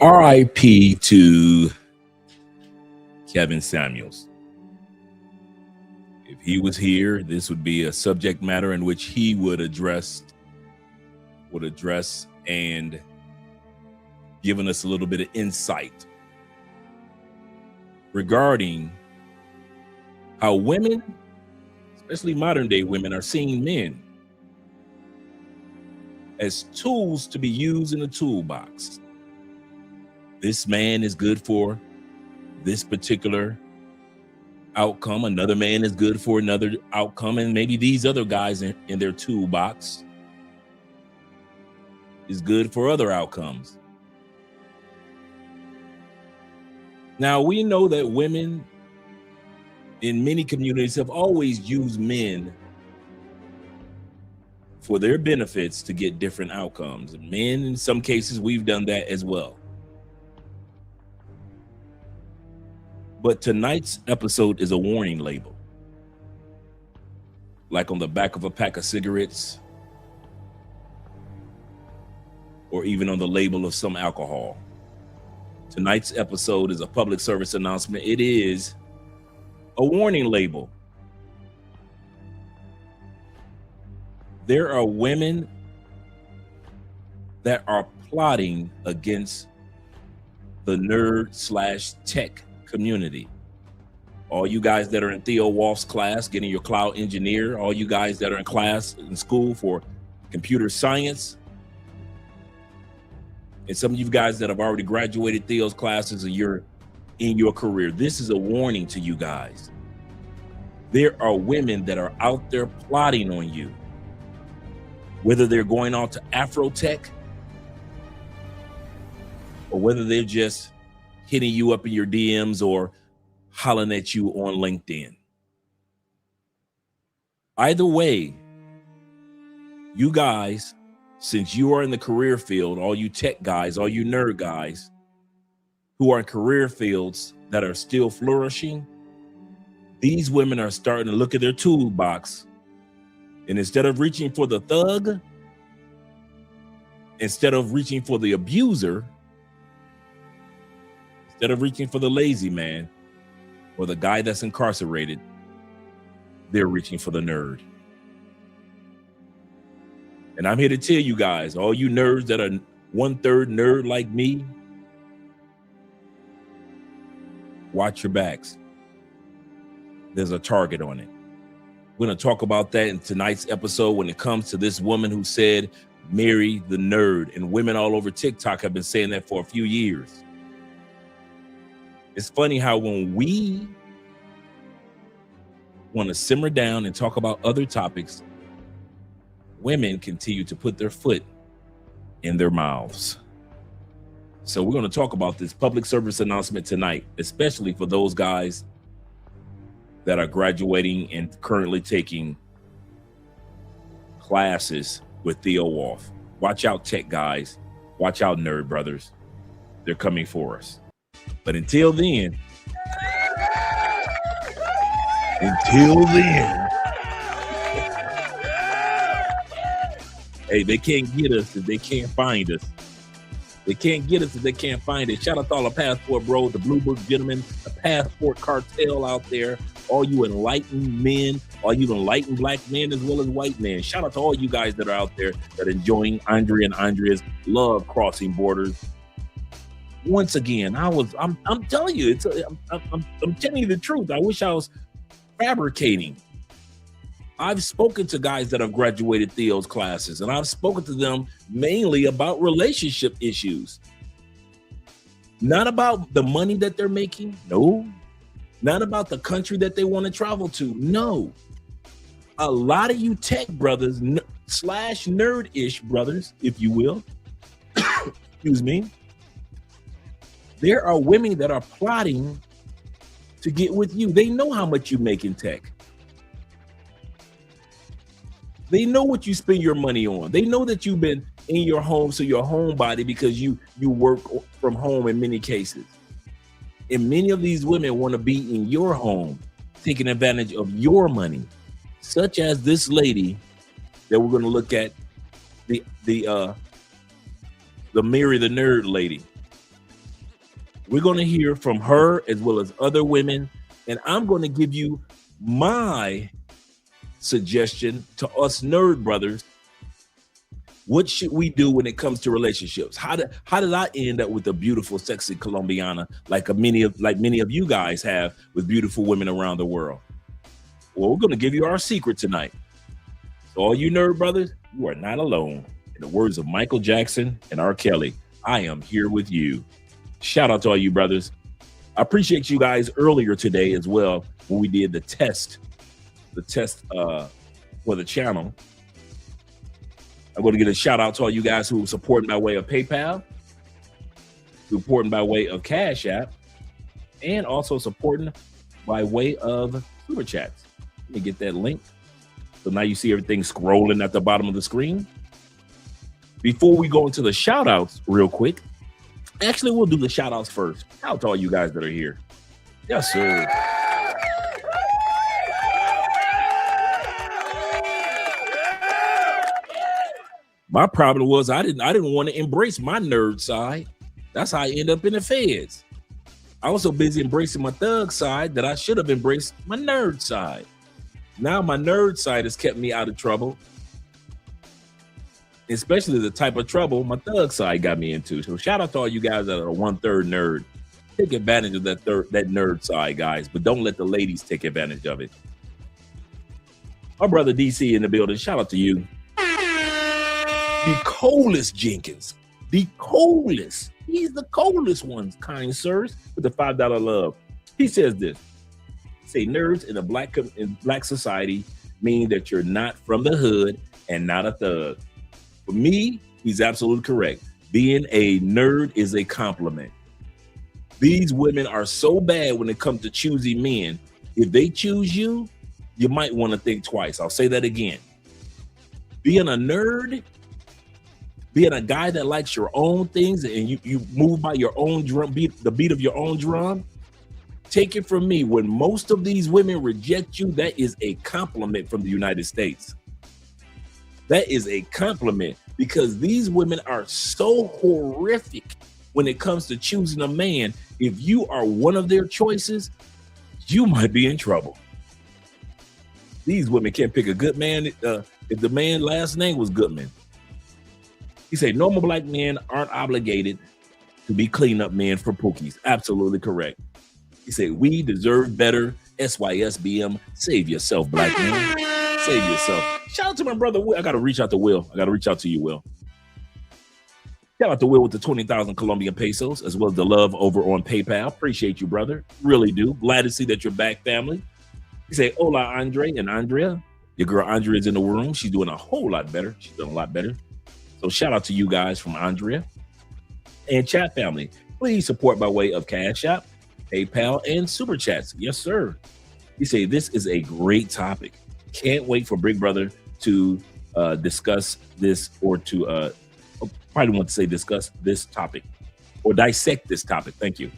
R.I.P. to Kevin Samuels. If he was here, this would be a subject matter in which he would address and given us a little bit of insight regarding how women, especially modern day women, are seeing men as tools to be used in a toolbox. This man is good for this particular outcome. Another man is good for another outcome. And maybe these other guys in their toolbox is good for other outcomes. Now, we know that women in many communities have always used men for their benefits to get different outcomes. And men, in some cases, we've done that as well. But tonight's episode is a warning label, like on the back of a pack of cigarettes, or even on the label of some alcohol. Tonight's episode is a public service announcement. It is a warning label. There are women that are plotting against the nerd/tech community. All you guys that are in Theo Wolf's class, getting your cloud engineer, all you guys that are in class in school for computer science, and some of you guys that have already graduated Theo's classes and you're in your career, this is a warning to you guys. There are women that are out there plotting on you, whether they're going on to Afrotech or whether they're just hitting you up in your DMs or hollering at you on LinkedIn. Either way, you guys, since you are in the career field, all you tech guys, all you nerd guys who are in career fields that are still flourishing, these women are starting to look at their toolbox, and instead of reaching for the thug, instead of reaching for the abuser, instead of reaching for the lazy man or the guy that's incarcerated, they're reaching for the nerd. And I'm here to tell you guys, all you nerds that are 1/3 nerd like me, watch your backs. There's a target on it. We're going to talk about that in tonight's episode when it comes to this woman who said, marry the nerd. And women all over TikTok have been saying that for a few years. It's funny how when we want to simmer down and talk about other topics, women continue to put their foot in their mouths. So we're going to talk about this public service announcement tonight, especially for those guys that are graduating and currently taking classes with Theo Wolf. Watch out, tech guys. Watch out, nerd brothers. They're coming for us. But until then, hey, they can't get us if they can't find us. They can't get us if they can't find it. Shout out to all the passport bros, the Blue Book gentlemen, the passport cartel out there, all you enlightened men, all you enlightened black men as well as white men. Shout out to all you guys that are out there that are enjoying Andrea and Andrea's love crossing borders. Once again, I'm telling you, I'm telling you the truth. I wish I was fabricating. I've spoken to guys that have graduated Theo's classes, and I've spoken to them mainly about relationship issues. Not about the money that they're making. No. Not about the country that they want to travel to. No. A lot of you tech brothers slash nerd-ish brothers, if you will, excuse me, there are women that are plotting to get with you. They know how much you make in tech. They know what you spend your money on. They know that you've been in your home, so you're a homebody because you work from home in many cases. And many of these women want to be in your home, taking advantage of your money, such as this lady that we're going to look at, the Mary the Nerd lady. We're going to hear from her as well as other women, and I'm going to give you my suggestion to us nerd brothers. What should we do when it comes to relationships? How did I end up with a beautiful, sexy Colombiana like many of you guys have with beautiful women around the world? Well, we're going to give you our secret tonight. So all you nerd brothers, you are not alone. In the words of Michael Jackson and R. Kelly, I am here with you. Shout out to all you brothers. I appreciate you guys earlier today as well when we did the test for the channel. I'm going to get a shout out to all you guys who are supporting by way of PayPal, supporting by way of Cash App, and also supporting by way of Super Chats. Let me get that link. So now you see everything scrolling at the bottom of the screen. Before we go into the shout outs real quick, actually, we'll do the shout outs first. Shout out to all you guys that are here. Yes, sir. My problem was I didn't want to embrace my nerd side. That's how I end up in the feds. I was so busy embracing my thug side that I should have embraced my nerd side. Now my nerd side has kept me out of trouble, especially the type of trouble my thug side got me into. So shout out to all you guys that are 1/3 nerd. Take advantage of that nerd side, guys, but don't let the ladies take advantage of it. My brother DC in the building. Shout out to you. The coldest Jenkins, the coldest. He's the coldest one, kind sirs, with the $5 love. He says this. Say nerds in black society mean that you're not from the hood and not a thug. For me, he's absolutely correct. Being a nerd is a compliment. These women are so bad when it comes to choosing men. If they choose you, you might want to think twice. I'll say that again. Being a nerd, being a guy that likes your own things and you move by your own drum beat, the beat of your own drum, take it from me. When most of these women reject you, that is a compliment from the United States. That is a compliment because these women are so horrific when it comes to choosing a man. If you are one of their choices, you might be in trouble. These women can't pick a good man if the man's last name was Goodman. He said, normal black men aren't obligated to be cleanup men for Pookies. Absolutely correct. He said, we deserve better. SYSBM. Save yourself, black man. Save yourself. Shout out to my brother Will. I got to reach out to Will. I got to reach out to you, Will. Shout out to Will with the 20,000 Colombian pesos, as well as the love over on PayPal. Appreciate you, brother. Really do. Glad to see that you're back, family. You say, hola, Andre and Andrea. Your girl Andrea is in the room. She's doing a whole lot better. She's doing a lot better. So shout out to you guys from Andrea. And chat family, please support by way of Cash App, PayPal, and Super Chats. Yes, sir. You say, this is a great topic. Can't wait for Big Brother to discuss this, or to probably want to say discuss this topic or dissect this topic. Thank you.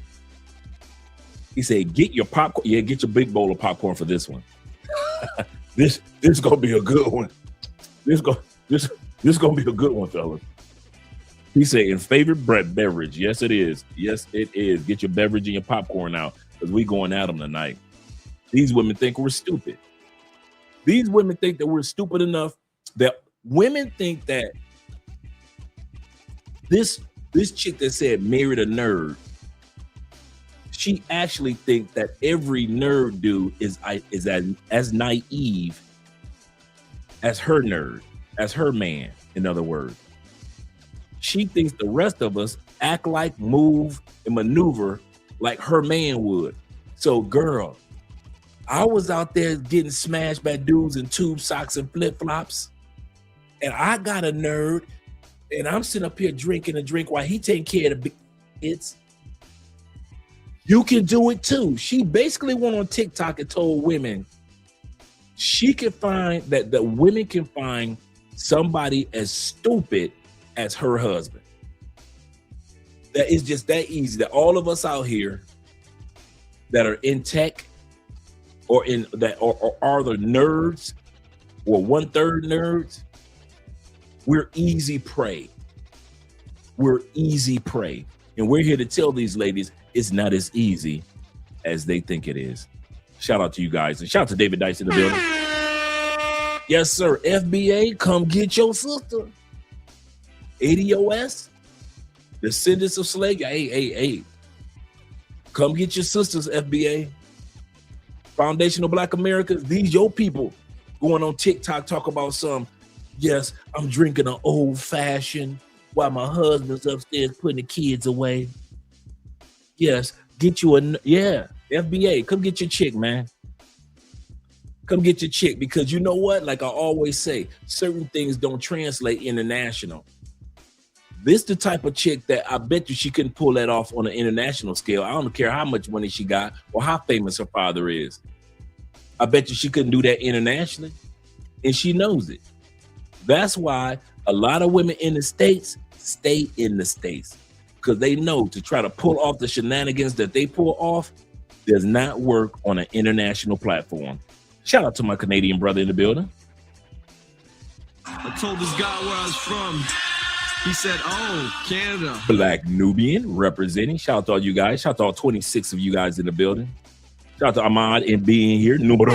He said, get your popcorn. Yeah, get your big bowl of popcorn for this one. This gonna be a good one. This gonna be a good one, fellas. He said, in favorite beverage. Yes, it is. Yes, it is. Get your beverage and your popcorn out, because we going at them tonight. These women think we're stupid. These women think that we're stupid enough that women think that this chick that said married a nerd, she actually thinks that every nerd dude is as naive as her nerd, as her man, in other words. She thinks the rest of us act like, move, and maneuver like her man would. So, girl, I was out there getting smashed by dudes in tube socks and flip-flops, and I got a nerd, and I'm sitting up here drinking a drink while he taking care of the kids. You can do it too. She basically went on TikTok and told women she can find that the women can find somebody as stupid as her husband. That is just that easy. That all of us out here that are in tech or in that or are the nerds or 1/3 nerds, we're easy prey. We're easy prey. And we're here to tell these ladies it's not as easy as they think it is. Shout out to you guys. And shout out to David Dice in the building. Yes, sir. FBA, come get your sister. ADOS, Descendants of Slavery. Hey. Come get your sisters, FBA. Foundational Black Americans, these your people going on TikTok talk about some, yes, I'm drinking an old fashioned while my husband's upstairs putting the kids away. Yes, get you FBA, come get your chick, man. Come get your chick, because you know what? Like I always say, certain things don't translate international. This the type of chick that I bet you she couldn't pull that off on an international scale. I don't care how much money she got or how famous her father is. I bet you she couldn't do that internationally, and she knows it. That's why a lot of women in the States stay in the States, because they know to try to pull off the shenanigans that they pull off does not work on an international platform. Shout out to my Canadian brother in the building. I told this guy where I was from. He said, oh, Canada. Black Nubian representing. Shout out to all you guys. Shout out to all 26 of you guys in the building. Shout out to Ahmad and being here. Numero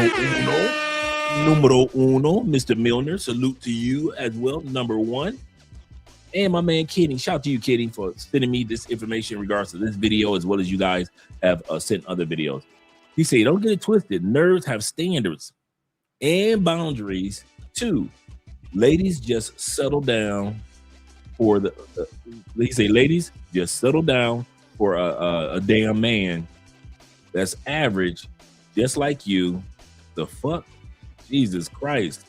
uno. Mr. Milner, salute to you as well. Number one. And my man Kenny. Shout out to you, Kenny, for sending me this information in regards to this video, as well as you guys have sent other videos. He said, don't get it twisted. Nerds have standards and boundaries too. Ladies, just settle down for ladies, just settle down for a damn man that's average, just like you. The fuck? Jesus Christ.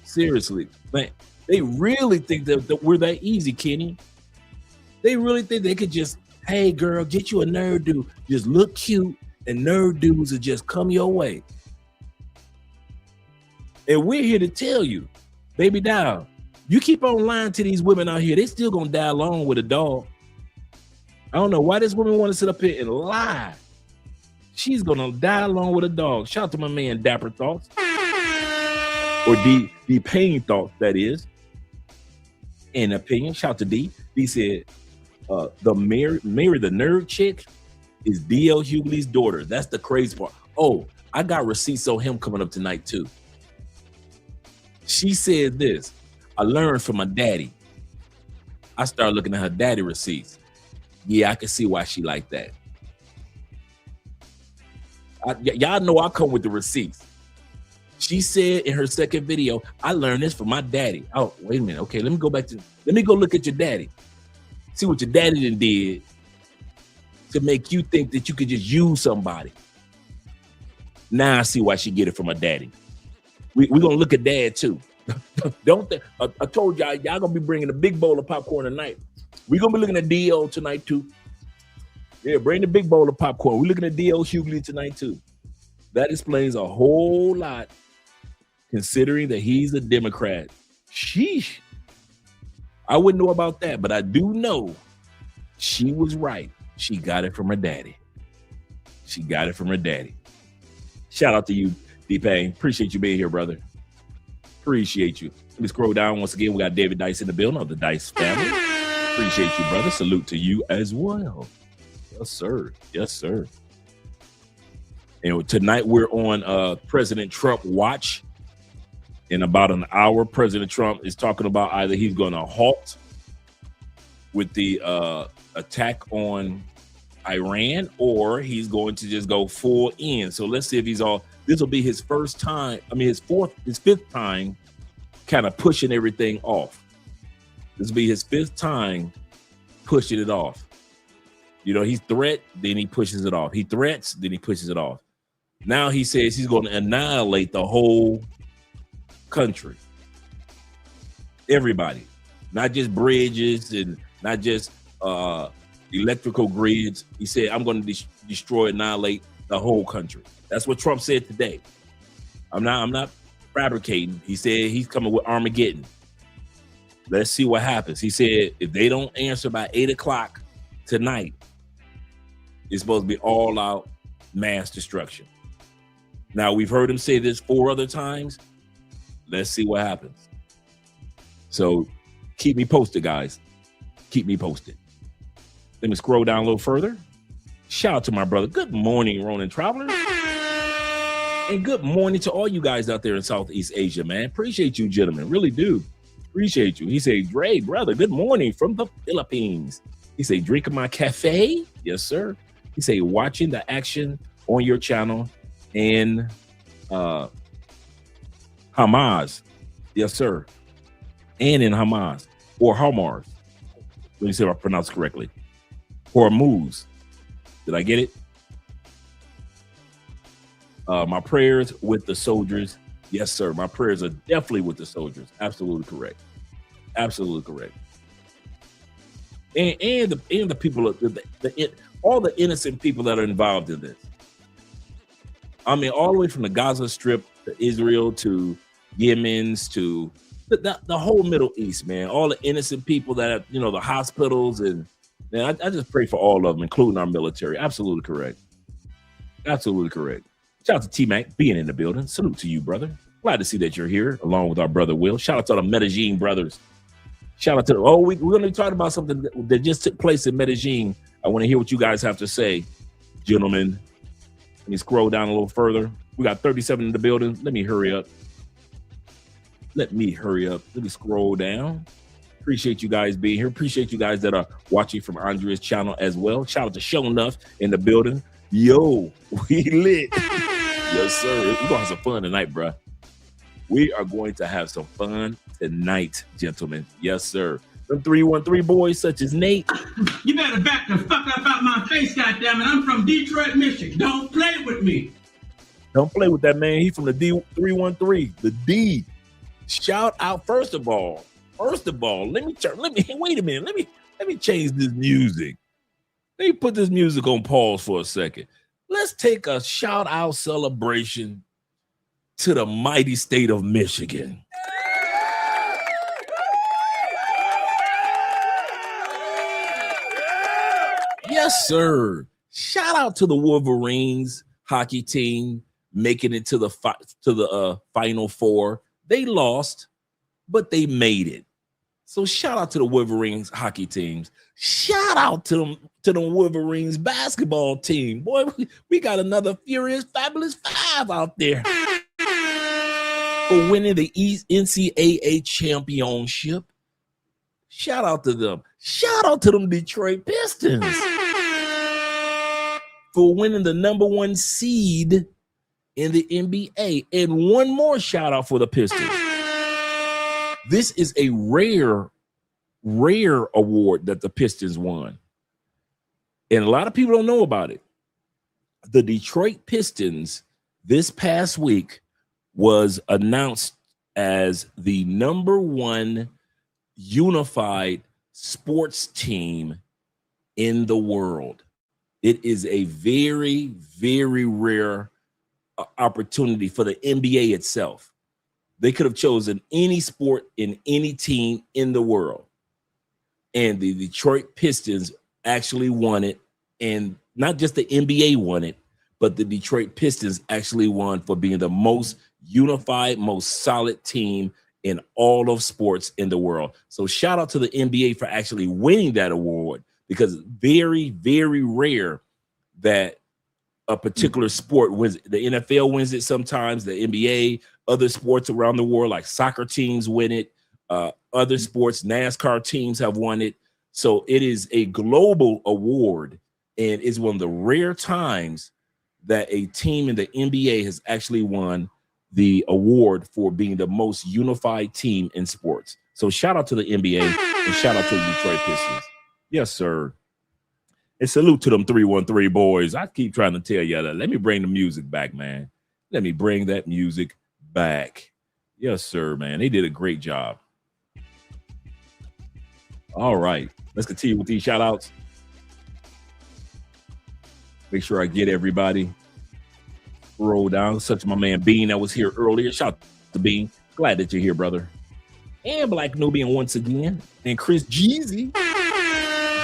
Seriously. Man, they really think that we're that easy, Kenny. They really think they could just, hey girl, get you a nerd dude. Just look cute and nerd dudes will just come your way. And we're here to tell you, baby doll, you keep on lying to these women out here, they still gonna die alone with a dog. I don't know why this woman want to sit up here and lie. She's gonna die alone with a dog. Shout out to my man Dapper Thoughts. Or D Pain Thoughts, that is. In opinion, shout out to D. D said, the Mary the nerd chick is D.L. Hughley's daughter. That's the crazy part. Oh, I got receipts on him coming up tonight too. She said this, I learned from my daddy. I started looking at her daddy receipts. Yeah, I can see why she like that. Y'all know I come with the receipts. She said in her second video, I learned this from my daddy. Oh, wait a minute. Okay, let me go look at your daddy. See what your daddy done did to make you think that you could just use somebody. Now I see why she get it from her daddy. We're gonna look at dad too. Don't think I told y'all gonna be bringing a big bowl of popcorn tonight. We're gonna be looking at DL tonight too. Yeah, bring the big bowl of popcorn. We're looking at DL Hughley tonight too. That explains a whole lot, considering that he's a Democrat. Sheesh. I wouldn't know about that, but I do know she was right. She got it from her daddy. She got it from her daddy. Shout out to you, D-Pain. Appreciate you being here, brother. Appreciate you. Let me scroll down once again. We got David Dice in the building of the Dice family. Appreciate you, brother. Salute to you as well. Yes, sir. Yes, sir. And tonight we're on President Trump watch. In about an hour, President Trump is talking about either he's going to halt with the attack on Iran, or he's going to just go full in. So let's see if he's all. This will be his first time. I mean, his fifth time, kind of pushing everything off. This will be his fifth time pushing it off. You know, he threat, then he pushes it off. He threats, then he pushes it off. Now he says he's going to annihilate the whole country. Everybody, not just bridges and not just electrical grids. He said, I'm going to destroy, annihilate the whole country. That's what Trump said today. I'm not fabricating. He said he's coming with Armageddon. Let's see what happens. He said if they don't answer by 8 o'clock tonight, it's supposed to be all out mass destruction. Now, we've heard him say this 4 other times. Let's see what happens. So keep me posted, guys. Keep me posted. Let me scroll down a little further. Shout out to my brother. Good morning, Ronin Travelers. And good morning to all you guys out there in Southeast Asia, man. Appreciate you, gentlemen. Really do. Appreciate you. He said, Dre, brother, good morning from the Philippines. He said, drinking my cafe? Yes, sir. He said, watching the action on your channel in Hamas. Yes, sir. And in Hamas. Or Hamas. Let me see if I pronounce it correctly. Hormuz. Did I get it? My prayers with the soldiers. Yes, sir. My prayers are definitely with the soldiers. Absolutely correct. Absolutely correct. And the people, all the innocent people that are involved in this. I mean, all the way from the Gaza Strip to Israel to Yemen's to the whole Middle East, man. All the innocent people that have, the hospitals, and man, I just pray for all of them, including our military. Absolutely correct. Absolutely correct. Shout out to T-Mac being in the building. Salute to you, brother. Glad to see that you're here along with our brother Will. Shout out to the Medellin brothers. Shout out to we're going to be talking about something that just took place in Medellin. I want to hear what you guys have to say, gentlemen. Let me scroll down a little further. We got 37 in the building. Let me hurry up. Let me scroll down. Appreciate you guys being here. Appreciate you guys that are watching from Andrea's channel as well. Shout out to Show Enough in the building. Yo, we lit. Yes, sir. We're going to have some fun tonight, bro. We are going to have some fun tonight, gentlemen. Yes, sir. Them 313 boys such as Nate. You better back the fuck up out my face, goddammit. I'm from Detroit, Michigan. Don't play with me. Don't play with that, man. He's from the D313. The D. Shout out, first of all, wait a minute. Let me change this music. Let me put this music on pause for a second. Let's take a shout out celebration to the mighty state of Michigan. Yes, sir. Shout out to the Wolverines hockey team making it to the Final Four. They lost, but they made it. So shout out to the Wolverines hockey teams. Shout out to the Wolverines basketball team. Boy, we got another furious, fabulous 5 out there for winning the NCAA championship. Shout out to them. Shout out to them Detroit Pistons for winning the #1 seed in the NBA. And one more shout out for the Pistons. This is a rare rare award that the Pistons won. And a lot of people don't know about it. The Detroit Pistons this past week was announced as the #1 unified sports team in the world. It is a very, very rare opportunity for the NBA itself. They could have chosen any sport in any team in the world. And the Detroit Pistons actually won it. And not just the NBA won it, but the Detroit Pistons actually won for being the most unified, most solid team in all of sports in the world. So shout out to the NBA for actually winning that award, because very, very rare that a particular sport wins. The NFL wins it sometimes, the NBA, other sports around the world like soccer teams win it. Other sports, NASCAR teams have won it. So it is a global award, and it's one of the rare times that a team in the NBA has actually won the award for being the most unified team in sports. So shout out to the NBA and shout out to the Detroit Pistons. Yes, sir. And salute to them 313 boys. I keep trying to tell you that. Let me bring the music back, man. Let me bring that music back. Yes, sir, man. They did a great job. All right. Let's continue with these shout outs. Make sure I get everybody. Roll down. Such to my man Bean that was here earlier. Shout out to Bean. Glad that you're here, brother. And Black Nubian once again. And Chris Jeezy.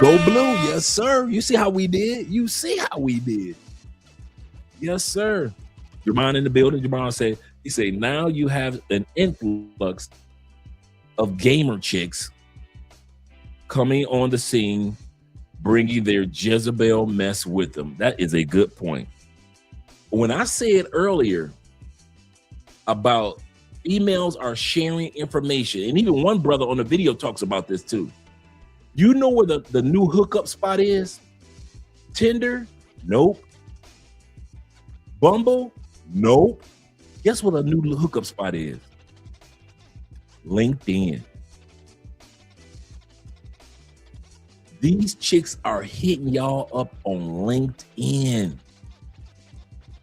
Go blue. Yes, sir. You see how we did? You see how we did. Yes, sir. Jermon in the building. Jermon said, he said, now you have an influx of gamer chicks coming on the scene, bringing their Jezebel mess with them. That is a good point. When I said earlier about females are sharing information, and even one brother on the video talks about this too. You know where the new hookup spot is? Tinder? Nope. Bumble? Nope. Guess what a new hookup spot is? LinkedIn. These chicks are hitting y'all up on LinkedIn,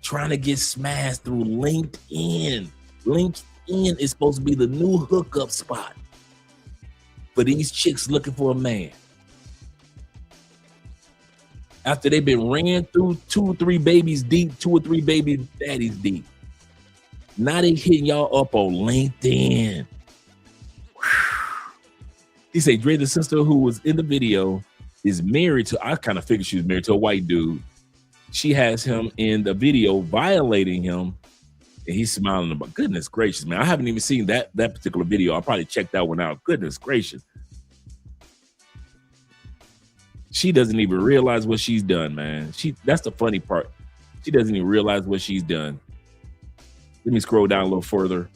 trying to get smashed through LinkedIn. LinkedIn is supposed to be the new hookup spot for these chicks looking for a man. After they've been ran through 2 or 3 babies deep, 2 or 3 baby daddies deep. Now they hitting y'all up on LinkedIn. He said Dre, the sister who was in the video, is married to, I kind of figured she was married to a white dude. She has him in the video violating him, and he's smiling about, goodness gracious, man. I haven't even seen that particular video. I'll probably check that one out. Goodness gracious. She doesn't even realize what she's done, man. That's the funny part. She doesn't even realize what she's done. Let me scroll down a little further,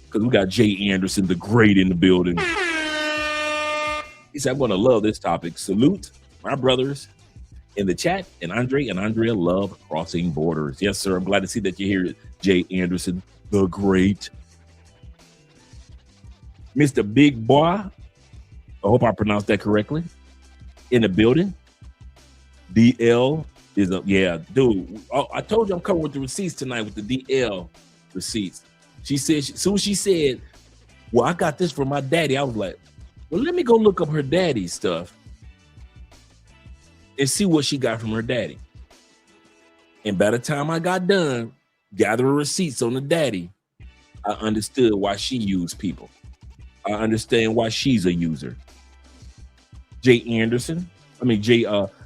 because we got Jay Anderson, the great, in the building. He said, I'm going to love this topic. Salute my brothers in the chat, and Andre and Andrea love crossing borders. Yes, sir. I'm glad to see that you're here, Jay Anderson, the great. Mr. Big Boy, I hope I pronounced that correctly, in the building. DL is up. Yeah, dude. I told you I'm coming with the receipts tonight with the DL receipts. She said, as soon as she said, well, I got this from my daddy, I was like, well, let me go look up her daddy's stuff and see what she got from her daddy. And by the time I got done gathering receipts on the daddy, I understood why she used people. I understand why she's a user. Jay Anderson,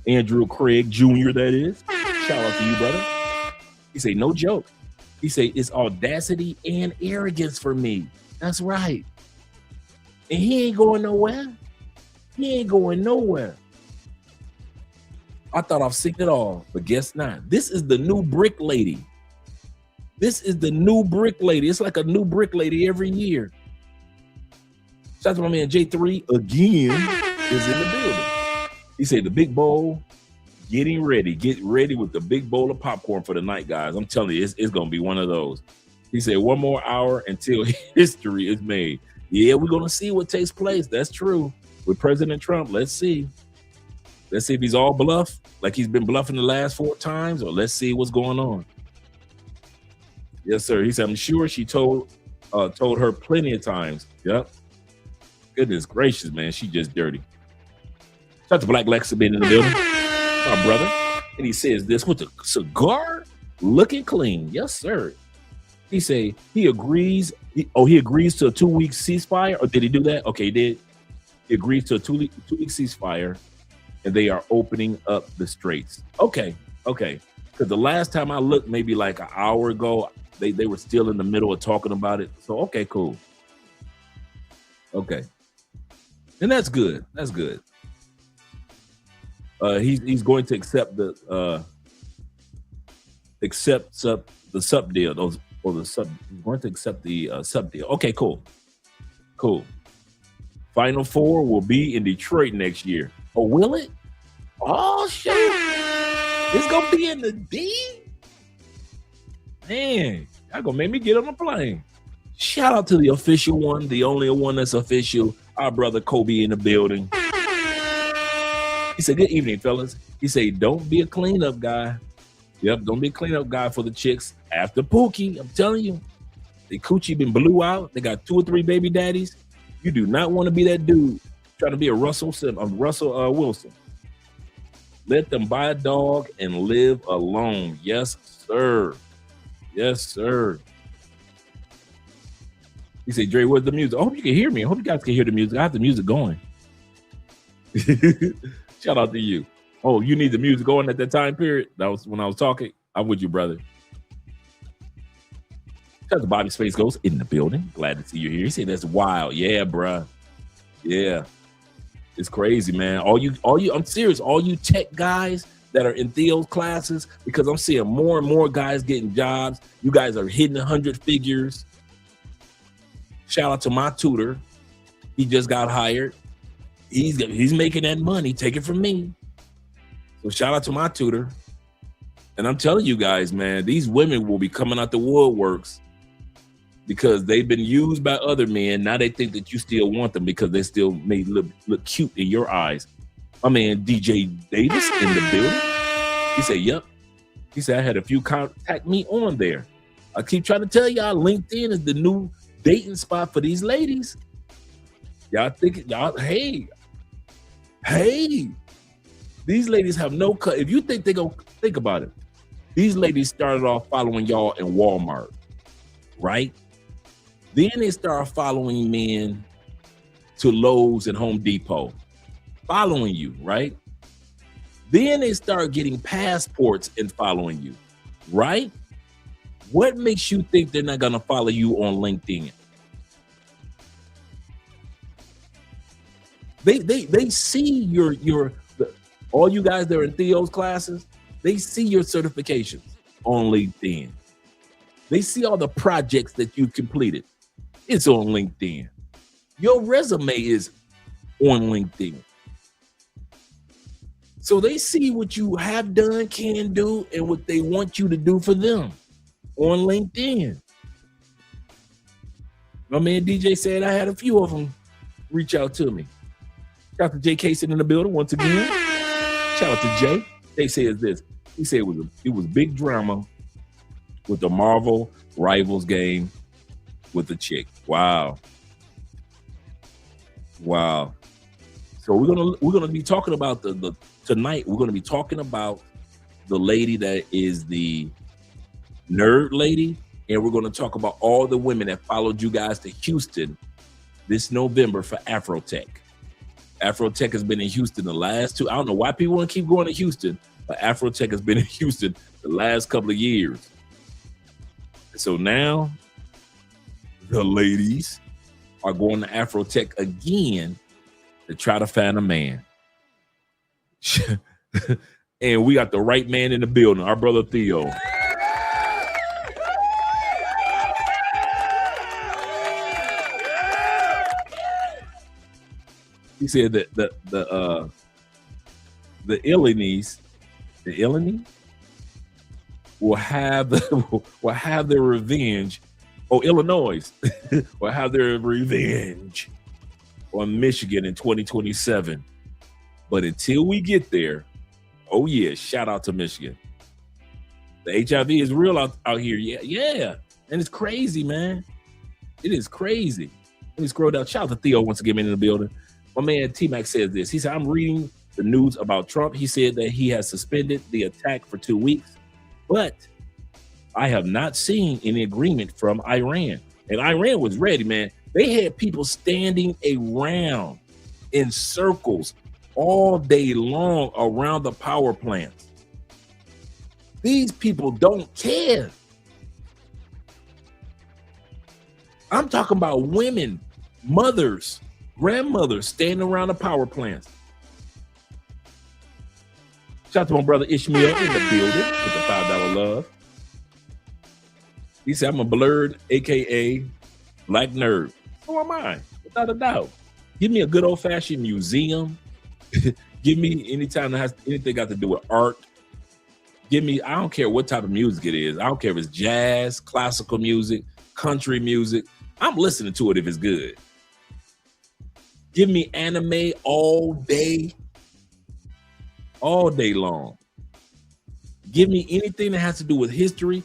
Andrew Craig Jr., that is. Shout out to you, brother. He say, no joke. He say, it's audacity and arrogance for me. That's right. And he ain't going nowhere. He ain't going nowhere. I thought I've seen it all, but guess not. This is the new brick lady. This is the new brick lady. It's like a new brick lady every year. Shout out to my man J3 again is in the building. He said the big bowl, getting ready. Get ready with the big bowl of popcorn for the night, guys. I'm telling you, it's going to be one of those. He said 1 more hour until history is made. Yeah, we're gonna see what takes place. That's true. With President Trump, let's see. Let's see if he's all bluff, like he's been bluffing the last 4 times, or let's see what's going on. Yes, sir. He said, I'm sure she told her plenty of times. Yep. Goodness gracious, man. She just dirty. Shout out to Black Lex being in the building. My brother. And he says this with the cigar looking clean. Yes, sir. He say he agrees. He agrees to a 2-week ceasefire. Or did he do that? Okay, he did. He agrees to a 2-week ceasefire, and they are opening up the straits. Okay. Because the last time I looked, maybe like an hour ago, they were still in the middle of talking about it. So okay, cool. Okay, and that's good. That's good. He's going to accept the sub deal. He's going to accept the sub deal. Okay, cool. Final Four will be in Detroit next year. Oh, will it? Oh shit! It's gonna be in the D. Man, y'all gonna make me get on the plane. Shout out to the official one, the only one that's official. Our brother Kobe in the building. He said, "Good evening, fellas." He said, "Don't be a cleanup guy." Yep, don't be a cleanup guy for the chicks after Pookie. I'm telling you, the coochie been blew out. They got 2 or 3 baby daddies. You do not want to be that dude trying to be a Russell Wilson. Let them buy a dog and live alone. Yes, sir. Yes, sir. He said, Dre, where's the music? I hope you can hear me. I hope you guys can hear the music. I have the music going. Shout out to you. Oh, you need the music going at that time period? That was when I was talking. I'm with you, brother. Shout out to Bobby Space Ghost in the building. Glad to see you here. He said, that's wild. Yeah, bruh. Yeah. It's crazy, man. I'm serious. All you tech guys that are in Theo's classes, because I'm seeing more and more guys getting jobs. You guys are hitting 100 figures. Shout out to my tutor. He just got hired. He's making that money. Take it from me. So shout out to my tutor. And I'm telling you guys, man, these women will be coming out the woodworks because they've been used by other men. Now they think that you still want them because they still may look cute in your eyes. My man DJ Davis in the building. He said, yep. He said, I had a few contact me on there. I keep trying to tell y'all, LinkedIn is the new dating spot for these ladies. Y'all think, hey, these ladies have no cut. If you think they go, think about it. These ladies started off following y'all in Walmart, right? Then they start following men to Lowe's and Home Depot, following you, right? Then they start getting passports and following you, right? What makes you think they're not gonna follow you on LinkedIn? They see all you guys that are in Theo's classes, they see your certifications on LinkedIn. They see all the projects that you completed. It's on LinkedIn. Your resume is on LinkedIn. So they see what you have done, can do, and what they want you to do for them on LinkedIn. My man DJ said I had a few of them reach out to me. Shout out to Jay Casey in the building once again. Shout out to Jay. They says this. He said it was big drama with the Marvel Rivals game with the chick. Wow. So we're gonna be talking about the tonight. We're gonna be talking about the lady that is the nerd lady, and we're gonna talk about all the women that followed you guys to Houston this November for Afrotech. Afrotech has been in Houston the last 2. I don't know why people want to keep going to Houston, but Afrotech has been in Houston the last couple of years. So now the ladies are going to Afrotech again to try to find a man. And we got the right man in the building, our brother Theo. He said that the Illinies will have their revenge or Illinois will have their revenge on Michigan in 2027. But until we get there, oh yeah, shout out to Michigan. The HIV is real out here. Yeah. And it's crazy, man. It is crazy. Let me scroll down. Shout out to Theo once again in the building. My man T-Mac says this. He said, I'm reading the news about Trump. He said that he has suspended the attack for 2 weeks, but I have not seen any agreement from Iran. And Iran was ready, man. They had people standing around in circles all day long around the power plants. These people don't care. I'm talking about women, mothers, grandmothers standing around the power plants. Shout out to my brother Ishmael in the building with the $5 love. He said, I'm a blurred, AKA black nerd. So am I, without a doubt. Give me a good old fashioned museum. Give me anytime that has anything got to do with art. Give me, I don't care what type of music it is. I don't care if it's jazz, classical music, country music. I'm listening to it if it's good. Give me anime all day long. Give me anything that has to do with history.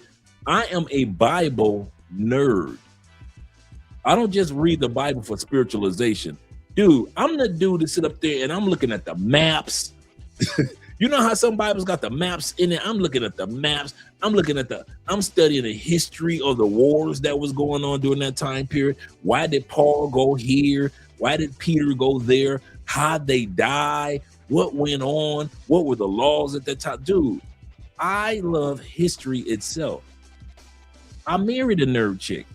I am a Bible nerd. I don't just read the Bible for spiritualization. Dude, I'm the dude to sit up there and I'm looking at the maps. You know how some Bibles got the maps in it? I'm looking at the maps. I'm studying the history of the wars that was going on during that time period. Why did Paul go here? Why did Peter go there? How'd they die? What went on? What were the laws at that time? Dude, I love history itself. I married a nerd chick.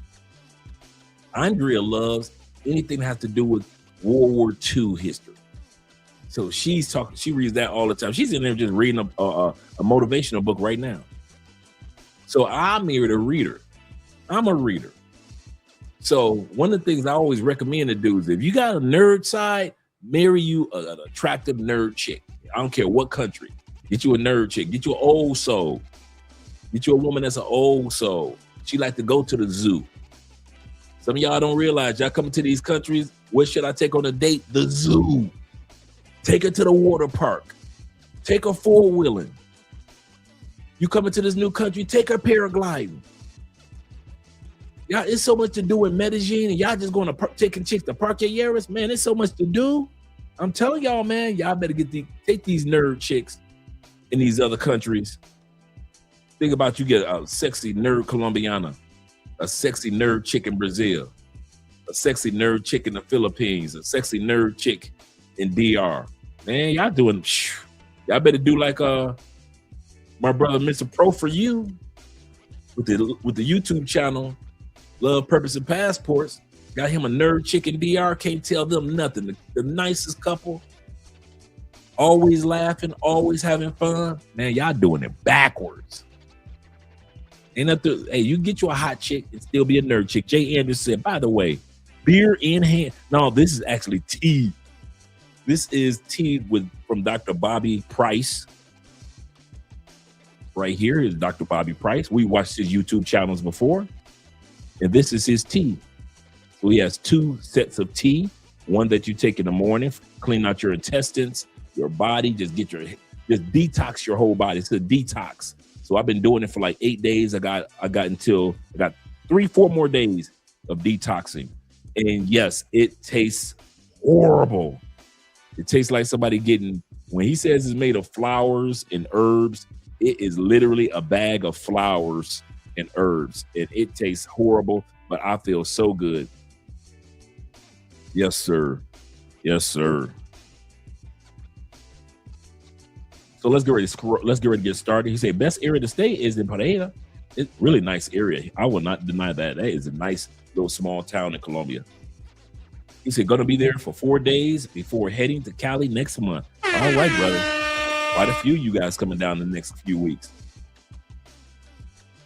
Andrea loves anything that has to do with World War II history. So she reads that all the time. She's in there just reading a motivational book right now. So I married a reader. I'm a reader. So one of the things I always recommend to do is if you got a nerd side, marry you an attractive nerd chick. I don't care what country. Get you a nerd chick. Get you an old soul. Get you a woman that's an old soul. She like to go to the zoo. Some of y'all don't realize y'all coming to these countries. What should I take on a date? The zoo. Take her to the water park. Take her four-wheeling. You coming to this new country, take her paragliding. Y'all, it's so much to do in Medellin, and y'all just going to taking chicks to Parque Yaris. Man, it's so much to do. I'm telling y'all, man, y'all better take these nerd chicks in these other countries. Think about you get a sexy nerd Colombiana, a sexy nerd chick in Brazil, a sexy nerd chick in the Philippines, a sexy nerd chick in DR. Man, y'all better do like my brother Mr. Pro for You with the YouTube channel, Love, Purpose, and Passports. Got him a nerd chick in DR, can't tell them nothing. The nicest couple, always laughing, always having fun. Man, y'all doing it backwards. Ain't nothing. Hey, you can get you a hot chick and still be a nerd chick. Jay Anderson said, by the way, beer in hand. No, this is actually tea. This is tea from Dr. Bobby Price. Right here is Dr. Bobby Price. We watched his YouTube channels before. And this is his tea. So he has 2 sets of tea. One that you take in the morning, clean out your intestines, your body, just detox your whole body. It's a detox. So I've been doing it for like 8 days. I got 3-4 more days of detoxing. And yes, it tastes horrible. It tastes like somebody when he says it's made of flowers and herbs, it is literally a bag of flowers and herbs. And it tastes horrible, but I feel so good. Yes, sir. Yes, sir. So let's get ready to get started. He said best area to stay is in Pereira. It's a really nice area. I will not deny that. That is a nice little small town in Colombia. He said going to be there for 4 days before heading to Cali next month. All right, brother. Quite a few you guys coming down the next few weeks.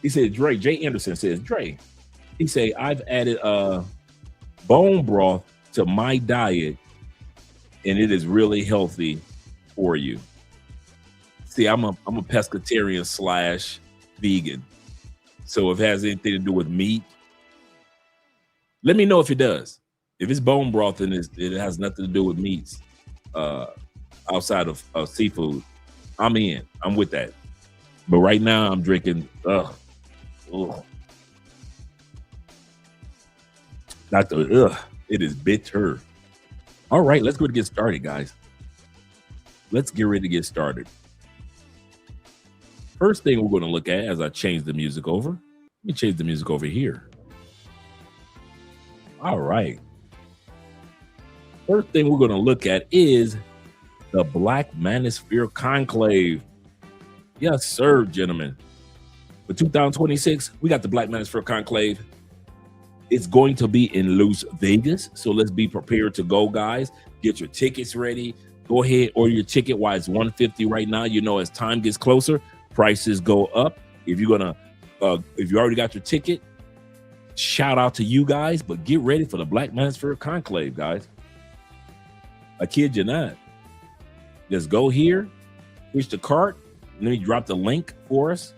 He said, Dre, Jay Anderson says, Dre, he said, I've added bone broth to my diet and it is really healthy for you. See, I'm a pescatarian / vegan. So if it has anything to do with meat, Let me know if it does. If it's bone broth and it has nothing to do with meats outside of seafood, I'm in. I'm with that. But right now I'm drinking. Not the. It is bitter. All right, let's go to get started, guys. Let's get ready to get started. First thing we're going to look at as I change the music over. Let me change the music over here. All right. First thing we're going to look at is the Black Manosphere Conclave. Yes, sir, gentlemen. For 2026, we got the Black Manosphere Conclave. It's going to be in Las Vegas, so let's be prepared to go, guys. Get your tickets ready. Go ahead, order your ticket while it's $150 right now. You know, as time gets closer, prices go up. If you're gonna, if you already got your ticket, shout out to you guys. But get ready for the Black Manosphere Conclave, guys. I kid you not. Just go here, push the cart, and then you drop the link for us.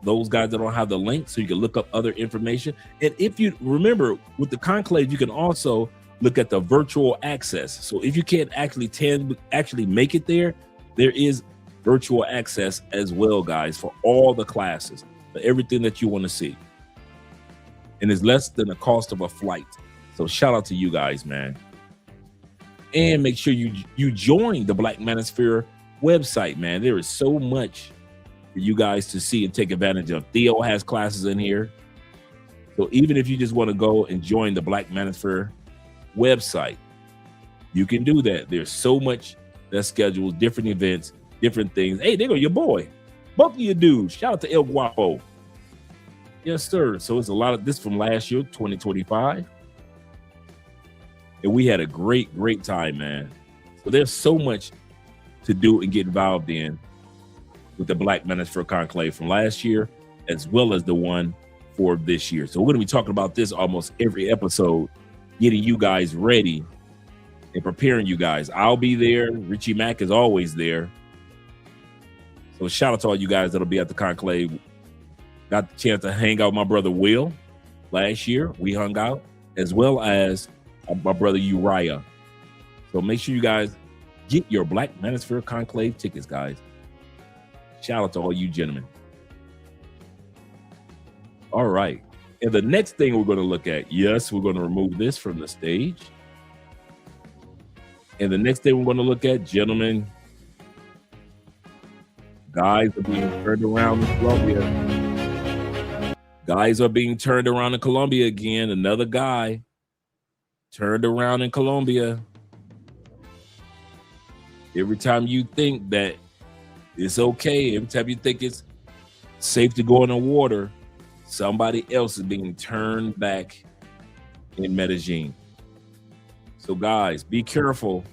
Those guys that don't have the link, so you can look up other information. And if you remember, with the conclave, you can also look at the virtual access. So if you can't actually make it there, there is virtual access as well, guys, for all the classes, for everything that you want to see. And it's less than the cost of a flight. So shout out to you guys, man. And make sure you join the Black Manosphere website, man. There is so much for you guys to see and take advantage of. Theo has classes in here. So even if you just want to go and join the Black Manosphere website, you can do that. There's so much that's scheduled, different events, different things. Hey, there go your boy. Both of you dudes. Shout out to El Guapo. Yes, sir. So it's a lot of this from last year, 2025. And we had a great time, man. So there's so much to do and get involved in with the Black Manosphere Conclave from last year, as well as the one for this year. So we're going to be talking about this almost every episode, getting you guys ready and preparing you guys. I'll be there. Richie Mack is always there. So shout out to all you guys that'll be at the conclave. Got the chance to hang out with my brother Will last year. We hung out, as well as my brother Uriah. So make sure you guys get your Black Manosphere Conclave tickets, guys. Shout out to all you gentlemen. All right. And the next thing we're going to look at, yes, we're going to remove this from the stage. And the next thing we're going to look at, gentlemen, guys are being turned around in Colombia. Guys are being turned around in Colombia again. Another guy turned around in Colombia. Every time you think that it's okay, every time you think it's safe to go in the water, somebody else is being turned back in Medellin. So guys, be careful.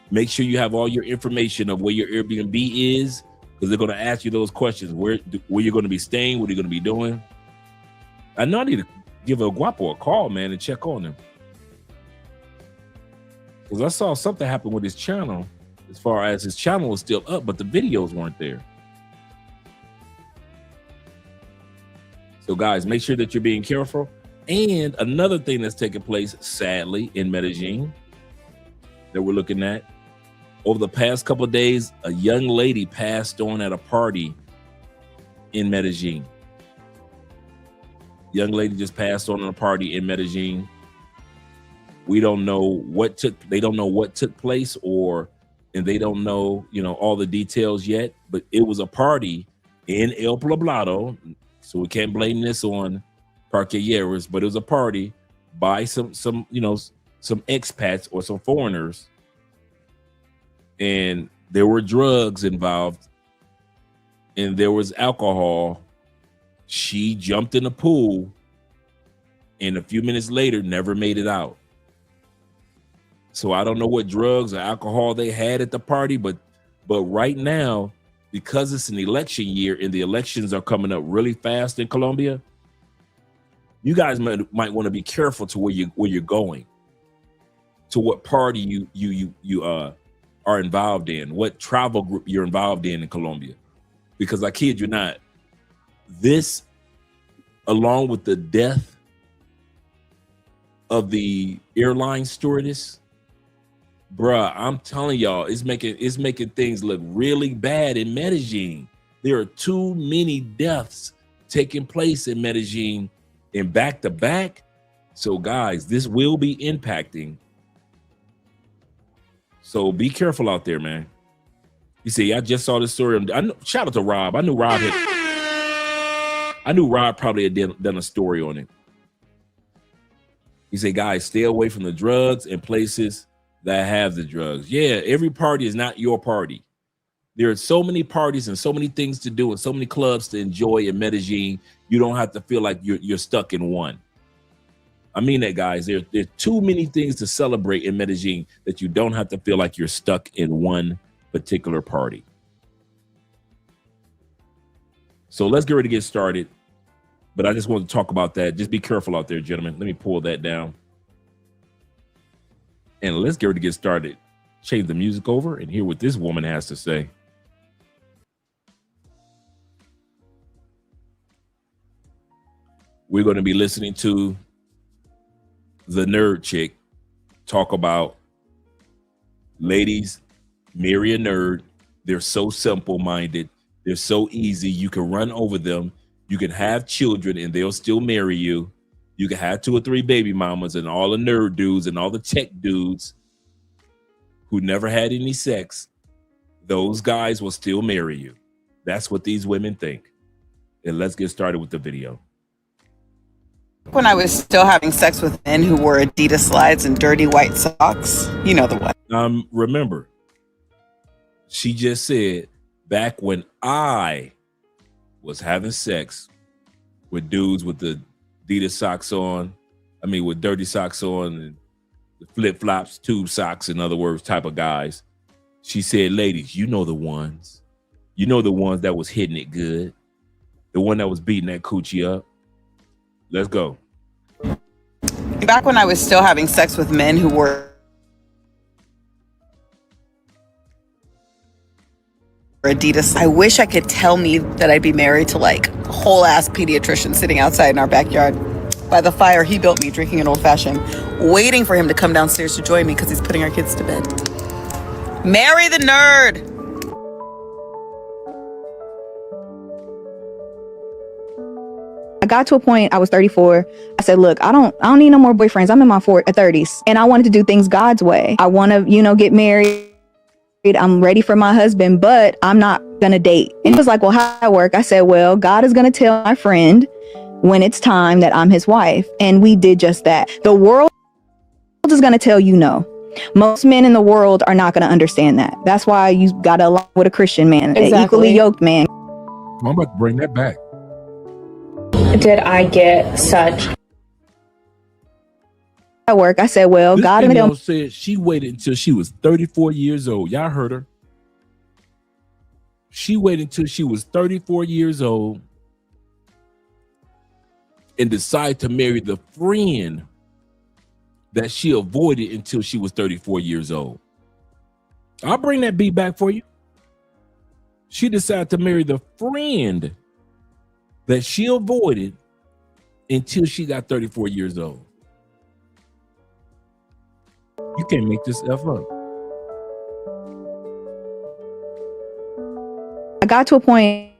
Make sure you have all your information of where your Airbnb is, because they're going to ask you those questions. Where you're going to be staying, what are you going to be doing? I know I need to give El Guapo a call, man, and check on him. Because I saw something happen with his channel, as far as his channel was still up, but the videos weren't there. So guys, make sure that you're being careful. And another thing that's taking place, sadly, in Medellin that we're looking at, over the past couple of days, a young lady passed on at a party in Medellin. Young lady just passed on at a party in Medellin. We don't know they don't know what took place, and they don't know, all the details yet, but it was a party in El Poblado. So we can't blame this on Parquilleros, but it was a party by some expats or some foreigners. And there were drugs involved and there was alcohol. She jumped in the pool and a few minutes later never made it out. So I don't know what drugs or alcohol they had at the party, but right now, because it's an election year and the elections are coming up really fast in Colombia, you guys might want to be careful to where you're going, to what party you are involved in, what travel group you're involved in Colombia. Because I kid you not, this along with the death of the airline stewardess, bruh, I'm telling y'all, it's making things look really bad in Medellin. There are too many deaths taking place in Medellin in back to back. So guys, this will be impacting. So be careful out there, man. You see, I just saw this story. Shout out to Rob. I knew Rob probably had done a story on it. He said, guys, stay away from the drugs and places that have the drugs. Yeah, every party is not your party. There are so many parties and so many things to do and so many clubs to enjoy in Medellin. You don't have to feel like you're stuck in one. I mean that, guys. There are too many things to celebrate in Medellin that you don't have to feel like you're stuck in one particular party. So let's get ready to get started. But I just want to talk about that. Just be careful out there, gentlemen. Let me pull that down. And let's get ready to get started. Change the music over and hear what this woman has to say. We're going to be listening to the nerd chick talk about, ladies, marry a nerd. They're so simple-minded. They're so easy. You can run over them. You can have children and they'll still marry you. You can have 2 or 3 baby mamas and all the nerd dudes and all the tech dudes who never had any sex. Those guys will still marry you. That's what these women think. And let's get started with the video. When I was still having sex with men who wore Adidas slides and dirty white socks, you know the one. Remember, she just said, back when I was having sex with dudes with the Adidas socks on, with dirty socks on and the flip-flops, tube socks, in other words, type of guys. She said, ladies, you know the ones. You know the ones that was hitting it good. The one that was beating that coochie up. Let's go. Back when I was still having sex with men who wore Adidas, I wish I could tell me that I'd be married to like a whole ass pediatrician sitting outside in our backyard by the fire he built me, drinking an old fashioned, waiting for him to come downstairs to join me because he's putting our kids to bed. Marry the nerd. I got to a point, I was 34. I said, look, I don't need no more boyfriends. I'm in my 30s and I wanted to do things God's way. I want to, get married. I'm ready for my husband, but I'm not going to date. And he was like, well, how does that work? I said, well, God is going to tell my friend when it's time that I'm his wife. And we did just that. The world is going to tell you no. Most men in the world are not going to understand that. That's why you got to align with a Christian man, an equally yoked man. I'm about to bring that back. Did I get such at work? I said, well, this God video said she waited until she was 34 years old. Y'all heard her. She waited until she was 34 years old and decided to marry the friend that she avoided until she was 34 years old. I'll bring that beat back for you. She decided to marry the friend that she avoided until she got 34 years old. You can't make this F up. I got to a point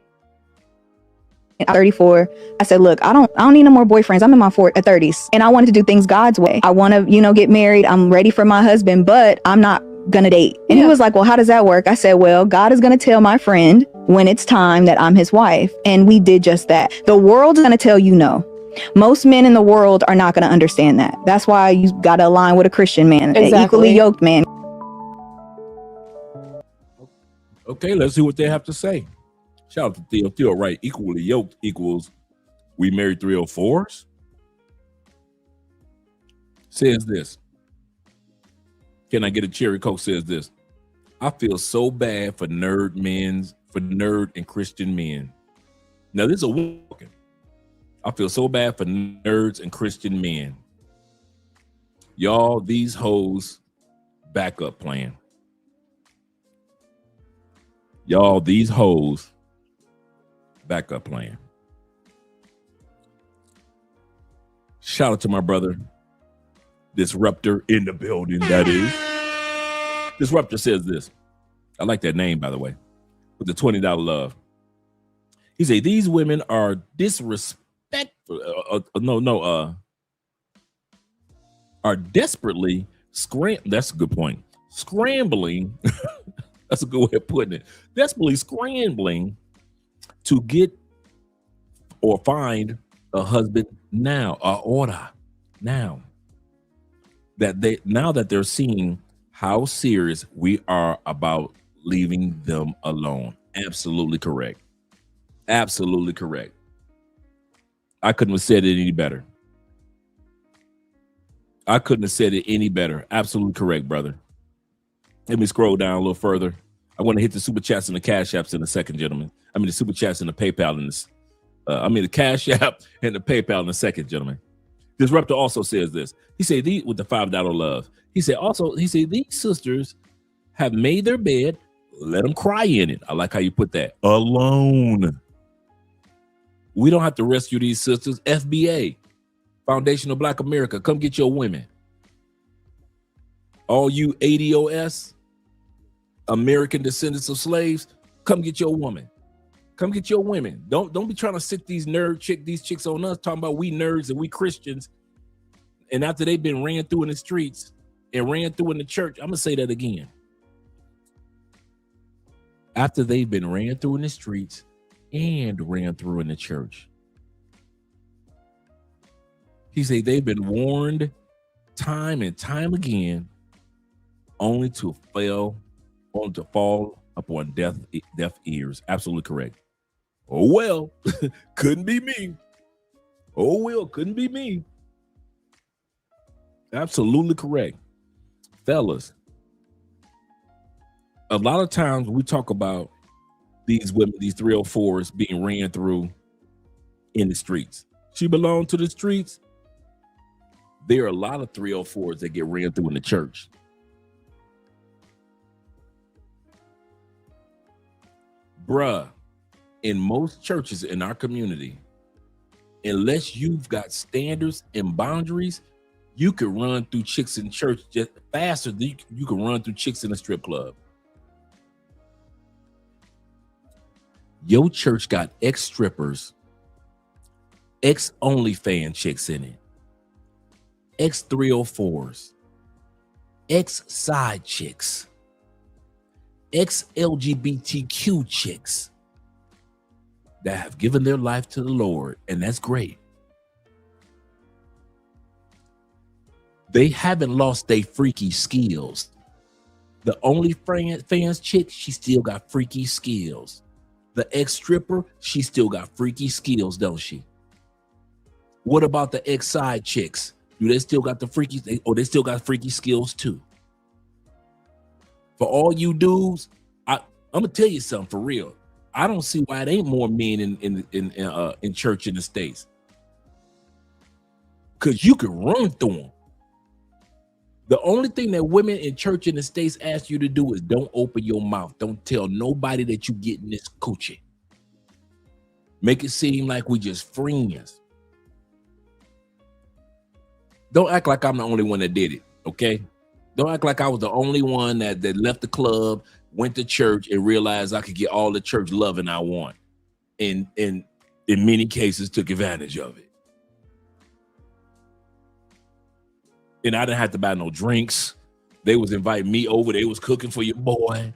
at 34. I said, look, I don't need no more boyfriends. I'm in my 30s and I wanted to do things God's way. I want to, get married. I'm ready for my husband, but I'm not going to date. And he was like, well, how does that work? I said, well, God is going to tell my friend when it's time that I'm his wife. And we did just that. The world is going to tell you no. Most men in the world are not going to understand that. That's why you got to align with a Christian man, an equally yoked man. Okay, let's see what they have to say. Shout out to Theo. Theo, right? Equally yoked equals we married 304s. Says this. Can I get a cherry Coke? Says this. I feel so bad for nerd and Christian men. Now, this is a woman. I feel so bad for nerds and Christian men. Y'all, these hoes backup plan. Y'all, these hoes backup plan. Shout out to my brother, Disruptor in the building, that is. Disruptor says this. I like that name, by the way, with the $20 love. He said, these women are disrespectful. Are desperately that's a good point. Scrambling. That's a good way of putting it. Desperately scrambling to get or find a husband now, now that they're seeing how serious we are about leaving them alone. Absolutely correct. Absolutely correct. I couldn't have said it any better. Absolutely correct, brother. Let me scroll down a little further. I want to hit the super chats and the cash apps in a second, gentlemen. I mean, the super chats and the PayPal in this. The cash app and the PayPal in a second, gentlemen. Disruptor also says this. He said, with the $5 love. He said, these sisters have made their bed. Let them cry in it. I like how you put that. Alone. We don't have to rescue these sisters. FBA, Foundation of Black America, come get your women. All you ADOS, American descendants of slaves, come get your woman. Come get your women. Don't be trying to sick these chicks on us, talking about we nerds and we Christians. And after they've been ran through in the streets and ran through in the church, I'm gonna say that again. After they've been ran through in the streets and ran through in the church. He said they've been warned time and time again, only to fall upon deaf ears. Absolutely correct. Oh well, couldn't be me. Oh well, couldn't be me. Absolutely correct. Fellas, a lot of times we talk about these women, these 304s being ran through in the streets. She belonged to the streets. There are a lot of 304s that get ran through in the church. Bruh, in most churches in our community, unless you've got standards and boundaries, you can run through chicks in church just faster than you can run through chicks in a strip club. Your church got ex-strippers, ex-OnlyFans chicks in it, ex-304s, ex-side chicks, ex-LGBTQ chicks that have given their life to the Lord, and that's great. They haven't lost their freaky skills. The OnlyFans chick, she still got freaky skills. The ex-stripper, she still got freaky skills, don't she? What about the ex-side chicks? Do they still got the freaky? They still got freaky skills too. For all you dudes, I'm gonna tell you something for real. I don't see why it ain't more men in church in the States. Cause you can run through them. The only thing that women in church in the States ask you to do is don't open your mouth. Don't tell nobody that you getting this coochie. Make it seem like we just friends. Don't act like I'm the only one that did it, okay? Don't act like I was the only one that left the club, went to church, and realized I could get all the church loving I want. And in many cases, took advantage of it. And I didn't have to buy no drinks. They was inviting me over. They was cooking for your boy.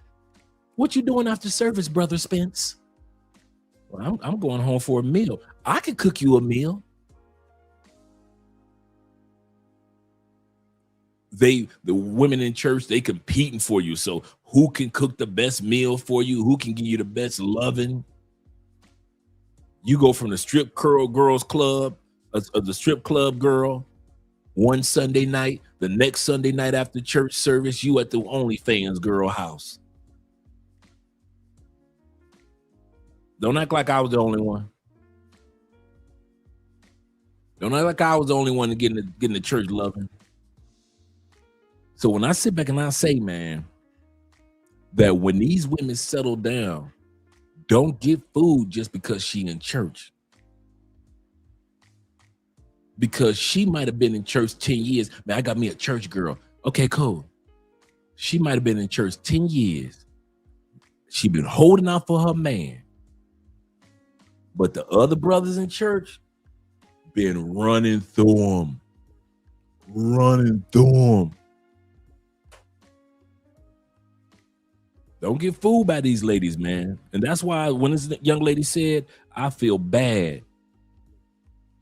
What you doing after service, Brother Spence? Well, I'm going home for a meal. I could cook you a meal. The women in church, they competing for you. So who can cook the best meal for you? Who can give you the best loving? You go from the strip girls club, the strip club girl, one Sunday night, the next Sunday night after church service, you at the OnlyFans girl house. Don't act like I was the only one. Don't act like I was the only one getting the church loving. So when I sit back and I say, man, that when these women settle down, don't get food just because she in church. because she might have been in church 10 years. Man, I got me a church girl. Okay, cool. She might have been in church 10 years. She been holding out for her man. But the other brothers in church been running through them. Running through them. Don't get fooled by these ladies, man. And that's why when this young lady said, I feel bad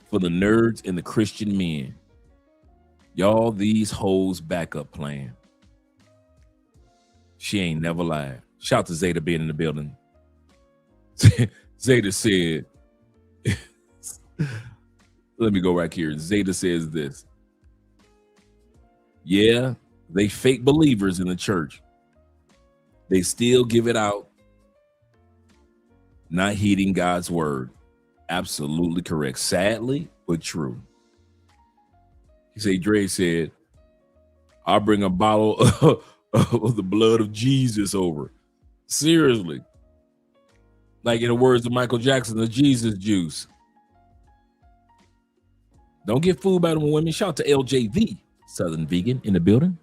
for the nerds and the Christian men. Y'all, these hoes backup plan. She ain't never lied. Shout out to Zeta being in the building. Zeta said, let me go right here. Zeta says this. Yeah, they fake believers in the church. They still give it out, not heeding God's word. Absolutely correct. Sadly, but true. He said, Dre said, I'll bring a bottle of the blood of Jesus over. Seriously. Like in the words of Michael Jackson, the Jesus juice. Don't get fooled by them women. Shout out to LJV, Southern Vegan in the building.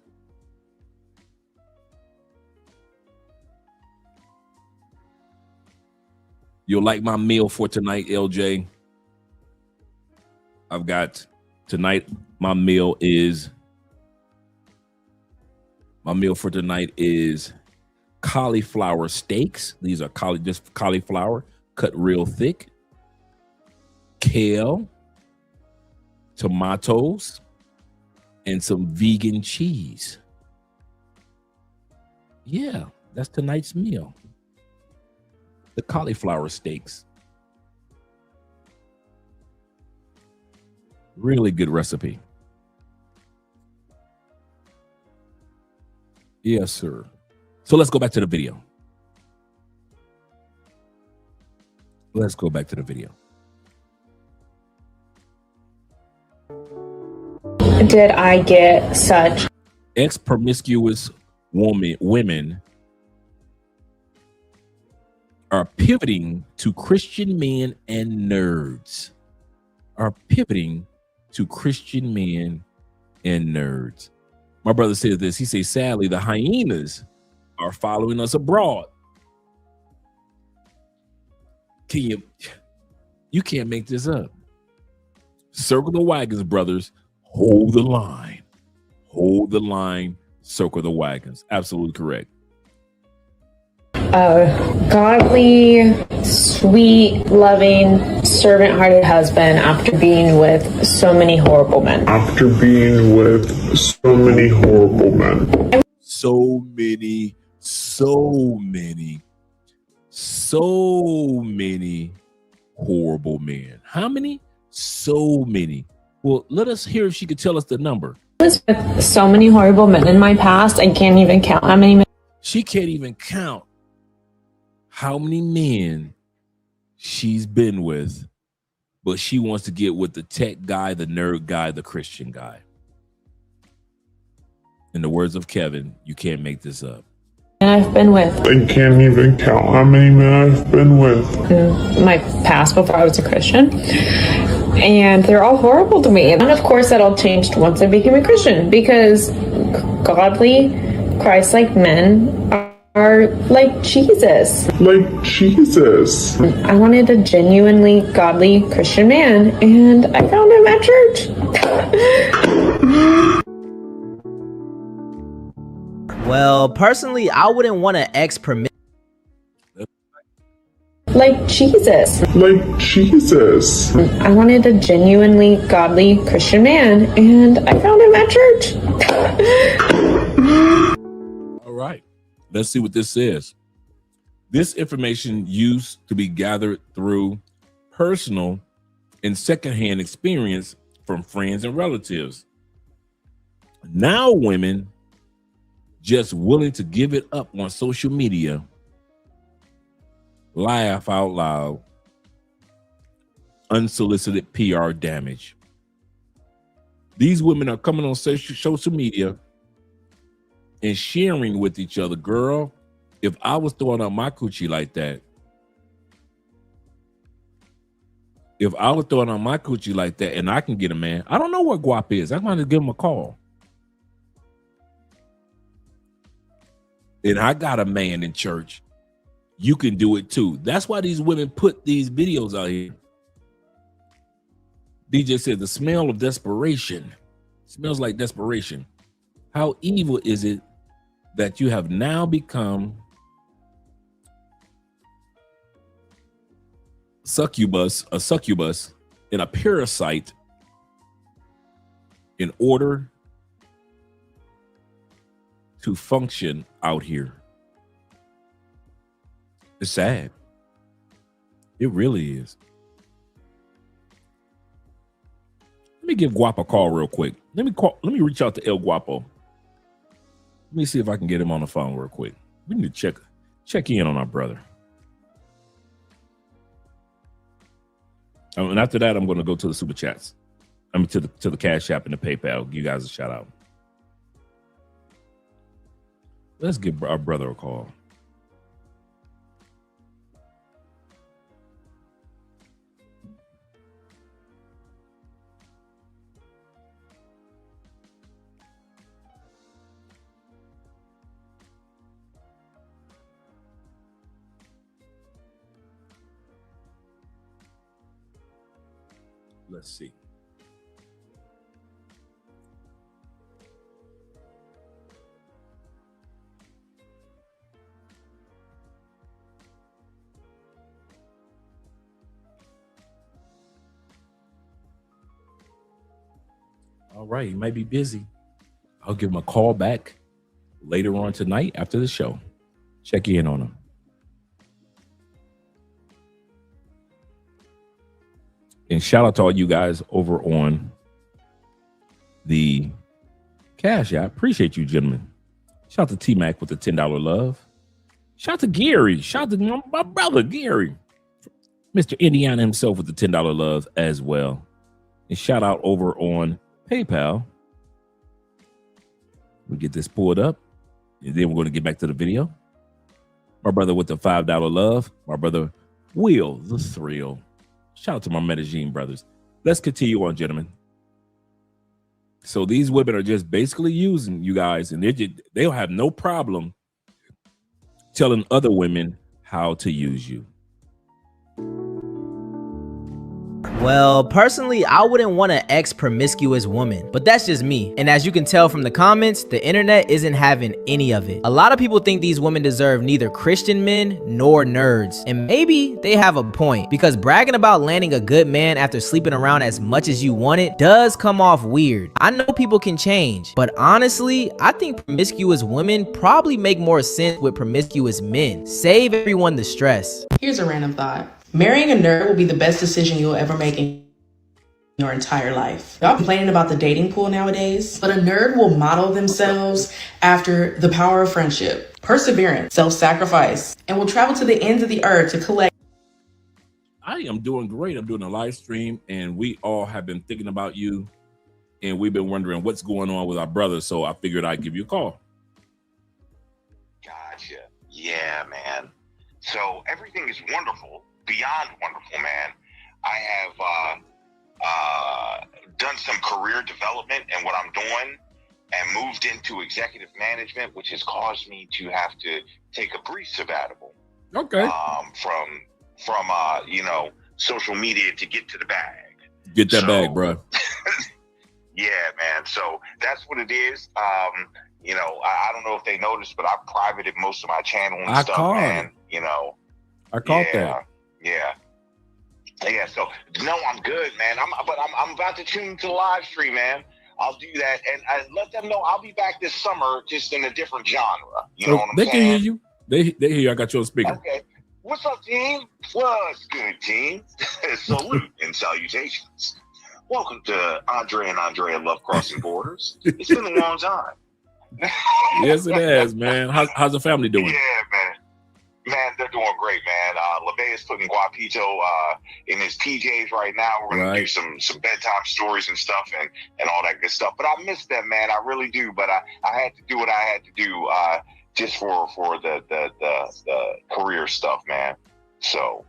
You'll like my meal for tonight, LJ. I've got tonight. My meal for tonight is cauliflower steaks. These are just cauliflower cut real thick. Kale, tomatoes, and some vegan cheese. Yeah, that's tonight's meal. The cauliflower steaks. Really good recipe. Yes, sir. So let's go back to the video. Let's go back to the video. Did I get such Ex-promiscuous women are pivoting to Christian men and nerds. Are pivoting to Christian men and nerds. My brother says this. He says, sadly, the hyenas are following us abroad. You can't make this up. Circle the wagons, brothers. Hold the line. Hold the line. Circle the wagons. Absolutely correct. godly, sweet, loving, servant-hearted husband after being with so many horrible men. So many horrible men. How many? So many. Well, let us hear if she could tell us the number. I was with so many horrible men in my past, I can't even count how many men. She can't even count how many men she's been with, but she wants to get with the tech guy, the nerd guy, the Christian guy. In the words of Kevin, you can't make this up. I've been with. I can't even count how many men I've been with. In my past before I was a Christian. And they're all horrible to me. And of course that all changed once I became a Christian, because godly, Christ-like men are like Jesus. I wanted a genuinely godly Christian man, and I found him at church. Well, personally, I wouldn't want an ex-permit. Like Jesus. I wanted a genuinely godly Christian man, and I found him at church. All right. Let's see what this says. This information used to be gathered through personal and secondhand experience from friends and relatives. Now women just willing to give it up on social media. Laugh out loud. Unsolicited PR damage. These women are coming on social media and sharing with each other. Girl, if I was throwing up my coochie like that, if I was throwing on my coochie like that and I can get a man, I don't know what guap is. I might just give him a call. And I got a man in church. You can do it too. That's why these women put these videos out here. DJ said the smell of desperation. Smells like desperation. How evil is it that you have now become a succubus, and a parasite in order to function out here? It's sad. It really is. Let me give Guapo a call real quick. Let me reach out to El Guapo. Let me see if I can get him on the phone real quick. We need to check in on our brother. And after that, I'm going to go to the super chats. I mean, to the Cash App and the PayPal. Give you guys a shout out. Let's give our brother a call. Let's see. All right, he might be busy. I'll give him a call back later on tonight after the show. Check in on him. And shout out to all you guys over on the Cash App. Appreciate you, gentlemen. Shout out to T-Mac with the $10 love. Shout out to Gary. Shout out to my brother, Gary. Mr. Indiana himself with the $10 love as well. And shout out over on PayPal. We get this pulled up. And then we're going to get back to the video. My brother with the $5 love. My brother, Will the Thrill. Shout out to my Medellin brothers. Let's continue on, gentlemen. So these women are just basically using you guys, and they'll have no problem telling other women how to use you. Well, personally, I wouldn't want an ex-promiscuous woman, but that's just me. And as you can tell from the comments, the internet isn't having any of it. A lot of people think these women deserve neither Christian men nor nerds. And maybe they have a point, because bragging about landing a good man after sleeping around as much as you wanted does come off weird. I know people can change, but honestly, I think promiscuous women probably make more sense with promiscuous men. Save everyone the stress. Here's a random thought. Marrying a nerd will be the best decision you'll ever make in your entire life. Y'all complaining about the dating pool nowadays, but a nerd will model themselves after the power of friendship, perseverance, self-sacrifice, and will travel to the ends of the earth to collect. I am doing great. I'm doing a live stream, and we all have been thinking about you, and we've been wondering what's going on with our brother, so I figured I'd give you a call. Gotcha. Yeah, man. So everything is wonderful. Beyond wonderful, man. I have done some career development in what I'm doing and moved into executive management, which has caused me to have to take a brief sabbatical. Okay. From social media to get to the bag. Get that bag, bro. Yeah, man. So that's what it is. I don't know if they noticed, but I privated most of my channel and stuff, man. I caught that. Yeah. So no, I'm good, man. I'm about to tune into the live stream, man. I'll do that, and I let them know I'll be back this summer, just in a different genre. You know what I'm saying? They can hear you. They hear you. I got you on speaker. Okay. What's up, team? What's good, team? Salute and salutations. Welcome to Andre and Andrea Love Crossing Borders. It's been a long time. Yes, it has, man. How's the family doing? Yeah, man. Man, they're doing great, man. LeVay is putting Guapito in his PJs right now. We're going to do some bedtime stories and stuff and all that good stuff. But I miss them, man. I really do. But I had to do what I had to do just for the career stuff, man. So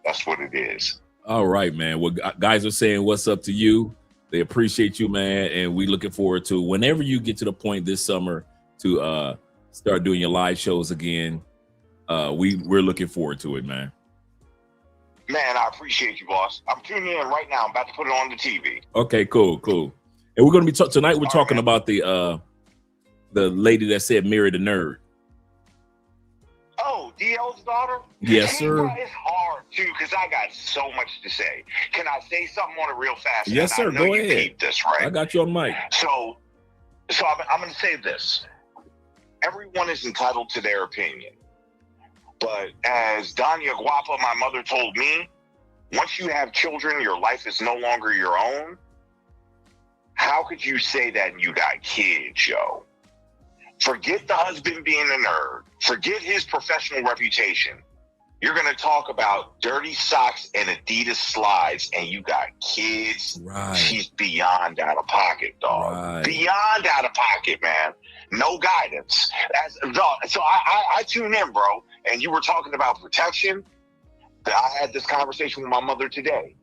that's what it is. All right, man. Well, guys are saying what's up to you. They appreciate you, man, and we looking forward to whenever you get to the point this summer to start doing your live shows again. We're looking forward to it, man. Man, I appreciate you, boss. I'm tuning in right now. I'm about to put it on the TV. Okay, cool. And we're gonna be tonight. We're talking about the lady that said marry the nerd. Oh, DL's daughter? Yes, Hey, sir. bro, it's hard too because I got so much to say. Can I say something on it real fast? Yes, sir. I know Go you ahead. peeped this, right? I got you on mic. So I'm going to say this. Everyone is entitled to their opinion. But as Danya Guapa, my mother, told me, once you have children, your life is no longer your own. How could you say that and you got kids, yo? Forget the husband being a nerd. Forget his professional reputation. You're going to talk about dirty socks and Adidas slides, and you got kids. Right. She's beyond out of pocket, dog. Right. Beyond out of pocket, man. No guidance. So I tune in, bro. And you were talking about protection. I had this conversation with my mother today,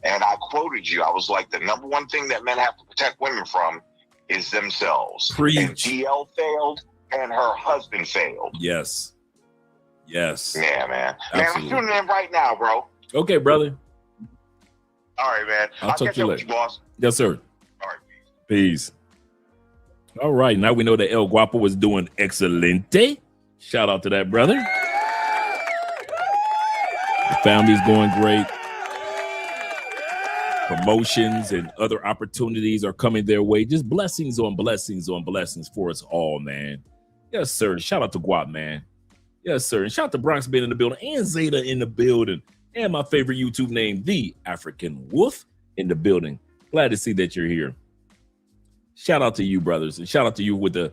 and I quoted you. I was like, the number one thing that men have to protect women from is themselves. Preach. And DL failed, and her husband failed. Yes. Yeah, man. Absolutely. Man, I'm tuning in right now, bro. Okay, brother. All right, man. I'll talk catch to you up with later. you, boss. Yes, sir. All right. Peace. All right, now we know that El Guapo was doing excelente. Shout out to that brother. The family's going great. Promotions and other opportunities are coming their way. Just blessings on blessings on blessings for us all, man. Yes, sir. Shout out to Guap, man. Yes, sir. And shout out to Bronx being in the building and Zeta in the building. And my favorite YouTube name, The African Wolf, in the building. Glad to see that you're here. Shout out to you, brothers. And shout out to you with the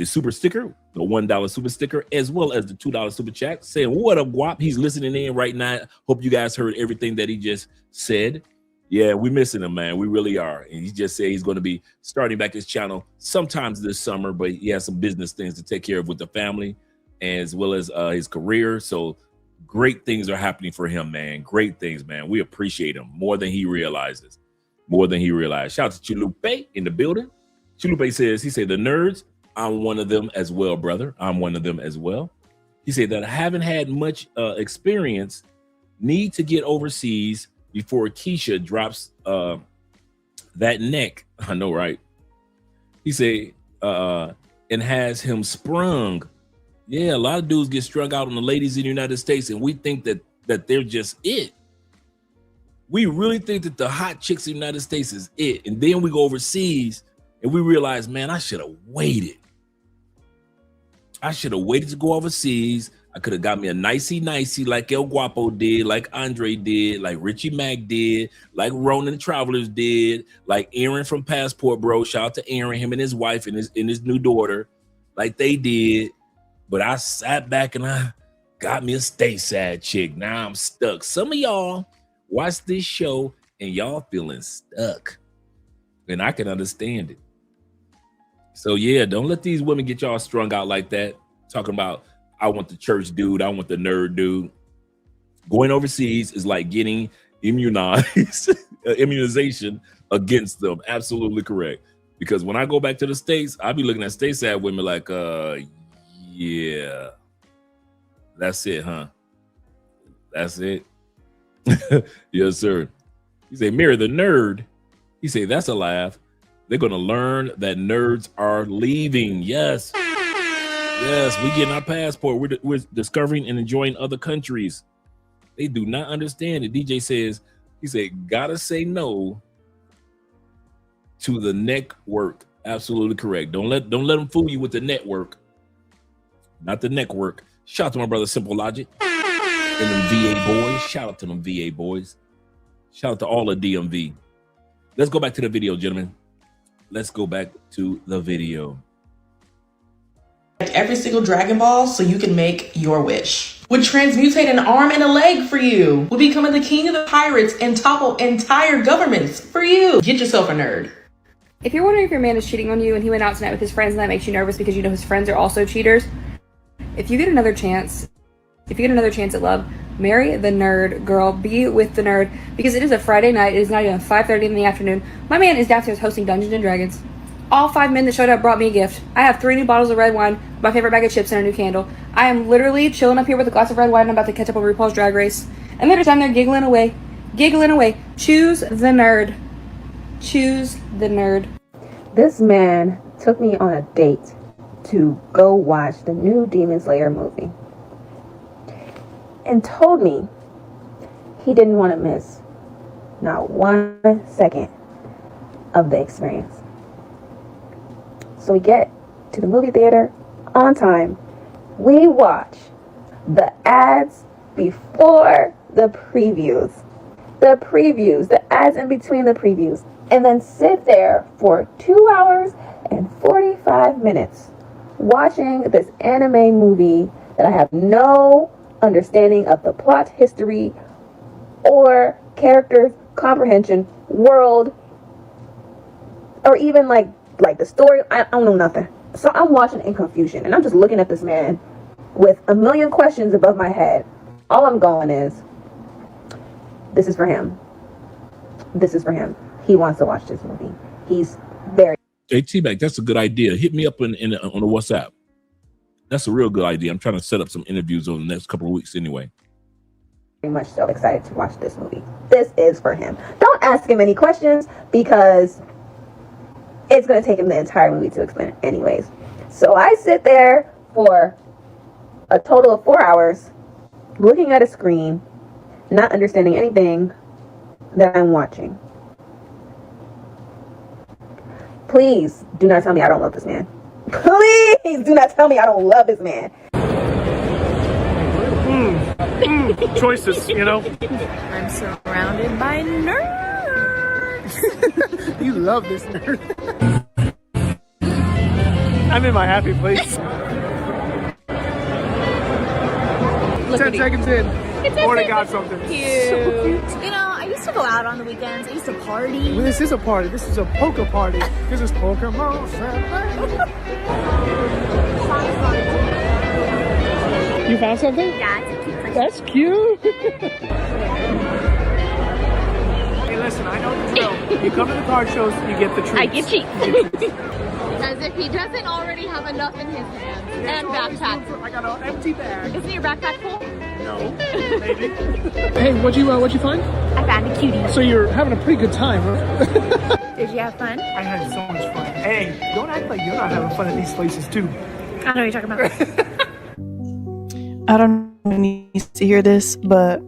super sticker, the $1 super sticker, as well as the $2 super chat, saying, what up, Guap? He's listening in right now. Hope you guys heard everything that he just said. Yeah, we're missing him, man. We really are. And he just said he's going to be starting back his channel sometimes this summer, but he has some business things to take care of with the family as well as his career. So great things are happening for him, man. Great things, man. We appreciate him more than he realizes. More than he realized. Shout out to Chilupe in the building. Chilupe says, he said, the nerds, I'm one of them as well, brother. I'm one of them as well. He said that I haven't had much experience, need to get overseas before Keisha drops that neck. I know, right? He said, and has him sprung. Yeah, a lot of dudes get strung out on the ladies in the United States, and we think that they're just it. We really think that the hot chicks in the United States is it. And then we go overseas and we realize, man, I should have waited. I should have waited to go overseas. I could have got me a nicey like El Guapo did, like Andre did, like Richie Mack did, like Ronan the Travelers did, like Aaron from Passport Bro. Shout out to Aaron, him and his wife and his new daughter, like they did. But I sat back and I got me a stateside chick. Now I'm stuck. Some of y'all watch this show and y'all feeling stuck. And I can understand it. So yeah, don't let these women get y'all strung out like that. Talking about, I want the church dude, I want the nerd dude. Going overseas is like getting immunized, immunization against them. Absolutely correct. Because when I go back to the States, I'll be looking at stateside women like, yeah, that's it, huh? That's it. Yes, sir. He said, marry the nerd. He said, that's a laugh. They're going to learn that nerds are leaving. Yes. Yes, we getting our passport. We're discovering and enjoying other countries. They do not understand it. DJ says, he said, gotta say no to the network. Absolutely correct. Don't let them fool you with the network. Not the network. Shout out to my brother Simple Logic and them VA boys. Shout out to them VA boys. Shout out to all of DMV. Let's go back to the video, gentlemen. Let's go back to the video. Every single Dragon Ball so you can make your wish. Would transmutate an arm and a leg for you. Would become the king of the pirates and topple entire governments for you. Get yourself a nerd. If you're wondering if your man is cheating on you and he went out tonight with his friends and that makes you nervous because you know his friends are also cheaters, if you get another chance at love, Marry the nerd, girl. Be with the nerd. Because it is a Friday night. It is not even 5:30 in the afternoon. My man is downstairs hosting Dungeons & Dragons. All 5 men that showed up brought me a gift. I have 3 new bottles of red wine, my favorite bag of chips, and a new candle. I am literally chilling up here with a glass of red wine. I'm about to catch up on RuPaul's Drag Race. And they're time they're giggling away. Giggling away. Choose the nerd. Choose the nerd. This man took me on a date to go watch the new Demon Slayer movie and told me he didn't want to miss not 1 second of the experience. So we get to the movie theater on time. We watch the ads before the previews. The ads in between the previews. And then sit there for 2 hours and 45 minutes watching this anime movie that I have no understanding of the plot, history, or characters, comprehension, world, or even like the story. I don't know nothing. So I'm watching in confusion, and I'm just looking at this man with a million questions above my head. All I'm going is, this is for him. This is for him. He wants to watch this movie. He's very... Hey, T-Mac, that's a good idea. Hit me up on the WhatsApp. That's a real good idea. I'm trying to set up some interviews over the next couple of weeks anyway. Very much so excited to watch this movie. This is for him. Don't ask him any questions because it's going to take him the entire movie to explain it anyways. So I sit there for a total of 4 hours looking at a screen, not understanding anything that I'm watching. Please do not tell me I don't love this man. Please do not tell me I don't love this man. Choices, you know. I'm surrounded by nerds. You love this nerd. I'm in my happy place. 10 seconds in. Already got something. Cute. So cute. You know, I used to go out on the weekends. I used to party. Well, this is a party. This is a poker party. This is Pokemon. You found something? Yeah, it's a cute person. That's cute. Hey, listen, I know the drill. You come to the card shows, you get the treats. I get cheap. As if he doesn't already have enough in his hands. And backpack. I got an empty bag. Isn't your backpack full? No, maybe. Hey, what'd you find? I found a cutie. So you're having a pretty good time, huh? Did you have fun? I had so much fun. Hey, don't act like you're not having fun at these places too. I know what you're talking about. I don't know who needs to hear this, but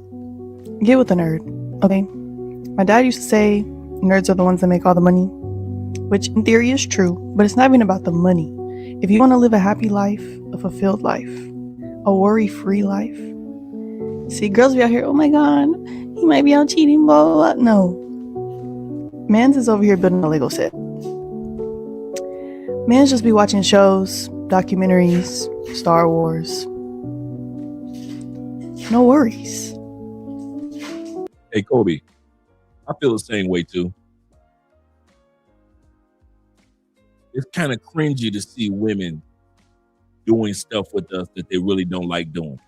get with a nerd, okay? My dad used to say nerds are the ones that make all the money, which in theory is true, but it's not even about the money. If you want to live a happy life, a fulfilled life, a worry-free life. See, girls be out here, oh my God, he might be out cheating, blah, blah, blah. No. Mans is over here building a Lego set. Mans just be watching shows, documentaries, Star Wars. No worries. Hey, Kobe, I feel the same way too. It's kind of cringy to see women doing stuff with us that they really don't like doing.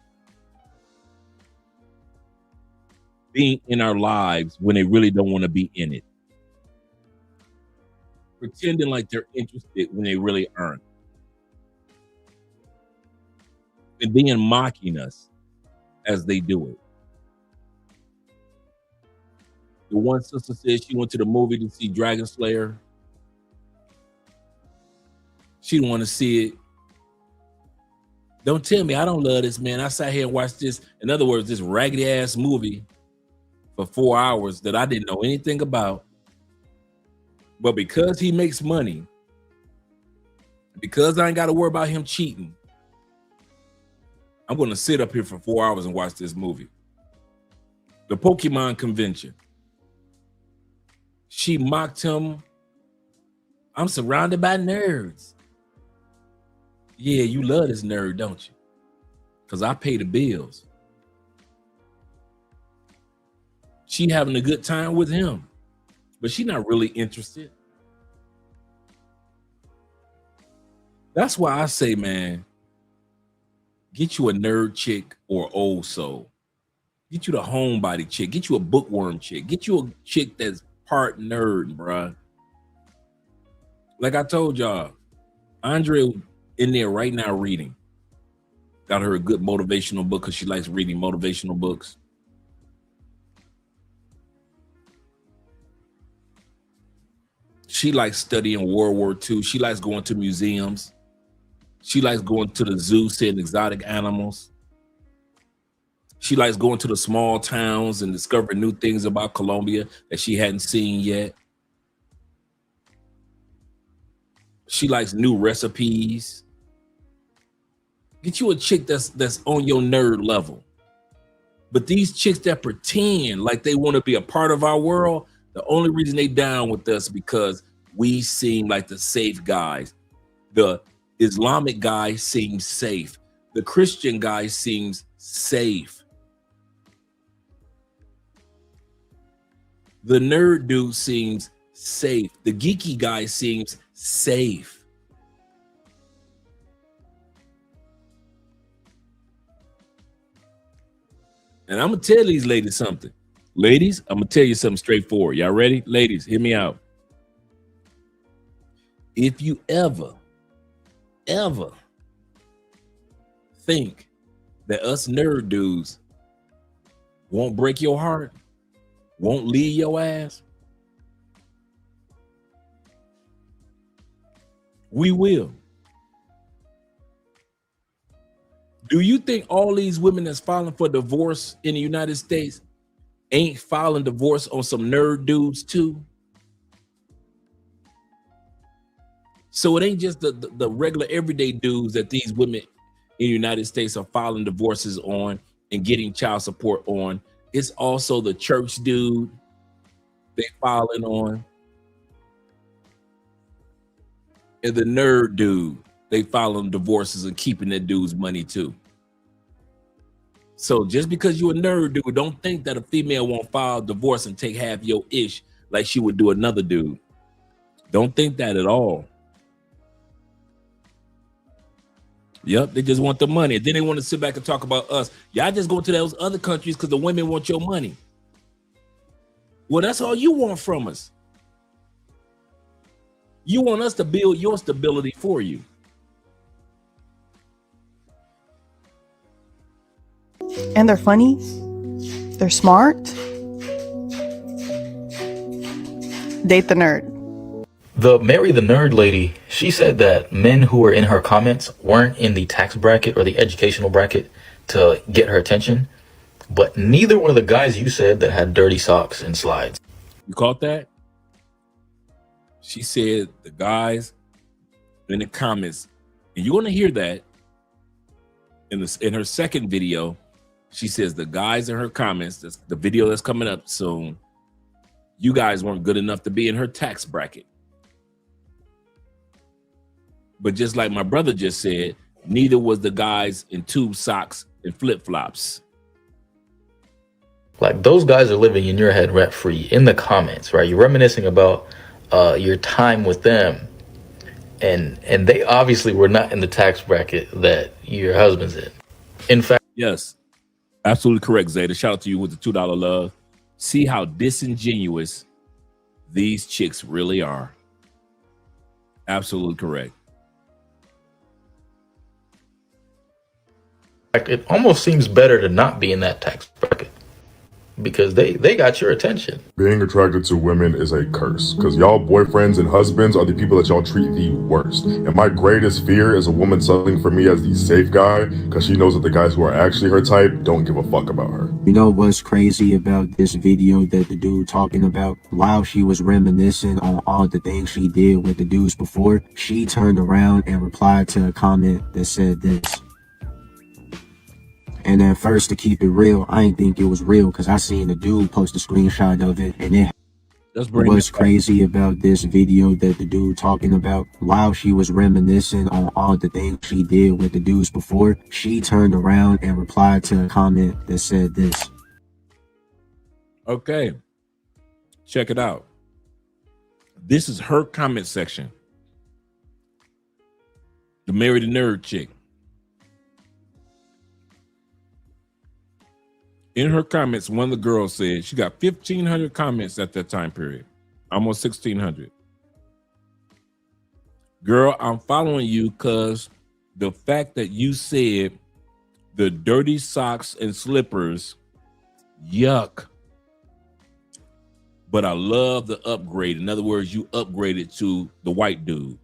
Being in our lives when they really don't want to be in it. Pretending like they're interested when they really aren't. And then mocking us as they do it. The one sister said she went to the movie to see Dragon Slayer. She didn't want to see it. Don't tell me I don't love this, man. I sat here and watched this. In other words, this raggedy ass movie for 4 hours that I didn't know anything about. But because he makes money, because I ain't got to worry about him cheating, I'm going to sit up here for 4 hours and watch this movie. The Pokemon convention. She mocked him. I'm surrounded by nerds. Yeah, you love this nerd, don't you? Because I pay the bills. She having a good time with him, but she's not really interested. That's why I say, man, get you a nerd chick or old soul. Get you the homebody chick. Get you a bookworm chick. Get you a chick that's part nerd, bruh. Like I told y'all, Andre in there right now reading. Got her a good motivational book because she likes reading motivational books. She likes studying World War II. She likes going to museums. She likes going to the zoo, seeing exotic animals. She likes going to the small towns and discovering new things about Colombia that she hadn't seen yet. She likes new recipes. Get you a chick that's on your nerd level. But these chicks that pretend like they want to be a part of our world, the only reason they down with us because we seem like the safe guys. The Islamic guy seems safe. The Christian guy seems safe. The nerd dude seems safe. The geeky guy seems safe. And I'm gonna tell these ladies something. Ladies, I'm gonna tell you something straightforward. Y'all ready? Ladies, hear me out. If you ever think that us nerd dudes won't break your heart, won't leave your ass, we will. Do you think all these women that's filing for divorce in the United States ain't filing divorce on some nerd dudes too? So it ain't just the regular everyday dudes that these women in the United States are filing divorces on and getting child support on. It's also the church dude they filing on. And the nerd dude, they filing divorces and keeping that dude's money too. So just because you're a nerd dude, don't think that a female won't file divorce and take half your ish like she would do another dude. Don't think that at all. Yep, they just want the money. And then they want to sit back and talk about us. Y'all just go to those other countries because the women want your money. Well, that's all you want from us. You want us to build your stability for you. And they're funny. They're smart. Date the nerd. The Marry the Nerd lady, she said that men who were in her comments weren't in the tax bracket or the educational bracket to get her attention, but neither were the guys you said that had dirty socks and slides. You caught that? She said the guys in the comments, and you're going to hear that in her second video. She says the guys in her comments, that's the video that's coming up soon, you guys weren't good enough to be in her tax bracket. But just like my brother just said, neither was the guys in tube socks and flip-flops. Like, those guys are living in your head rent-free in the comments, right? You're reminiscing about your time with them. And they obviously were not in the tax bracket that your husband's in. In fact, yes, absolutely correct, Zeta. Shout out to you with the $2 love. See how disingenuous these chicks really are. Absolutely correct. it almost seems better to not be in that tax bracket because they got your attention. Being attracted to women is a curse because y'all boyfriends and husbands are the people that y'all treat the worst. And my greatest fear is a woman settling for me as the safe guy because she knows that the guys who are actually her type don't give a fuck about her. You know what's crazy about this video that the dude talking about? While she was reminiscing on all the things she did with the dudes before, she turned around and replied to a comment that said this. And at first, to keep it real, I didn't think it was real because I seen the dude post a screenshot of it, and what's crazy about this video that the dude talking about? While she was reminiscing on all the things she did with the dudes before, she turned around and replied to a comment that said this. Okay, check it out. This is her comment section. The Marry the Nerd chick. In her comments, one of the girls said she got 1,500 comments at that time period, almost 1,600. Girl, I'm following you because the fact that you said the dirty socks and slippers, yuck. But I love the upgrade. In other words, you upgraded to the white dude.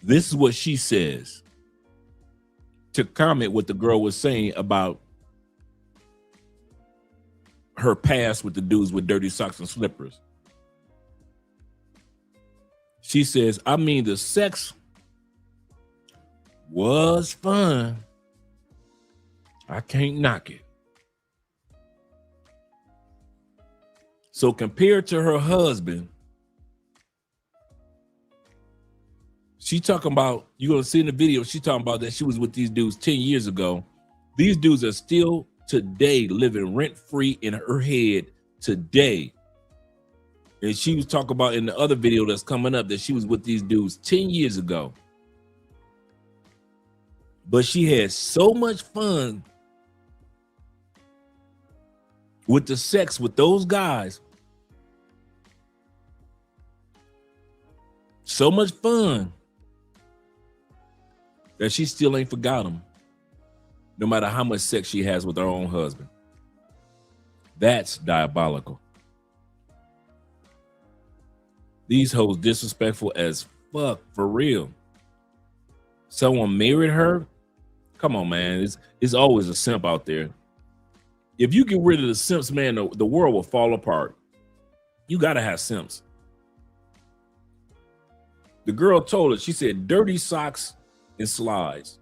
This is what she says to comment what the girl was saying about her past with the dudes with dirty socks and slippers. She says, I mean, the sex was fun. I can't knock it. So compared to her husband, she talking about, you're going to see in the video, she talking about that she was with these dudes 10 years ago. These dudes are still today living rent-free in her head today. And she was talking about in the other video that's coming up that she was with these dudes 10 years ago. But she had so much fun with the sex with those guys. So much fun that she still ain't forgot him, no matter how much sex she has with her own husband. That's diabolical. These hoes disrespectful as fuck, for real. Someone married her? Come on, man. It's always a simp out there. If you get rid of the simps, man, the world will fall apart. You gotta have simps. The girl told her, she said, dirty socks and slides.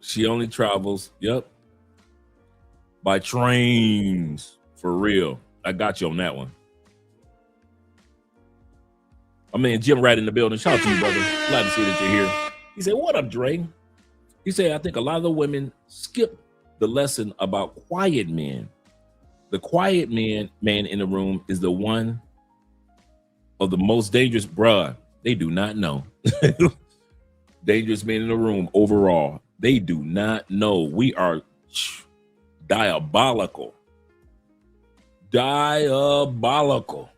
She only travels, yep, by trains, for real. I got you on that one. I mean, Jim right in the building. Shout out to you, brother. Glad to see that you're here. He said, what up, Dre? He said, I think a lot of the women skip the lesson about quiet men. The quiet man in the room is the one of the most dangerous, bruh. They do not know. Dangerous men in the room overall. They do not know. We are diabolical. Diabolical.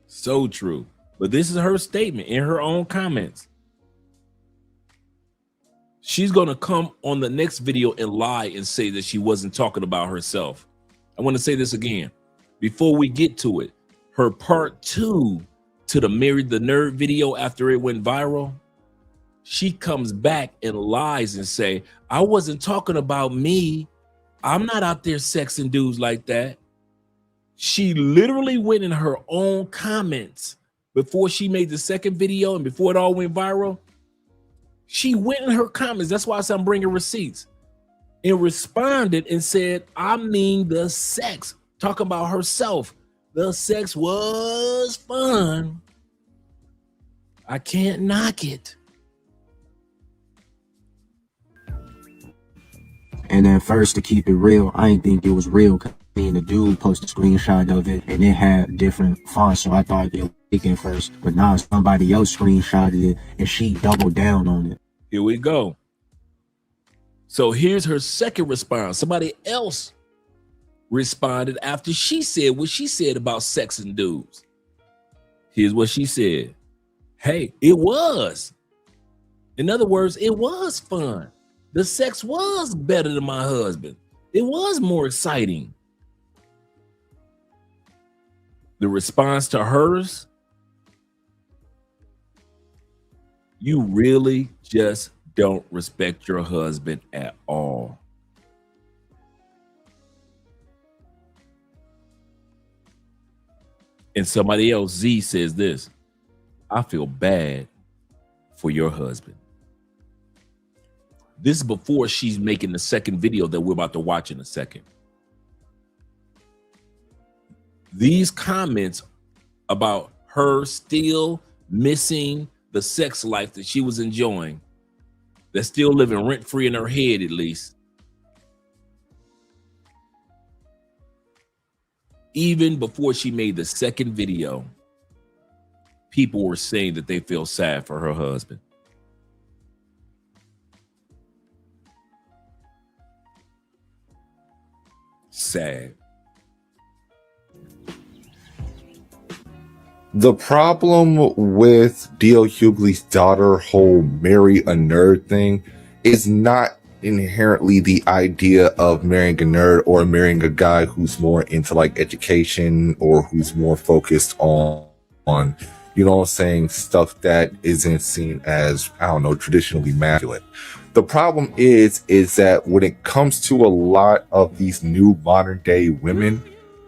So true. But this is her statement in her own comments. She's going to come on the next video and lie and say that she wasn't talking about herself. I want to say this again. Before we get to it, her part 2 to the Married the Nerd video after it went viral, she comes back and lies and say, I wasn't talking about me. I'm not out there sexing dudes like that. She literally went in her own comments before she made the second video and before it all went viral. She went in her comments. That's why I said I'm bringing receipts, and responded and said, I mean the sex, talking about herself. The sex was fun. I can't knock it. And at first, to keep it real, I didn't think it was real. The dude posted a screenshot of it and it had different fonts, so I thought it was fake at first. But now somebody else screenshotted it and she doubled down on it. Here we go. So here's her second response. Somebody else responded after she said what she said about sex and dudes. Here's what she said. Hey, it was. In other words, it was fun. The sex was better than my husband. It was more exciting. The response to hers, you really just don't respect your husband at all. And somebody else, Z, says this, I feel bad for your husband. This is before she's making the second video that we're about to watch in a second. These comments about her still missing the sex life that she was enjoying, that's still living rent-free in her head at least. Even before she made the second video, people were saying that they feel sad for her husband. Sad. The problem with D.L. Hughley's daughter whole marry a nerd thing is not inherently the idea of marrying a nerd or marrying a guy who's more into like education or who's more focused on you know what I'm saying, stuff that isn't seen as, I don't know, traditionally masculine. The problem is that when it comes to a lot of these new modern day women,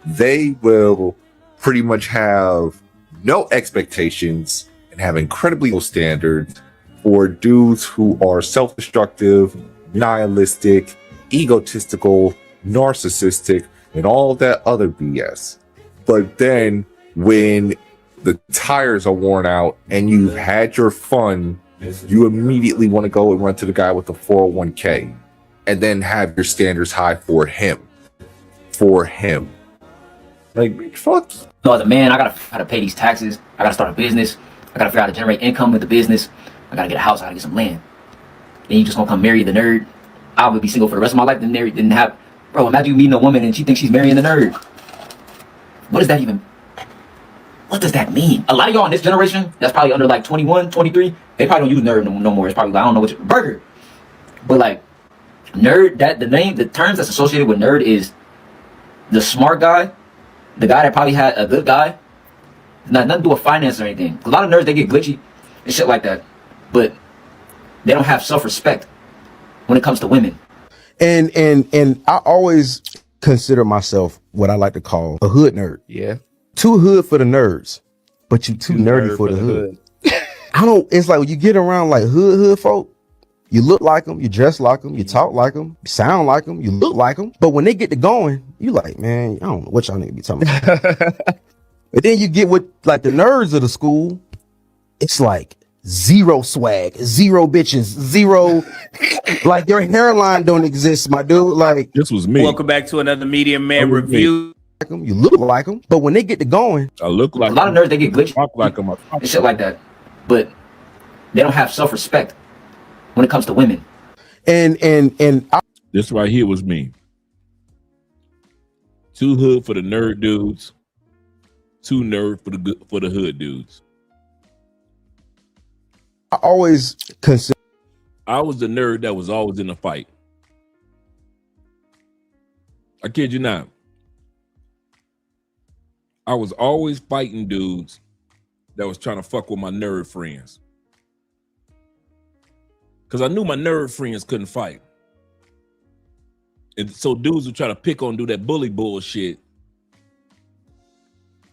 they will pretty much have no expectations and have incredibly low standards for dudes who are self-destructive, nihilistic, egotistical, narcissistic, and all that other BS. But then when the tires are worn out and you've had your fun, you immediately want to go and run to the guy with the 401k and then have your standards high for him. Like, fuck. So as a man, I gotta pay these taxes. I gotta start a business. I gotta figure out how to generate income with the business. I gotta get a house. I gotta get some land. Then you just gonna come marry the nerd. I would be single for the rest of my life. Didn't have, bro. Imagine you meeting a woman and she thinks she's marrying the nerd. What does that even? What does that mean? A lot of y'all in this generation, that's probably under like 21, 23, they probably don't use nerd no more. It's probably like, I don't know what burger. But like nerd, the terms that's associated with nerd is the smart guy, the guy that probably had a good guy. Nothing to do with finance or anything. A lot of nerds, they get glitchy and shit like that. But they don't have self-respect when it comes to women. And I always consider myself what I like to call a hood nerd. Yeah. Too hood for the nerds, but you too nerdy for the hood. It's like when you get around like hood folk, you look like them, you dress like them, you talk like them, you sound like them, you look like them. But when they get to going, you like, man, I don't know what y'all niggas be talking about. But then you get with like the nerds of the school, it's like zero swag, zero bitches, zero, like your hairline don't exist, my dude. Like, this was me. Welcome back to another Media Man review. You look like them, but when they get to going, I look like a lot of nerds, they get glitchy, talk like them, and shit like that. But they don't have self-respect when it comes to women. And this right here was me. Too hood for the nerd dudes, too nerd for the hood dudes. I always consider I was the nerd that was always in a fight. I kid you not. I was always fighting dudes that was trying to fuck with my nerd friends. Because I knew my nerd friends couldn't fight. And so dudes would try to pick on, do that bully bullshit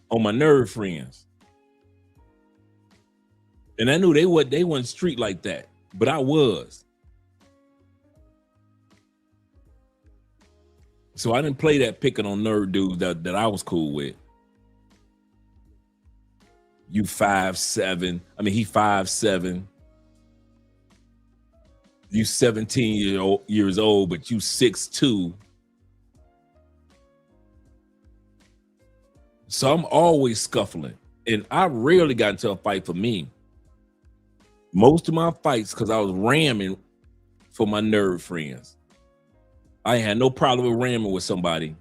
on my nerd friends. And I knew they weren't street like that, but I was. So I didn't play that picking on nerd dudes that I was cool with. You 5'7". I mean, he 5'7". You 17 years old, but you 6'2". So I'm always scuffling. And I rarely got into a fight for me. Most of my fights, because I was ramming for my nerd friends. I ain't had no problem with ramming with somebody.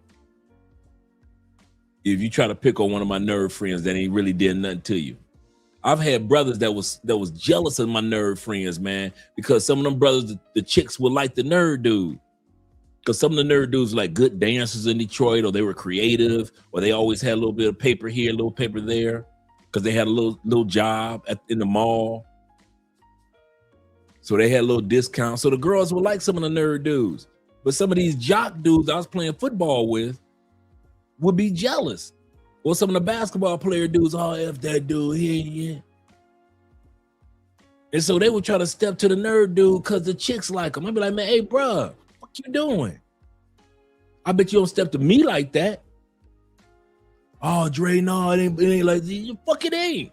If you try to pick on one of my nerd friends that ain't really did nothing to you. I've had brothers that was jealous of my nerd friends, man, because some of them brothers, the chicks would like the nerd dude. Because some of the nerd dudes were like good dancers in Detroit, or they were creative, or they always had a little bit of paper here, a little paper there, because they had a little job in the mall. So they had a little discount. So the girls would like some of the nerd dudes. But some of these jock dudes I was playing football with would be jealous. Or some of the basketball player dudes, oh, F that dude, yeah. And so they would try to step to the nerd dude because the chicks like him. I'd be like, man, hey, bro, what you doing? I bet you don't step to me like that. Oh, Dre, no, it ain't like that. Fuck it ain't.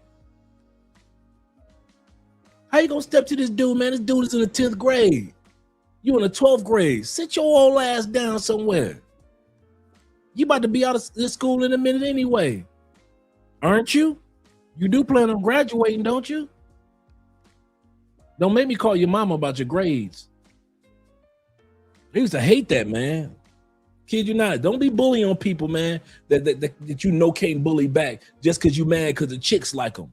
How you gonna step to this dude, man? This dude is in the 10th grade. You in the 12th grade. Sit your old ass down somewhere. You about to be out of this school in a minute anyway. Aren't you? You do plan on graduating, don't you? Don't make me call your mama about your grades. I used to hate that, man. Kid you not. Don't be bullying on people, man, that you know can't bully back just because you mad because the chicks like them.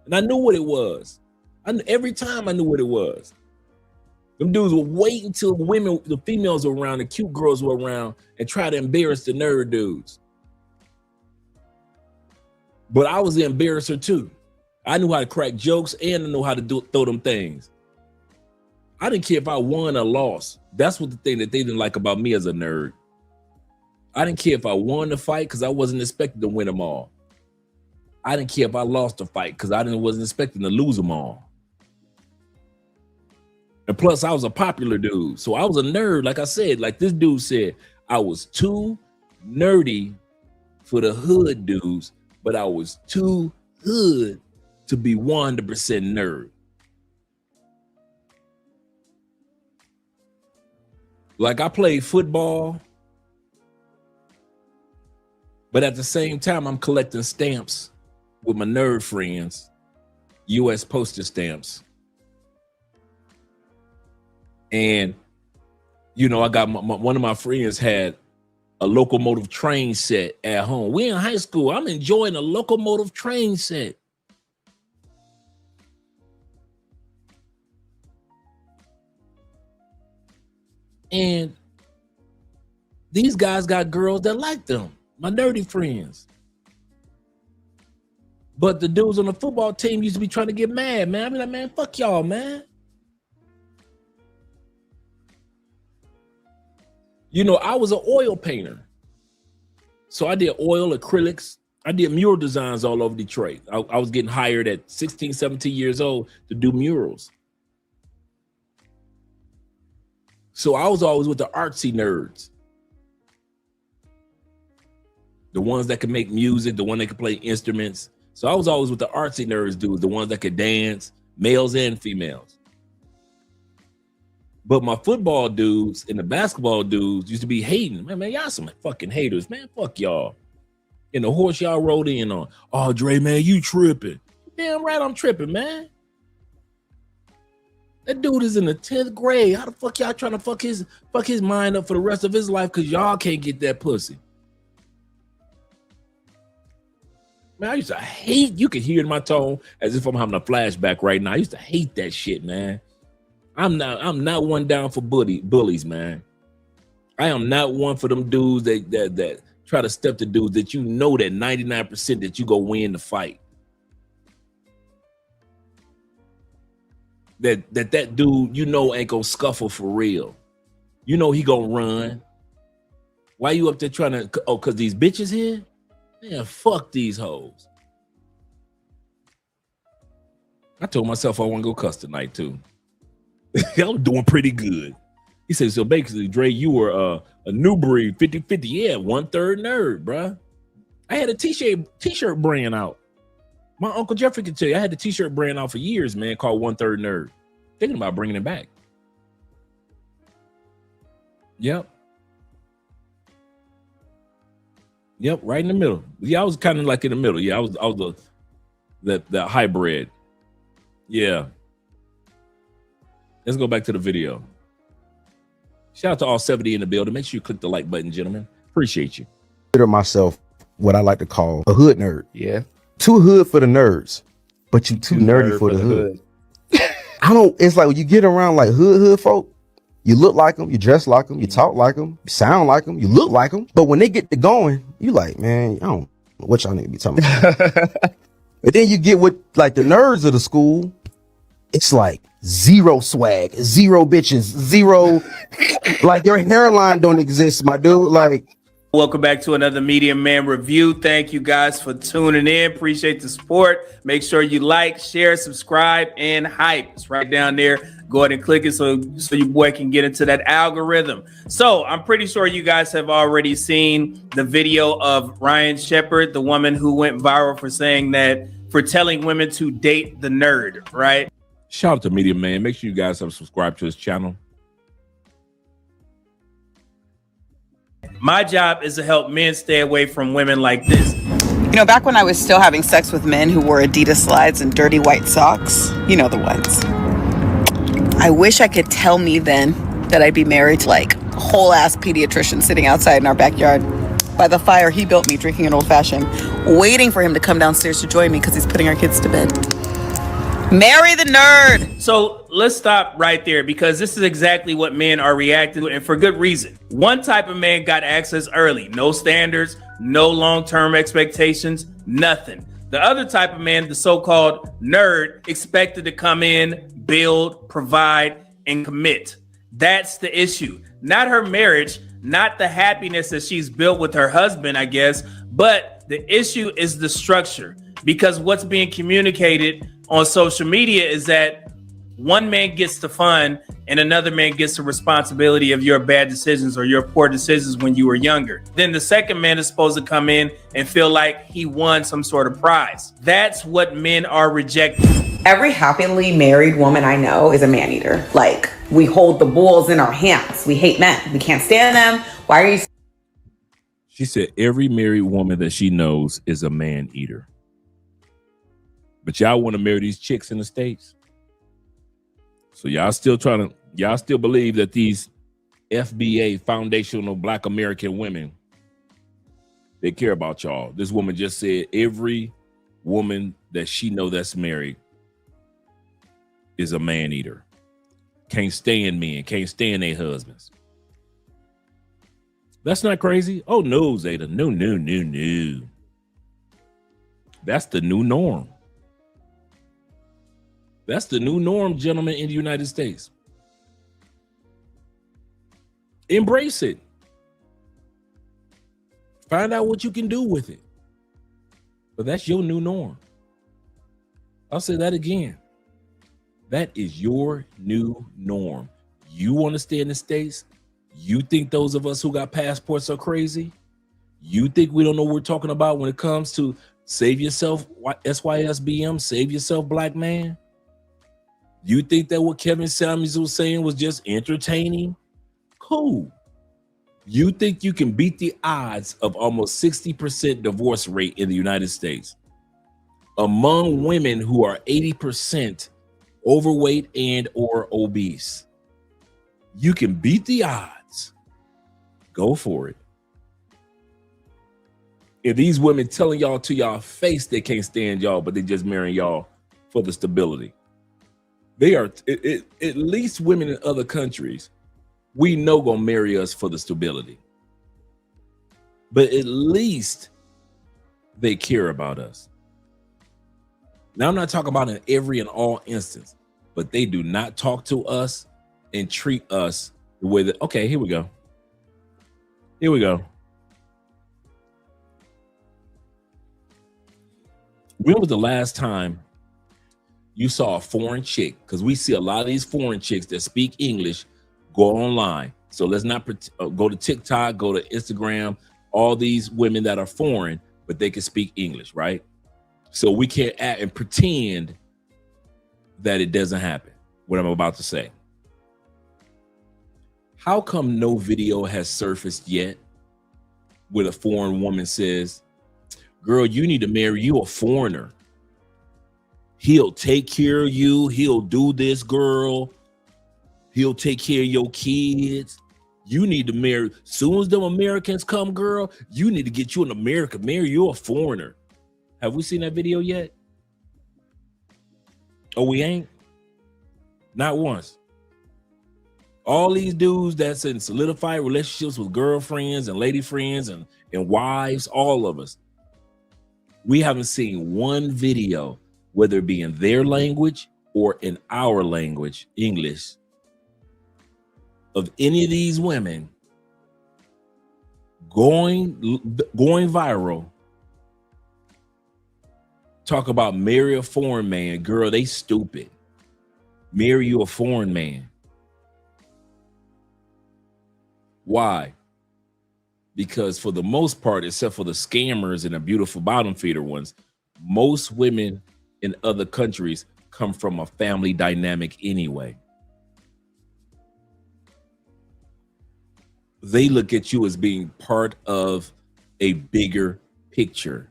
And I knew what it was. Every time I knew what it was. Them dudes would wait until the females were around, the cute girls were around, and try to embarrass the nerd dudes. But I was the embarrasser too. I knew how to crack jokes and I knew how to throw them things. I didn't care if I won or lost. That's what the thing that they didn't like about me as a nerd. I didn't care if I won the fight because I wasn't expecting to win them all. I didn't care if I lost the fight because I wasn't expecting to lose them all. And plus, I was a popular dude. So I was a nerd, like I said, like this dude said, I was too nerdy for the hood dudes, but I was too hood to be 100% nerd. Like I played football, but at the same time, I'm collecting stamps with my nerd friends, U.S. postage stamps. And, you know, I got one of my friends had a locomotive train set at home. We in high school. I'm enjoying a locomotive train set. And these guys got girls that like them, my nerdy friends. But the dudes on the football team used to be trying to get mad, man. I be like, man, fuck y'all, man. You know, I was an oil painter. So I did oil, acrylics. I did mural designs all over Detroit. I was getting hired at 16, 17 years old to do murals. So I was always with the artsy nerds. The ones that could make music, the one that could play instruments. So I was always with the artsy nerds, dudes, the ones that could dance, males and females. But my football dudes and the basketball dudes used to be hating. Man, y'all some fucking haters, man. Fuck y'all. And the horse y'all rode in on. Oh, Dre, man, you tripping. Damn right I'm tripping, man. That dude is in the 10th grade. How the fuck y'all trying to fuck his mind up for the rest of his life because y'all can't get that pussy? Man, I used to hate, you can hear in my tone as if I'm having a flashback right now. I used to hate that shit, man. I'm not one down for bullies, man. I am not one for them dudes that try to step to dudes that you know that 99% that you go win the fight. That dude, you know, ain't gonna scuffle for real. You know he gonna run. Why you up there trying to, cause these bitches here? Man, fuck these hoes. I told myself I want to go cuss tonight too. I was doing pretty good. He said, so basically, Dre, you were a new breed, 50-50. Yeah, 1/3 nerd, bruh. I had a t-shirt brand out. My Uncle Jeffrey can tell you, I had the t-shirt brand out for years, man, called 1/3 nerd. Thinking about bringing it back. Yep, right in the middle. Yeah, I was kind of like in the middle. Yeah, I was the hybrid. Yeah. Let's go back to the video. Shout out to all 70 in the building. Make sure you click the like button, gentlemen. Appreciate you. Consider myself what I like to call a hood nerd. Yeah. Too hood for the nerds, but you too nerdy for the hood. I don't, it's like when you get around like hood folk, you look like them, you dress like them, you talk like them, you sound like them, you look like them. But when they get to going, you like, man, I don't know what y'all need to be talking about. But then you get with like the nerds of the school, it's like zero swag, zero bitches, zero, like your hairline don't exist, my dude. Like, welcome back to another Media Man review. Thank you guys for tuning in. Appreciate the support. Make sure you like, share, subscribe, and hype. It's right down there. Go ahead and click it so your boy can get into that algorithm. So I'm pretty sure you guys have already seen the video of Ryan Shepherd, the woman who went viral for telling women to date the nerd, right? Shout out to Media Man. Make sure you guys have subscribed to his channel. My job is to help men stay away from women like this. You know, back when I was still having sex with men who wore Adidas slides and dirty white socks, you know the ones. I wish I could tell me then that I'd be married to like a whole ass pediatrician sitting outside in our backyard by the fire he built me drinking an old fashioned, waiting for him to come downstairs to join me because he's putting our kids to bed. Marry the nerd. So let's stop right there because this is exactly what men are reacting to, and for good reason. One type of man got access early, no standards, no long-term expectations, nothing. The other type of man, the so-called nerd, expected to come in, build, provide, and commit. That's the issue. Not her marriage, not the happiness that she's built with her husband, I guess, but the issue is the structure. Because what's being communicated on social media is that one man gets the fun and another man gets the responsibility of your bad decisions or your poor decisions when you were younger. Then the second man is supposed to come in and feel like he won some sort of prize. That's what men are rejecting. Every happily married woman I know is a man eater. Like, we hold the bulls in our hands. We hate men. We can't stand them. Why are you? She said every married woman that she knows is a man eater. But y'all want to marry these chicks in the States? So y'all still believe that these FBA, foundational Black American women, they care about y'all. This woman just said every woman that she know that's married is a man eater. Can't stand men, can't stand their husbands. That's not crazy. Oh no, Zeta. No. That's the new norm. That's the new norm, gentlemen, in the United States. Embrace it. Find out what you can do with it. But that's your new norm. I'll say that again. That is your new norm. You want to stay in the States? You think those of us who got passports are crazy? You think we don't know what we're talking about when it comes to save yourself, SYSBM, save yourself, black man? You think that what Kevin Samuels was saying was just entertaining? Cool. You think you can beat the odds of almost 60% divorce rate in the United States among women who are 80% overweight and or obese? You can beat the odds. Go for it. If these women telling y'all to y'all face they can't stand y'all, but they just marrying y'all for the stability. They are, at least women in other countries, we know gonna marry us for the stability. But at least they care about us. Now, I'm not talking about in every and all instance, but they do not talk to us and treat us the way that, okay, here we go. Here we go. When was the last time you saw a foreign chick? Because we see a lot of these foreign chicks that speak English go online. So let's not go to TikTok, go to Instagram, all these women that are foreign, but they can speak English, right? So we can't act and pretend that it doesn't happen, what I'm about to say. How come no video has surfaced yet where a foreign woman says, girl, you need to marry you a foreigner. He'll take care of you. He'll do this, girl. He'll take care of your kids. You need to marry. Soon as them Americans come, girl, you need to get you an American. Marry you a foreigner. Have we seen that video yet? Oh, we ain't? Not once. All these dudes that's in solidified relationships with girlfriends and lady friends and wives, all of us, we haven't seen one video, whether it be in their language or in our language, English, of any of these women going viral. Talk about marry a foreign man. Girl, they stupid. Marry you a foreign man. Why? Because for the most part, except for the scammers and the beautiful bottom feeder ones, most women in other countries come from a family dynamic anyway. They look at you as being part of a bigger picture.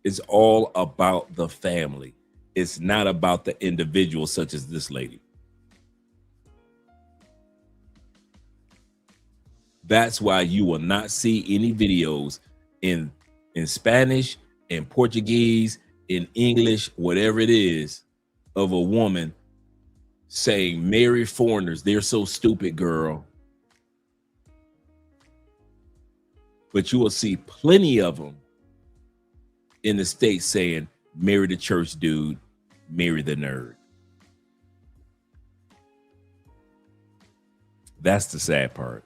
It's all about the family. It's not about the individual, such as this lady. That's why you will not see any videos in Spanish, in Portuguese, in English, whatever it is, of a woman saying, marry foreigners, they're so stupid, girl. But you will see plenty of them in the States saying, marry the church dude, marry the nerd. That's the sad part.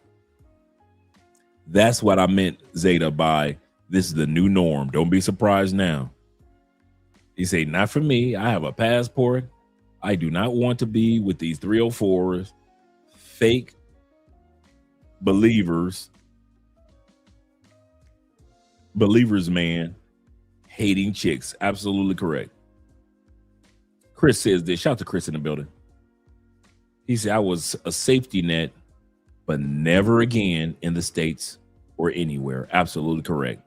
That's what I meant, Zeta, by this is the new norm. Don't be surprised now. He say, not for me. I have a passport. I do not want to be with these 304s, fake believers, man, hating chicks. Absolutely correct. Chris says this. Shout out to Chris in the building. He said, I was a safety net, but never again in the States or anywhere. Absolutely correct.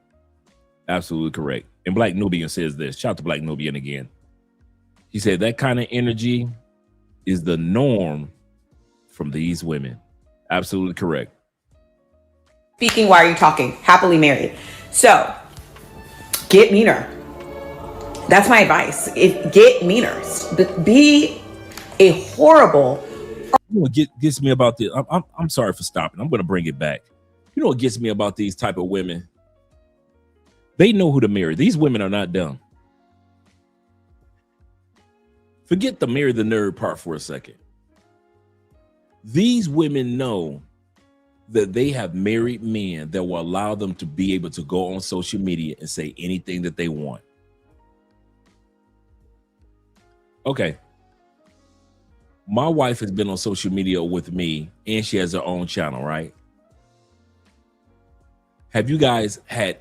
Absolutely correct. And Black Nubian says this. Shout out to Black Nubian again. He said that kind of energy is the norm from these women. Absolutely correct. Speaking, why are you talking? Happily married. So, get meaner. That's my advice. Get meaner. Be a horrible. You know what gets me about this? I'm sorry for stopping. I'm going to bring it back. You know what gets me about these type of women? They know who to marry. These women are not dumb. Forget the marry the nerd part for a second. These women know that they have married men that will allow them to be able to go on social media and say anything that they want. Okay. My wife has been on social media with me and she has her own channel, right? Have you guys had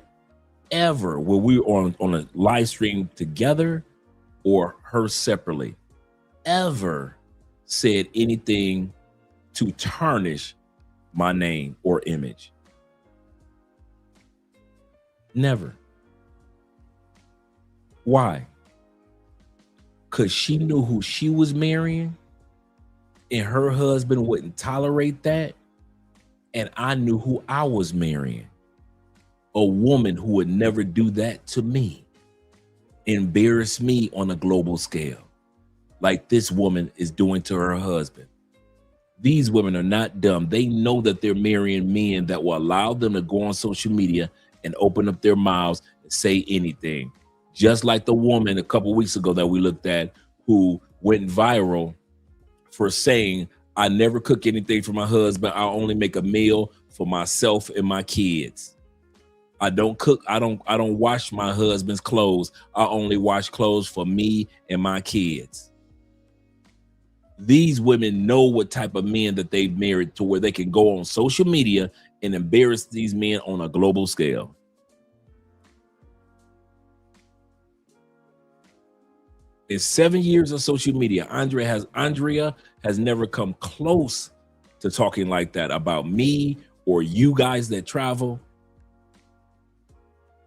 ever where we were on a live stream together or her separately ever said anything to tarnish my name or image? Never. Why? Because she knew who she was marrying and her husband wouldn't tolerate that. And I knew who I was marrying. A woman who would never do that to me. Embarrass me on a global scale. Like this woman is doing to her husband. These women are not dumb. They know that they're marrying men that will allow them to go on social media and open up their mouths and say anything. Just like the woman a couple weeks ago that we looked at who went viral for saying, I never cook anything for my husband. I only make a meal for myself and my kids. I don't cook. I don't wash my husband's clothes. I only wash clothes for me and my kids. These women know what type of men that they've married to where they can go on social media and embarrass these men on a global scale. In 7 years of social media, Andrea has never come close to talking like that about me or you guys that travel.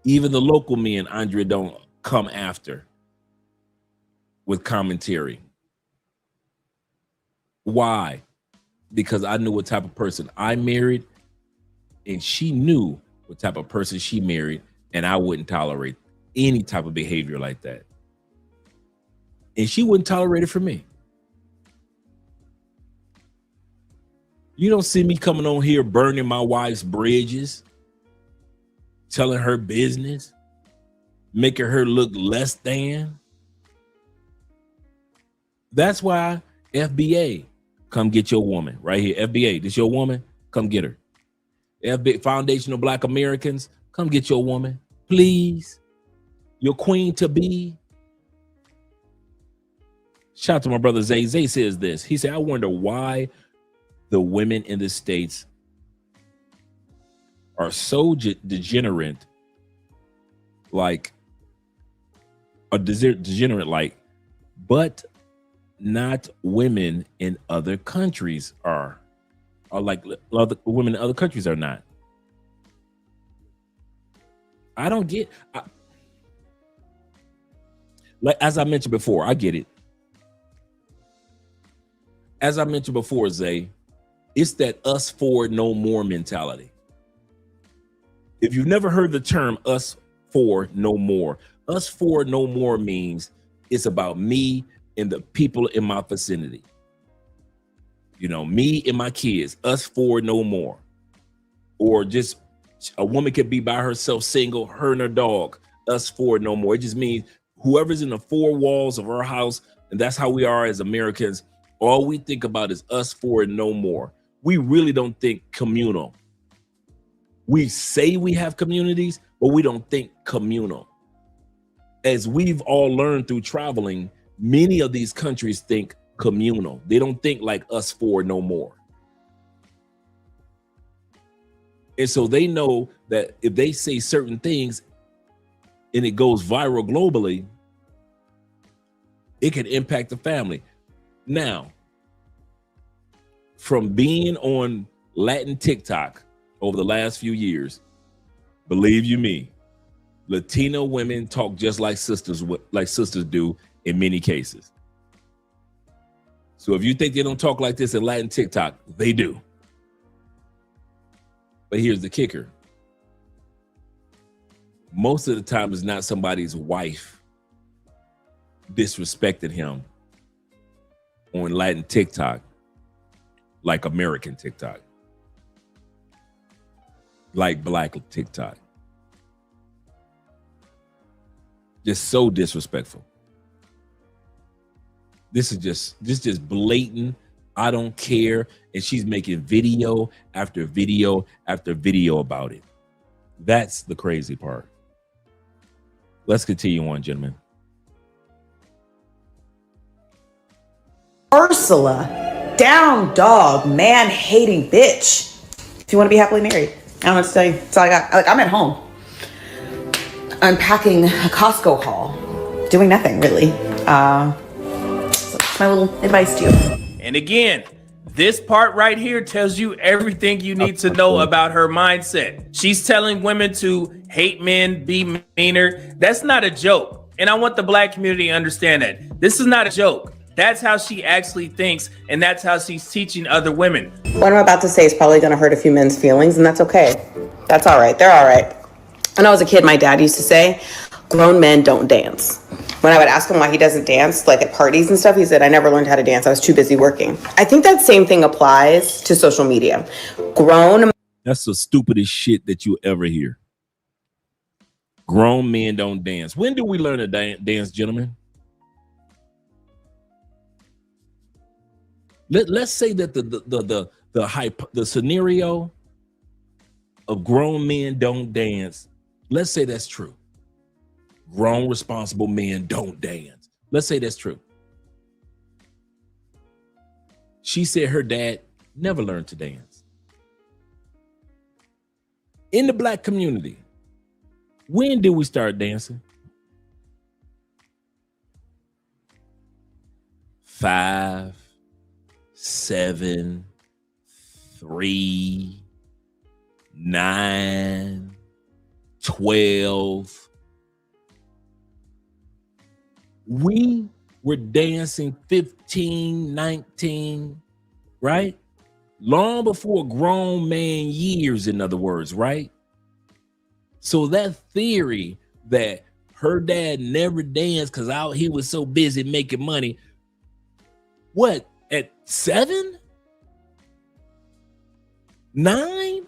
Even the local men, Andrea don't come after with commentary. Why? Because I knew what type of person I married and she knew what type of person she married, and I wouldn't tolerate any type of behavior like that. And she wouldn't tolerate it for me. You don't see me coming on here burning my wife's bridges, telling her business, making her look less than. That's why FBA, come get your woman right here. FBA, this your woman? Come get her. FBA, Foundation of Black Americans, come get your woman, please. Your queen to be. Shout out to my brother Zay. Zay says this. He said, I wonder why the women in the States are so degenerate, like a degenerate, like, but not women in other countries are like other women in other countries are not. I don't get. Like as I mentioned before, I get it. As I mentioned before, Zay, it's that us for no more mentality. If you've never heard the term us for no more means it's about me and the people in my vicinity. You know, me and my kids, us for no more. Or just a woman could be by herself, single, her and her dog, us for no more. It just means whoever's in the four walls of our house, and that's how we are as Americans, all we think about is us for no more. We really don't think communal. We say we have communities, but we don't think communal. As we've all learned through traveling, many of these countries think communal. They don't think like us for no more. And so they know that if they say certain things and it goes viral globally, it can impact the family. Now, from being on Latin TikTok over the last few years, believe you me, Latino women talk just like sisters do in many cases. So if you think they don't talk like this in Latin TikTok, they do. But here's the kicker. Most of the time it's not somebody's wife disrespecting him on Latin TikTok like American TikTok, like Black TikTok. Just so disrespectful. This is just blatant. I don't care. And she's making video after video after video about it. That's the crazy part. Let's continue on, gentlemen. Ursula, down dog, man hating bitch. If you want to be happily married, I don't know what to tell you. That's all I got. Like, I'm at home, unpacking a Costco haul, doing nothing really. So that's my little advice to you. And again, this part right here tells you everything you need to know about her mindset. She's telling women to hate men, be meaner. That's not a joke. And I want the Black community to understand that. This is not a joke. That's how she actually thinks, and that's how she's teaching other women. What I'm about to say is probably going to hurt a few men's feelings, and that's okay. That's all right. They're all right. When I was a kid, my dad used to say, grown men don't dance. When I would ask him why he doesn't dance, like at parties and stuff, he said, I never learned how to dance. I was too busy working. I think that same thing applies to social media. That's the stupidest shit that you ever hear. Grown men don't dance. When do we learn to dance, gentlemen? Let's say that the scenario of grown men don't dance. Let's say that's true. Grown, responsible men don't dance. Let's say that's true. She said her dad never learned to dance. In the Black community, when did we start dancing? 5, 7, 3, 9, 12. We were dancing 15, 19, right? Long before grown man years, in other words, right? So that theory that her dad never danced because out he was so busy making money, what, at 7? 9?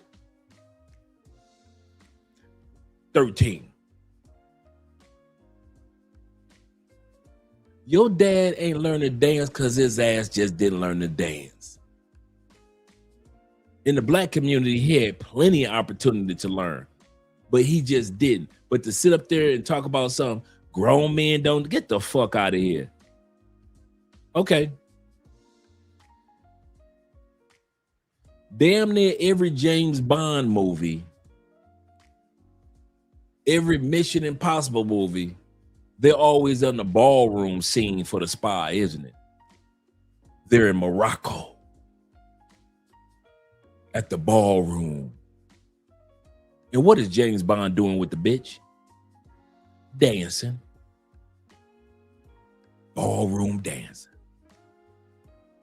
13. Your dad ain't learned to dance because his ass just didn't learn to dance. In the Black community, he had plenty of opportunity to learn, but he just didn't. But to sit up there and talk about some grown men don't, get the fuck out of here. Okay. Damn near every James Bond movie, every Mission Impossible movie, they're always on the ballroom scene for the spy, isn't it? They're in Morocco at the ballroom. And what is James Bond doing with the bitch? Dancing. Ballroom dancing.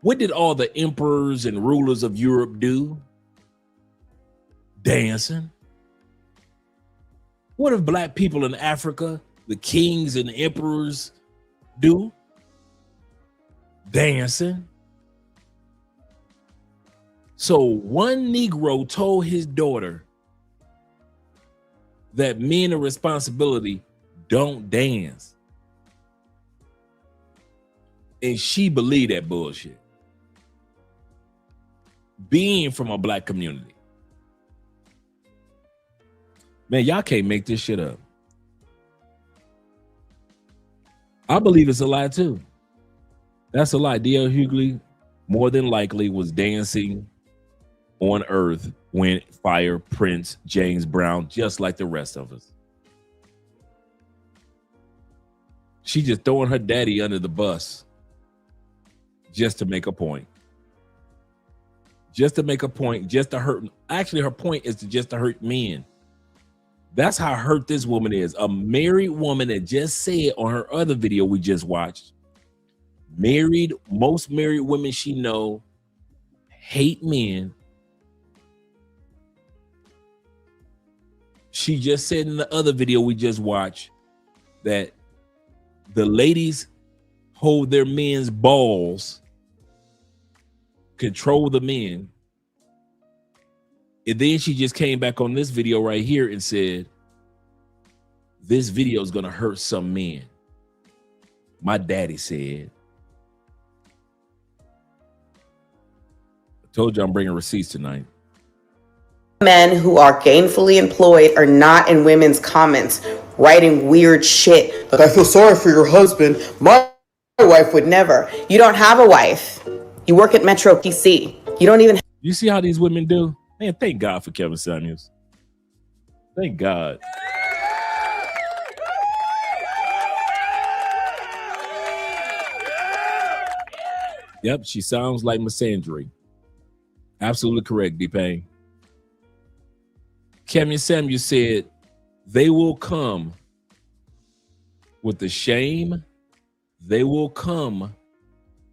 What did all the emperors and rulers of Europe do? Dancing. What if black people in Africa, the kings and emperors, do? Dancing. So one Negro told his daughter that men of responsibility don't dance. And she believed that bullshit. Being from a black community. Man, y'all can't make this shit up. I believe it's a lie too. That's a lie. D.L. Hughley more than likely was dancing on Earth when Fire Prince James Brown, just like the rest of us. She just throwing her daddy under the bus just to make a point. Just to make a point, just to hurt. Actually, her point is just to hurt men. That's how hurt this woman is. A married woman that just said on her other video we just watched, most married women she know hate men. She just said in the other video we just watched that the ladies hold their men's balls, control the men. And then she just came back on this video right here and said, this video is going to hurt some men. My daddy said. I told you I'm bringing receipts tonight. Men who are gainfully employed are not in women's comments writing weird shit. Like, I feel sorry for your husband. My wife would never. You don't have a wife. You work at Metro PC. You don't even. You see how these women do? Man, thank God for Kevin Samuels. Thank God. Yep, she sounds like misandry. Absolutely correct, D-Pain. Kevin Samuels said, they will come with the shame. They will come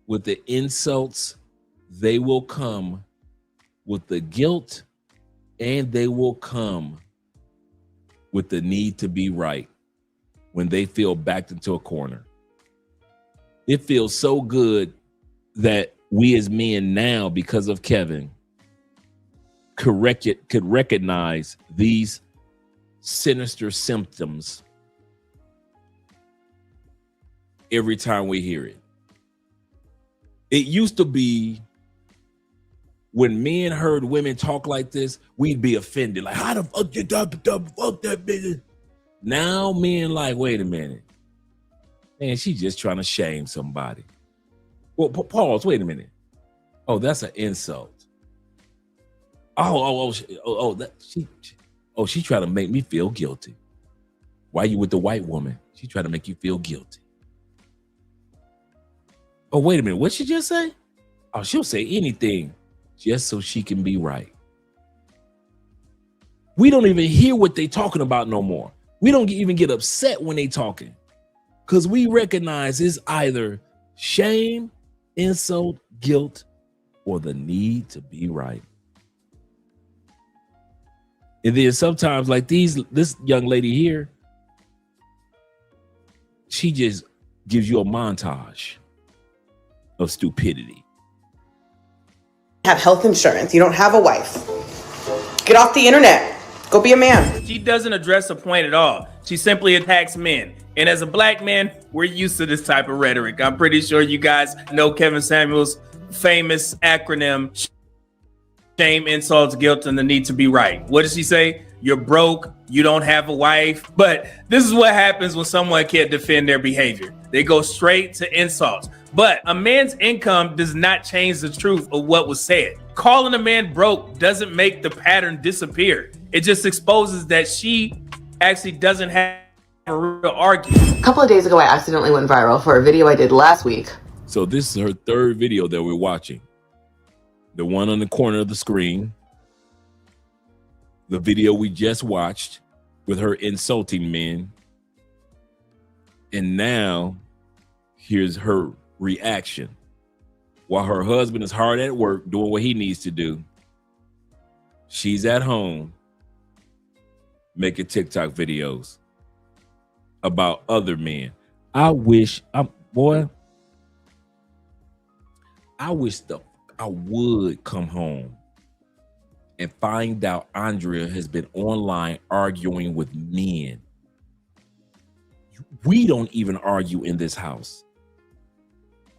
with the insults. They will come with the guilt, and they will come with the need to be right when they feel backed into a corner. It feels so good that we as men now, because of Kevin, could recognize these sinister symptoms every time we hear it. It used to be when men heard women talk like this, we'd be offended. Like, how the fuck you fuck that bitch? Now men like, wait a minute. Man, she's just trying to shame somebody. Well, pause, wait a minute. Oh, that's an insult. She trying to make me feel guilty. Why you with the white woman? She trying to make you feel guilty. Oh, wait a minute. What'd she just say? Oh, she'll say anything just so she can be right. We don't even hear what they talking about no more. We don't even get upset when they talking because we recognize it's either shame, insult, guilt, or the need to be right. And then sometimes like this young lady here, she just gives you a montage of stupidity. Have health insurance. You don't have a wife. Get off the internet. Go be a man. She doesn't address a point at all. She simply attacks men. And as a black man, we're used to this type of rhetoric. I'm pretty sure you guys know Kevin Samuels' famous acronym, shame, insults, guilt, and the need to be right. What does she say? You're broke. You don't have a wife. But this is what happens when someone can't defend their behavior. They go straight to insults. But a man's income does not change the truth of what was said. Calling a man broke doesn't make the pattern disappear. It just exposes that she actually doesn't have a real argument. A couple of days ago, I accidentally went viral for a video I did last week. So this is her third video that we're watching. The one on the corner of the screen. The video we just watched with her insulting men. And now Here's her reaction. While her husband is hard at work doing what he needs to do, she's at home making TikTok videos about other men. I wish I would come home and find out Andrea has been online arguing with men. We don't even argue in this house.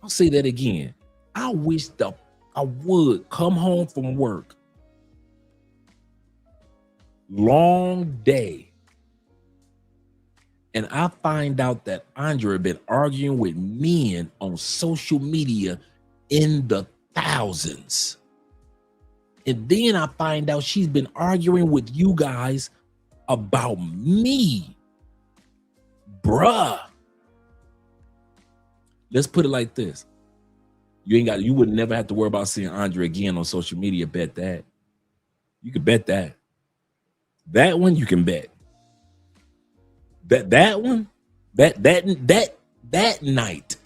I'll say that again. I wish I would come home from work. Long day. And I find out that Andrea been arguing with men on social media in the thousands. And then I find out she's been arguing with you guys about me. Bruh. Let's put it like this. You would never have to worry about seeing Andrea again on social media. Bet that. You can bet that. That one you can bet. That one, that night.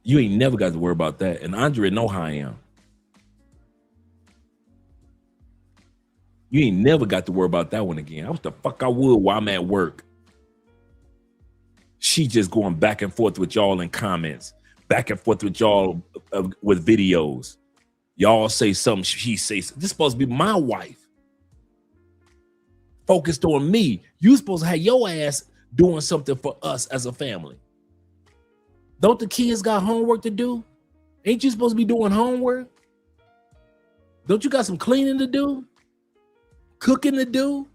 You ain't never got to worry about that. And Andrea know how I am. You ain't never got to worry about that one again. What the fuck I would while I'm at work. She just going back and forth with y'all in comments, back and forth with y'all with videos. Y'all say something, she says, this is supposed to be my wife. Focused on me. You supposed to have your ass doing something for us as a family. Don't the kids got homework to do? Ain't you supposed to be doing homework? Don't you got some cleaning to do? Cooking to do?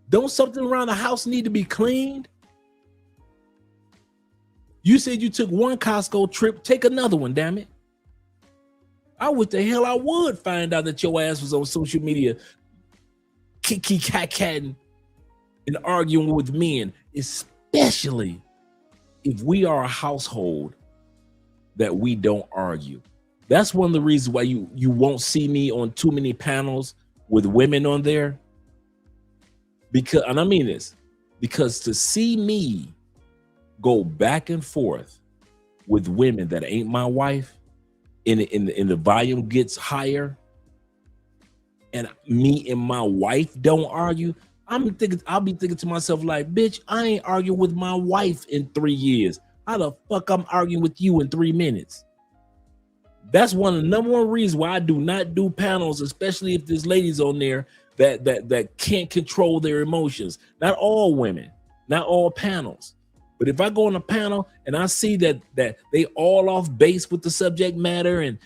Don't something around the house need to be cleaned? You said you took one Costco trip, take another one, damn it. I wish the hell I would find out that your ass was on social media cat-catting and arguing with men, especially if we are a household that we don't argue. That's one of the reasons why you won't see me on too many panels with women on there. Because, and I mean this, because to see me go back and forth with women that ain't my wife, in the volume gets higher, and me and my wife don't argue, I'll be thinking to myself like, bitch, I ain't arguing with my wife in 3 years. How the fuck I'm arguing with you in 3 minutes? That's one of the number one reasons why I do not do panels, especially if there's ladies on there that can't control their emotions. Not all women, not all panels. But if I go on a panel and I see that they all off base with the subject matter and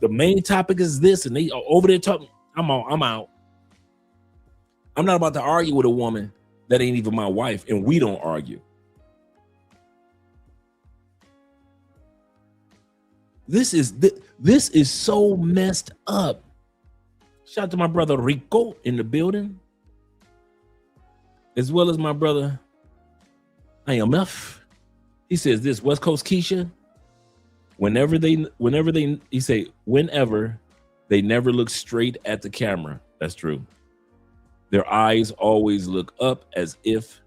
the main topic is this and they are over there talking, I'm out. I'm not about to argue with a woman that ain't even my wife and we don't argue. This is so messed up. Shout out to my brother Rico in the building, as well as my brother IMF. He says this, West Coast Keisha, whenever they never look straight at the camera. That's true. Their eyes always look up as if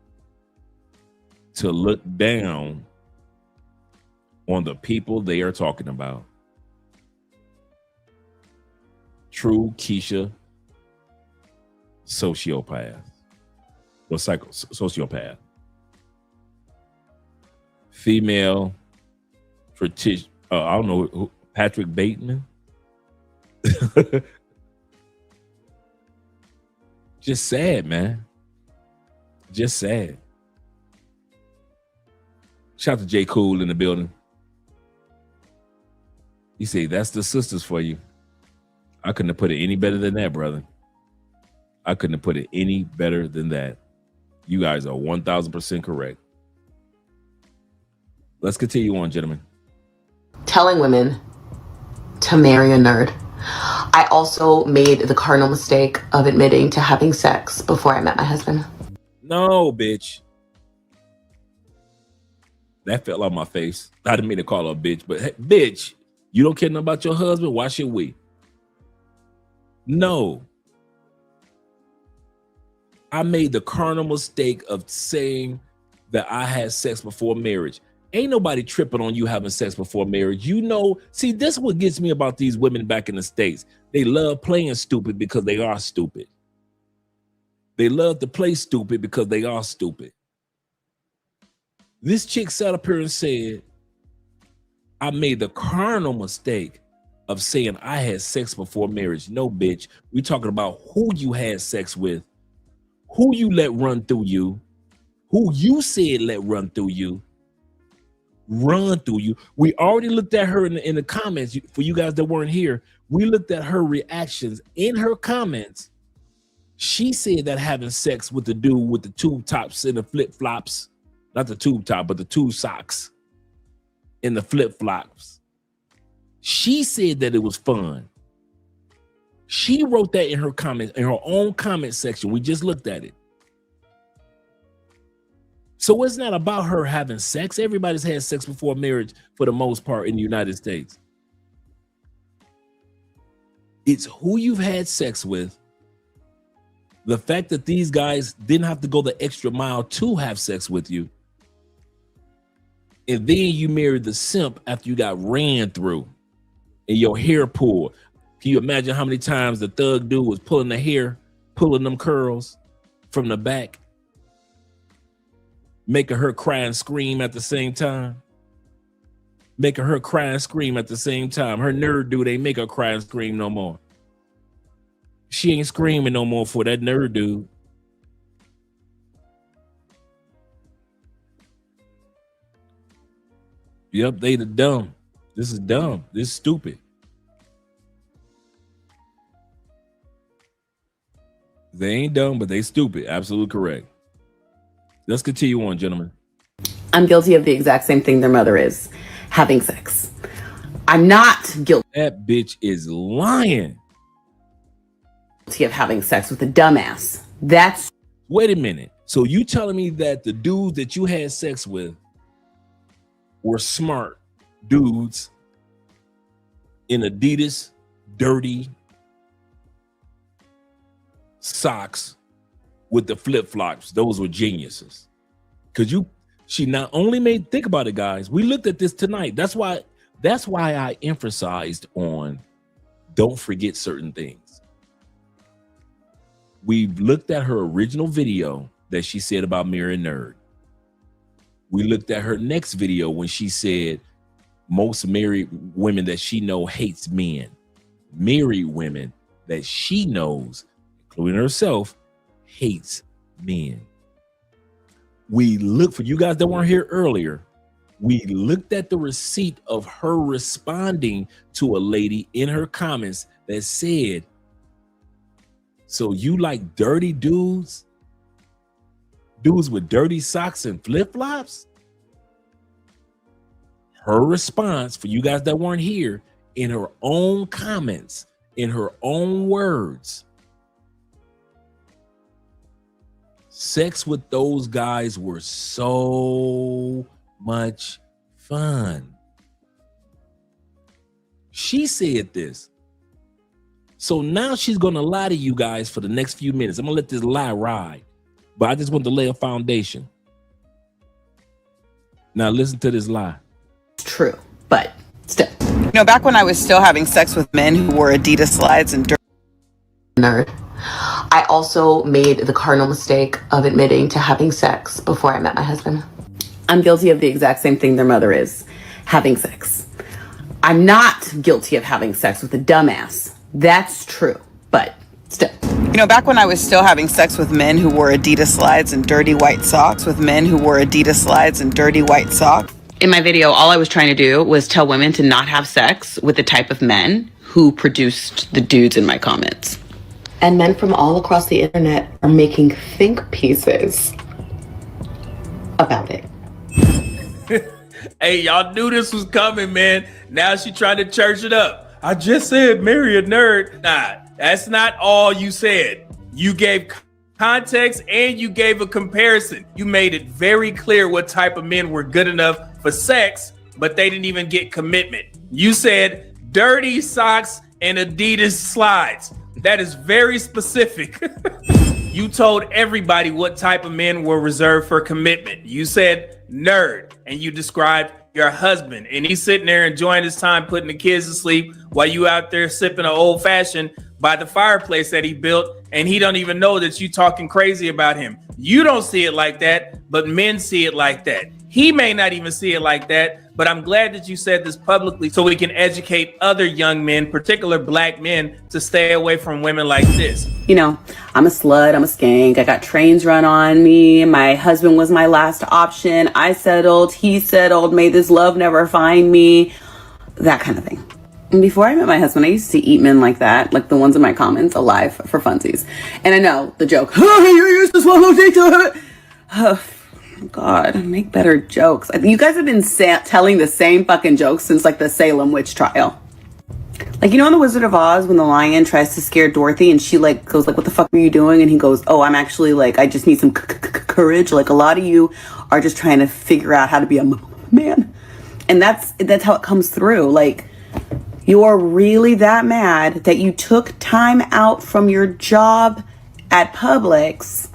to look down on the people they are talking about. True Keisha sociopath or sociopath. Female I don't know who, Patrick Bateman. Just sad, man. Just sad. Shout out to J. Cool in the building. He said, that's the sisters for you. I couldn't have put it any better than that, brother. I couldn't have put it any better than that. You guys are 1000% correct. Let's continue on, gentlemen. Telling women to marry a nerd. I also made the cardinal mistake of admitting to having sex before I met my husband. No, bitch. That fell on my face. I didn't mean to call her a bitch, but hey, bitch, you don't care nothing about your husband? Why should we? No. I made the cardinal mistake of saying that I had sex before marriage. Ain't nobody tripping on you having sex before marriage. You know, see, this is what gets me about these women back in the States. They love playing stupid because they are stupid. They love to play stupid because they are stupid. This chick sat up here and said, I made the carnal mistake of saying I had sex before marriage. No, bitch. We talking about who you had sex with, who you let run through you, who you said let run through you. We already looked at her in the comments. For you guys that weren't here, we looked at her reactions in her comments. She said that having sex with the dude with the tube tops and the flip flops, not the tube top, but the tube socks and the flip flops. She said that it was fun. She wrote that in her comments, in her own comment section. We just looked at it. So it's not about her having sex. Everybody's had sex before marriage for the most part in the United States. It's who you've had sex with. The fact that these guys didn't have to go the extra mile to have sex with you. And then you married the simp after you got ran through and your hair pulled. Can you imagine how many times the thug dude was pulling the hair, pulling them curls from the back? Making her cry and scream at the same time. Making her cry and scream at the same time. Her nerd dude ain't make her cry and scream no more. She ain't screaming no more for that nerd dude. Yep, they the dumb. This is dumb. This is stupid. They ain't dumb, but they stupid. Absolutely correct. Let's continue on, gentlemen. I'm guilty of the exact same thing their mother is, having sex. I'm not guilty. That bitch is lying. Of having sex with a dumbass. That's. Wait a minute. So you telling me that the dudes that you had sex with were smart dudes in Adidas dirty socks with the flip-flops? Those were geniuses. Because she not only made, think about it, guys. We looked at this tonight. That's why I emphasized on don't forget certain things. We looked at her original video that she said about marrying a nerd. We looked at her next video when she said most married women that she know hates men. Married women that she knows, including herself, hates men. We looked, for you guys that weren't here earlier, we looked at the receipt of her responding to a lady in her comments that said, so you like dirty dudes? Dudes with dirty socks and flip-flops? Her response, for you guys that weren't here, in her own comments, in her own words, sex with those guys were so much fun. She said this. So now she's going to lie to you guys for the next few minutes. I'm going to let this lie ride, but I just want to lay a foundation. Now listen to this lie. It's true, but still. You know, back when I was still having sex with men who wore Adidas slides and nerd, I also made the cardinal mistake of admitting to having sex before I met my husband. I'm guilty of the exact same thing their mother is, having sex. I'm not guilty of having sex with a dumbass. That's true, but still. You know, back when I was still having sex with men who wore Adidas slides and dirty white socks, In my video, all I was trying to do was tell women to not have sex with the type of men who produced the dudes in my comments. And men from all across the internet are making think pieces about it. Hey, y'all knew this was coming, man. Now she trying to church it up. I just said marry a nerd. Nah, that's not all you said. You gave context and you gave a comparison. You made it very clear what type of men were good enough for sex, but they didn't even get commitment. You said dirty socks and Adidas slides. That is very specific. You told everybody what type of men were reserved for commitment. You said nerd, and you described your husband, and he's sitting there enjoying his time putting the kids to sleep while you out there sipping an old fashioned by the fireplace that he built, and he don't even know that you talking crazy about him. You don't see it like that, but men see it like that. He may not even see it like that, but I'm glad that you said this publicly so we can educate other young men, particular black men, to stay away from women like this. You know, I'm a slut, I'm a skank, I got trains run on me, my husband was my last option, I settled, he settled, may this love never find me, that kind of thing. And before I met my husband, I used to eat men like that, like the ones in my comments, alive for funsies. And I know the joke, oh, you used to swallow dick. Oh, God, make better jokes. You guys have been telling the same fucking jokes since like the Salem witch trial. Like, you know in The Wizard of Oz when the lion tries to scare Dorothy and she like goes like, what the fuck are you doing? And he goes, oh, I'm actually like, I just need some courage. Like a lot of you are just trying to figure out how to be a man. And that's how it comes through. Like, you are really that mad that you took time out from your job at Publix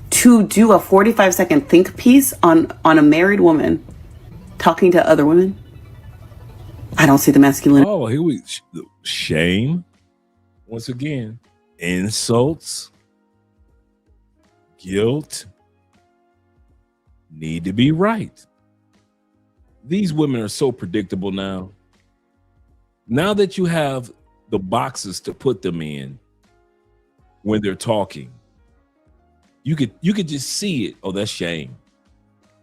to do a 45-second think piece on a married woman talking to other women? I don't see the masculinity. Oh, here we shame. Once again, insults, guilt, need to be right. These women are so predictable now. Now that you have the boxes to put them in when they're talking, you could just see it. Oh, that's shame.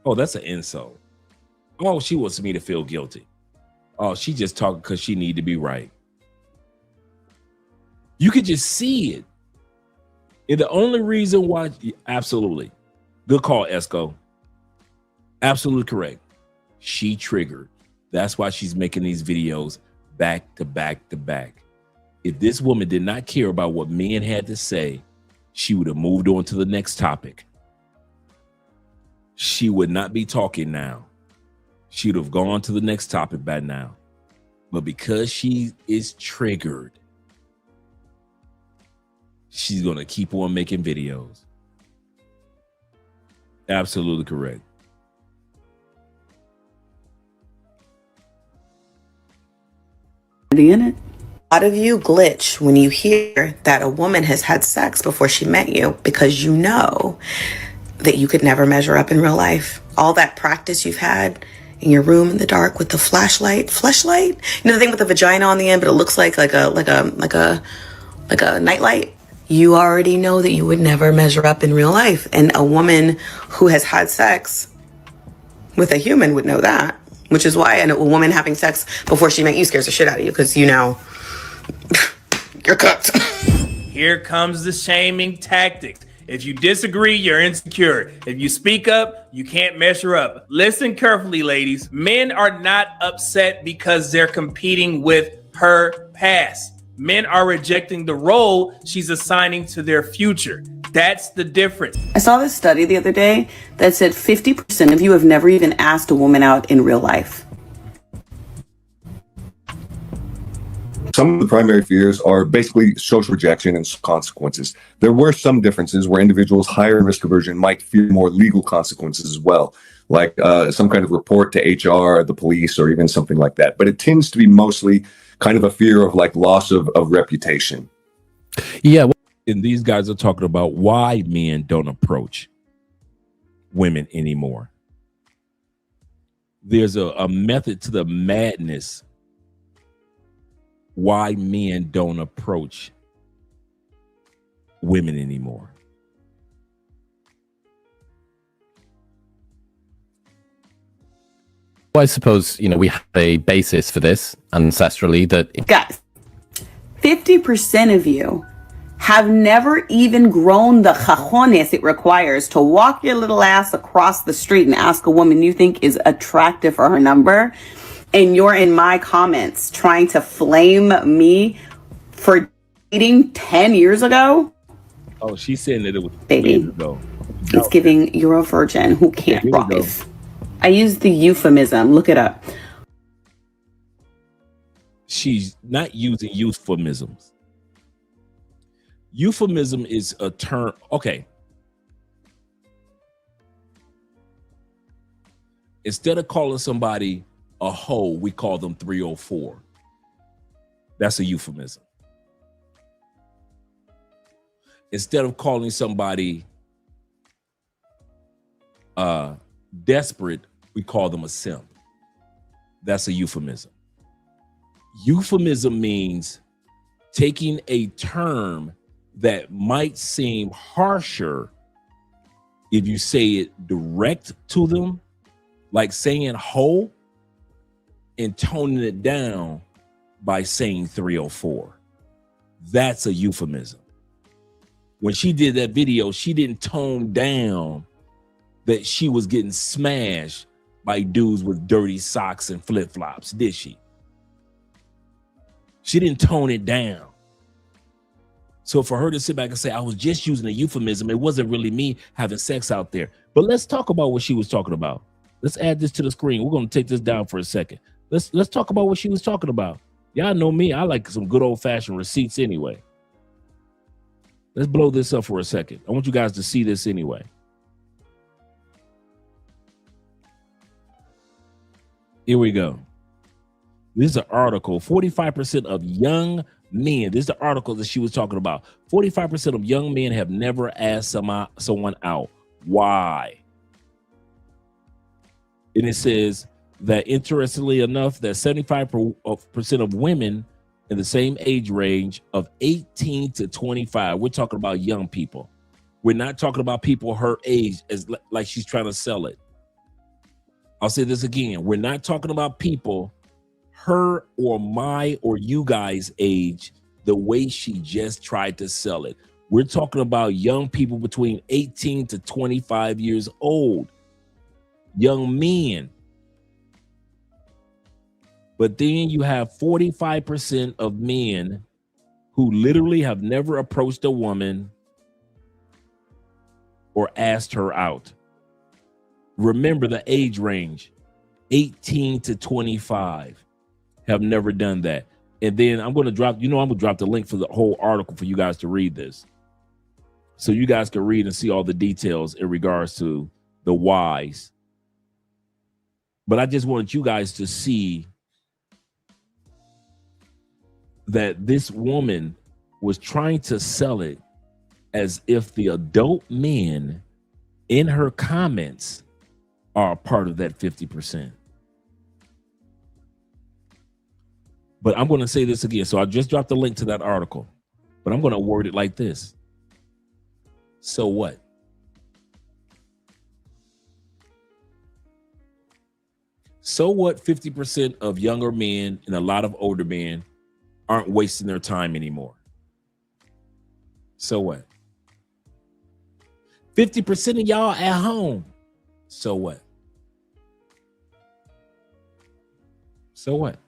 Oh, that's an insult. Oh, she wants me to feel guilty. Oh, she just talking because she need to be right. You could just see it. And the only reason why, absolutely. Good call, Esco. Absolutely correct. She triggered. That's why she's making these videos back to back to back. If this woman did not care about what men had to say, she would have moved on to the next topic. She would not be talking now. She'd have gone to the next topic by now. But because she is triggered, she's going to keep on making videos. Absolutely correct. In it. A lot of you glitch when you hear that a woman has had sex before she met you because you know that you could never measure up in real life. All that practice you've had in your room in the dark with the flashlight, you know the thing with the vagina on the end, but it looks like a nightlight. You already know that you would never measure up in real life, and a woman who has had sex with a human would know that. Which is why a woman having sex before she met you scares the shit out of you because you know you're cooked. Here comes the shaming tactics. If you disagree, you're insecure. If you speak up, you can't measure up. Listen carefully, ladies. Men are not upset because they're competing with her past. Men are rejecting the role she's assigning to their future. That's the difference. I saw this study the other day that said 50% of you have never even asked a woman out in real life. Some of the primary fears are basically social rejection and consequences. There were some differences where individuals higher in risk aversion might fear more legal consequences as well, like some kind of report to HR, the police, or even something like that. But it tends to be mostly kind of a fear of like loss of reputation. Yeah. And these guys are talking about why men don't approach women anymore. There's a method to the madness why men don't approach women anymore. Well, I suppose, we have a basis for this ancestrally that... Guys, 50% of you have never even grown the cajones it requires to walk your little ass across the street and ask a woman you think is attractive for her number. And you're in my comments trying to flame me for dating 10 years ago. Oh, she's saying that it was baby. Years ago. It's giving you're a virgin who can't rise. I used the euphemism. Look it up. She's not using euphemisms. Euphemism is a term. Okay. Instead of calling somebody a hoe, we call them 304. That's a euphemism. Instead of calling somebody desperate, we call them a simp. That's a euphemism. Euphemism means taking a term that might seem harsher if you say it direct to them, like saying hoe, and toning it down by saying 304. That's a euphemism. When she did that video, she didn't tone down that she was getting smashed by dudes with dirty socks and flip-flops, did she? She didn't tone it down. So for her to sit back and say, I was just using a euphemism, it wasn't really me having sex out there. But let's talk about what she was talking about. Let's add this to the screen. We're going to take this down for a second. Let's talk about what she was talking about. Y'all know me. I like some good old-fashioned receipts anyway. Let's blow this up for a second. I want you guys to see this anyway. Here we go. This is an article. 45% of young men. This is the article that she was talking about. 45% of young men have never asked someone out. Why? And it says that, interestingly enough, that 75% of women in the same age range of 18 to 25, we're talking about young people. We're not talking about people her age as like she's trying to sell it. I'll say this again. We're not talking about people her or my or you guys' age the way she just tried to sell it. We're talking about young people between 18 to 25 years old. Young men. But then you have 45% of men who literally have never approached a woman or asked her out. Remember the age range, 18 to 25 have never done that. And then I'm going to drop, I'm going to drop the link for the whole article for you guys to read this. So you guys can read and see all the details in regards to the whys. But I just wanted you guys to see that this woman was trying to sell it as if the adult men in her comments are a part of that 50%. But I'm going to say this again. So I just dropped the link to that article, but I'm going to word it like this. So what? So what 50% of younger men and a lot of older men aren't wasting their time anymore? So what? 50% of y'all at home. So what? So what?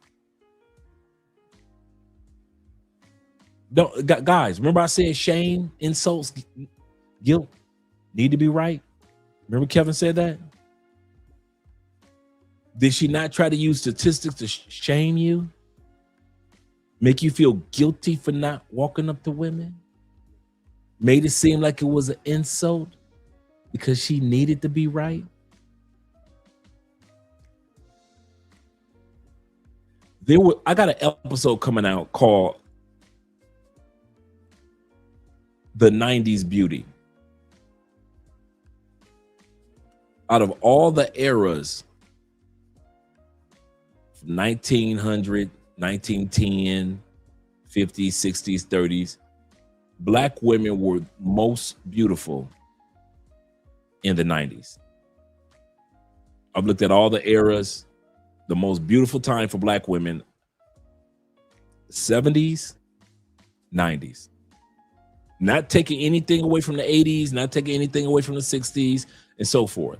Don't, guys, remember I said shame, insults, guilt need to be right? Remember Kevin said that? Did she not try to use statistics to shame you? Make you feel guilty for not walking up to women? Made it seem like it was an insult because she needed to be right? I got an episode coming out called The 90s Beauty. Out of all the eras, 1900, 1910, 50s, 60s, 30s, Black women were most beautiful in the 90s. I've looked at all the eras. The most beautiful time for Black women, 70s, 90s. Not taking anything away from the 80s, not taking anything away from the 60s, and so forth.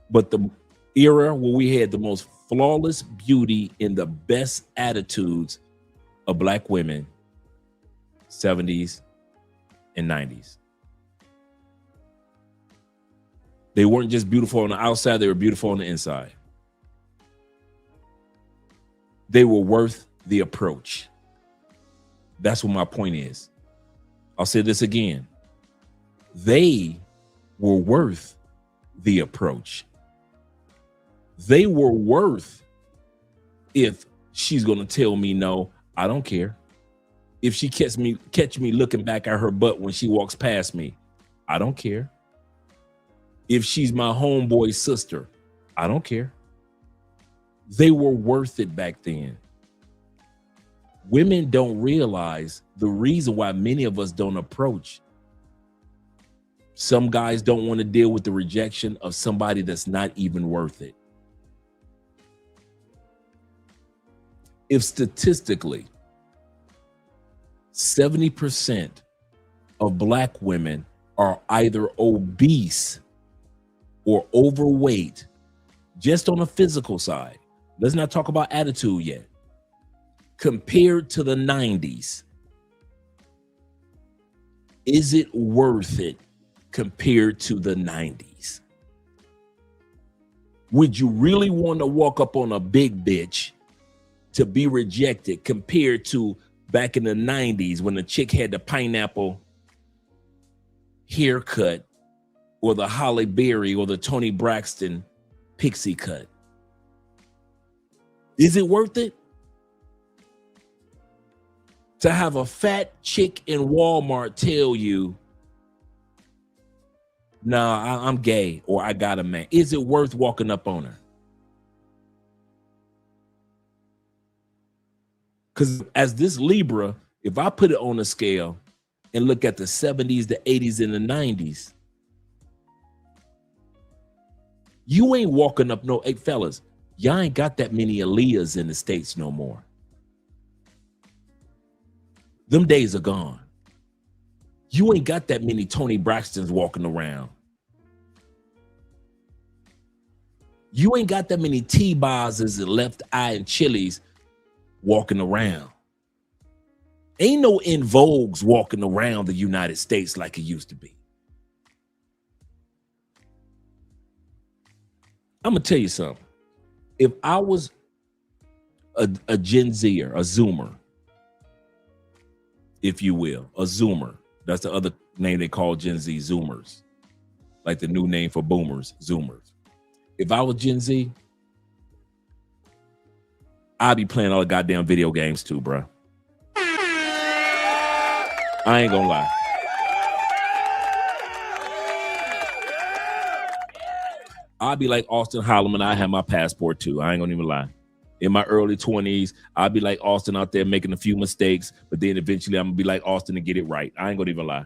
But the era where we had the most flawless beauty and the best attitudes of Black women, 70s and 90s. They weren't just beautiful on the outside, they were beautiful on the inside. They were worth the approach. That's what my point is. I'll say this again. They were worth the approach. They were worth, if she's going to tell me no, I don't care. If she catch me looking back at her butt when she walks past me, I don't care. If she's my homeboy's sister, I don't care. They were worth it back then. Women don't realize the reason why many of us don't approach. Some guys don't want to deal with the rejection of somebody that's not even worth it. If statistically 70% of Black women are either obese or overweight, just on the physical side, let's not talk about attitude yet, compared to the 90s, is it worth it compared to the 90s? Would you really want to walk up on a big bitch to be rejected compared to back in the 90s when the chick had the pineapple haircut or the Halle Berry or the Toni Braxton pixie cut? Is it worth it to have a fat chick in Walmart tell you, nah, I'm gay or I got a man? Is it worth walking up on her? Because as this Libra, if I put it on a scale and look at the 70s, the 80s, and the 90s, you ain't walking up no, hey fellas, y'all ain't got that many Aaliyahs in the States no more. Them days are gone. You ain't got that many Toni Braxtons walking around. You ain't got that many T-Bozes and Left Eye and Chilies walking around. Ain't no In Vogues walking around the United States like it used to be. I'm gonna tell you something. If I was a Gen Zer, a Zoomer, if you will, a Zoomer, that's the other name they call Gen Z, Zoomers, like the new name for boomers, Zoomers. If I was Gen Z, I'd be playing all the goddamn video games too, bro. I ain't gonna lie. I'd be like Austin Holloman. I have my passport too. I ain't gonna even lie. In my early 20s, I'd be like Austin out there making a few mistakes, but then eventually I'm gonna be like Austin and get it right. I ain't gonna even lie.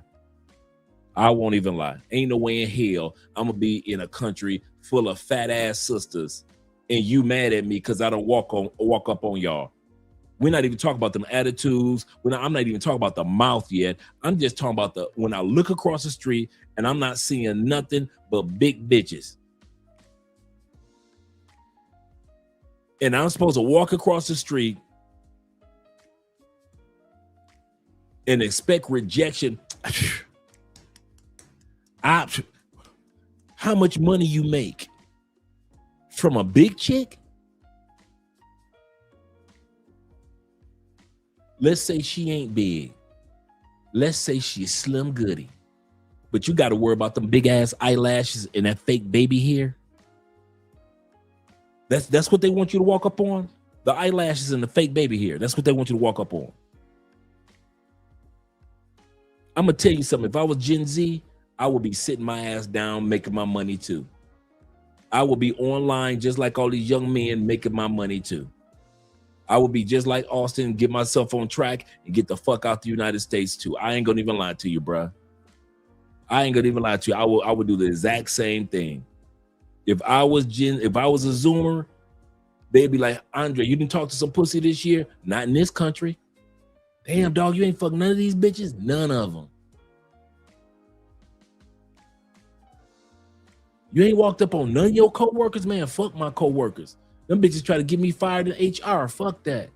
I won't even lie. Ain't no way in hell I'm gonna be in a country full of fat ass sisters and you mad at me because I don't walk up on y'all. We're not even talking about them attitudes. I'm not even talking about the mouth yet. I'm just talking about when I look across the street and I'm not seeing nothing but big bitches. And I'm supposed to walk across the street and expect rejection. How much money you make from a big chick? Let's say she ain't big. Let's say she's Slim Goody. But you got to worry about them big ass eyelashes and that fake baby hair. That's what they want you to walk up on? The eyelashes and the fake baby hair. That's what they want you to walk up on. I'm going to tell you something. If I was Gen Z, I would be sitting my ass down making my money too. I would be online just like all these young men making my money too. I would be just like Austin, get myself on track and get the fuck out the United States too. I ain't gonna even lie to you, bruh. I ain't gonna even lie to you. I would do the exact same thing. If I was a Zoomer, they'd be like, Andre, you didn't talk to some pussy this year? Not in this country. Damn, dog, you ain't fucked none of these bitches? None of them. You ain't walked up on none of your coworkers? Man, fuck my coworkers. Them bitches try to get me fired in HR. Fuck that.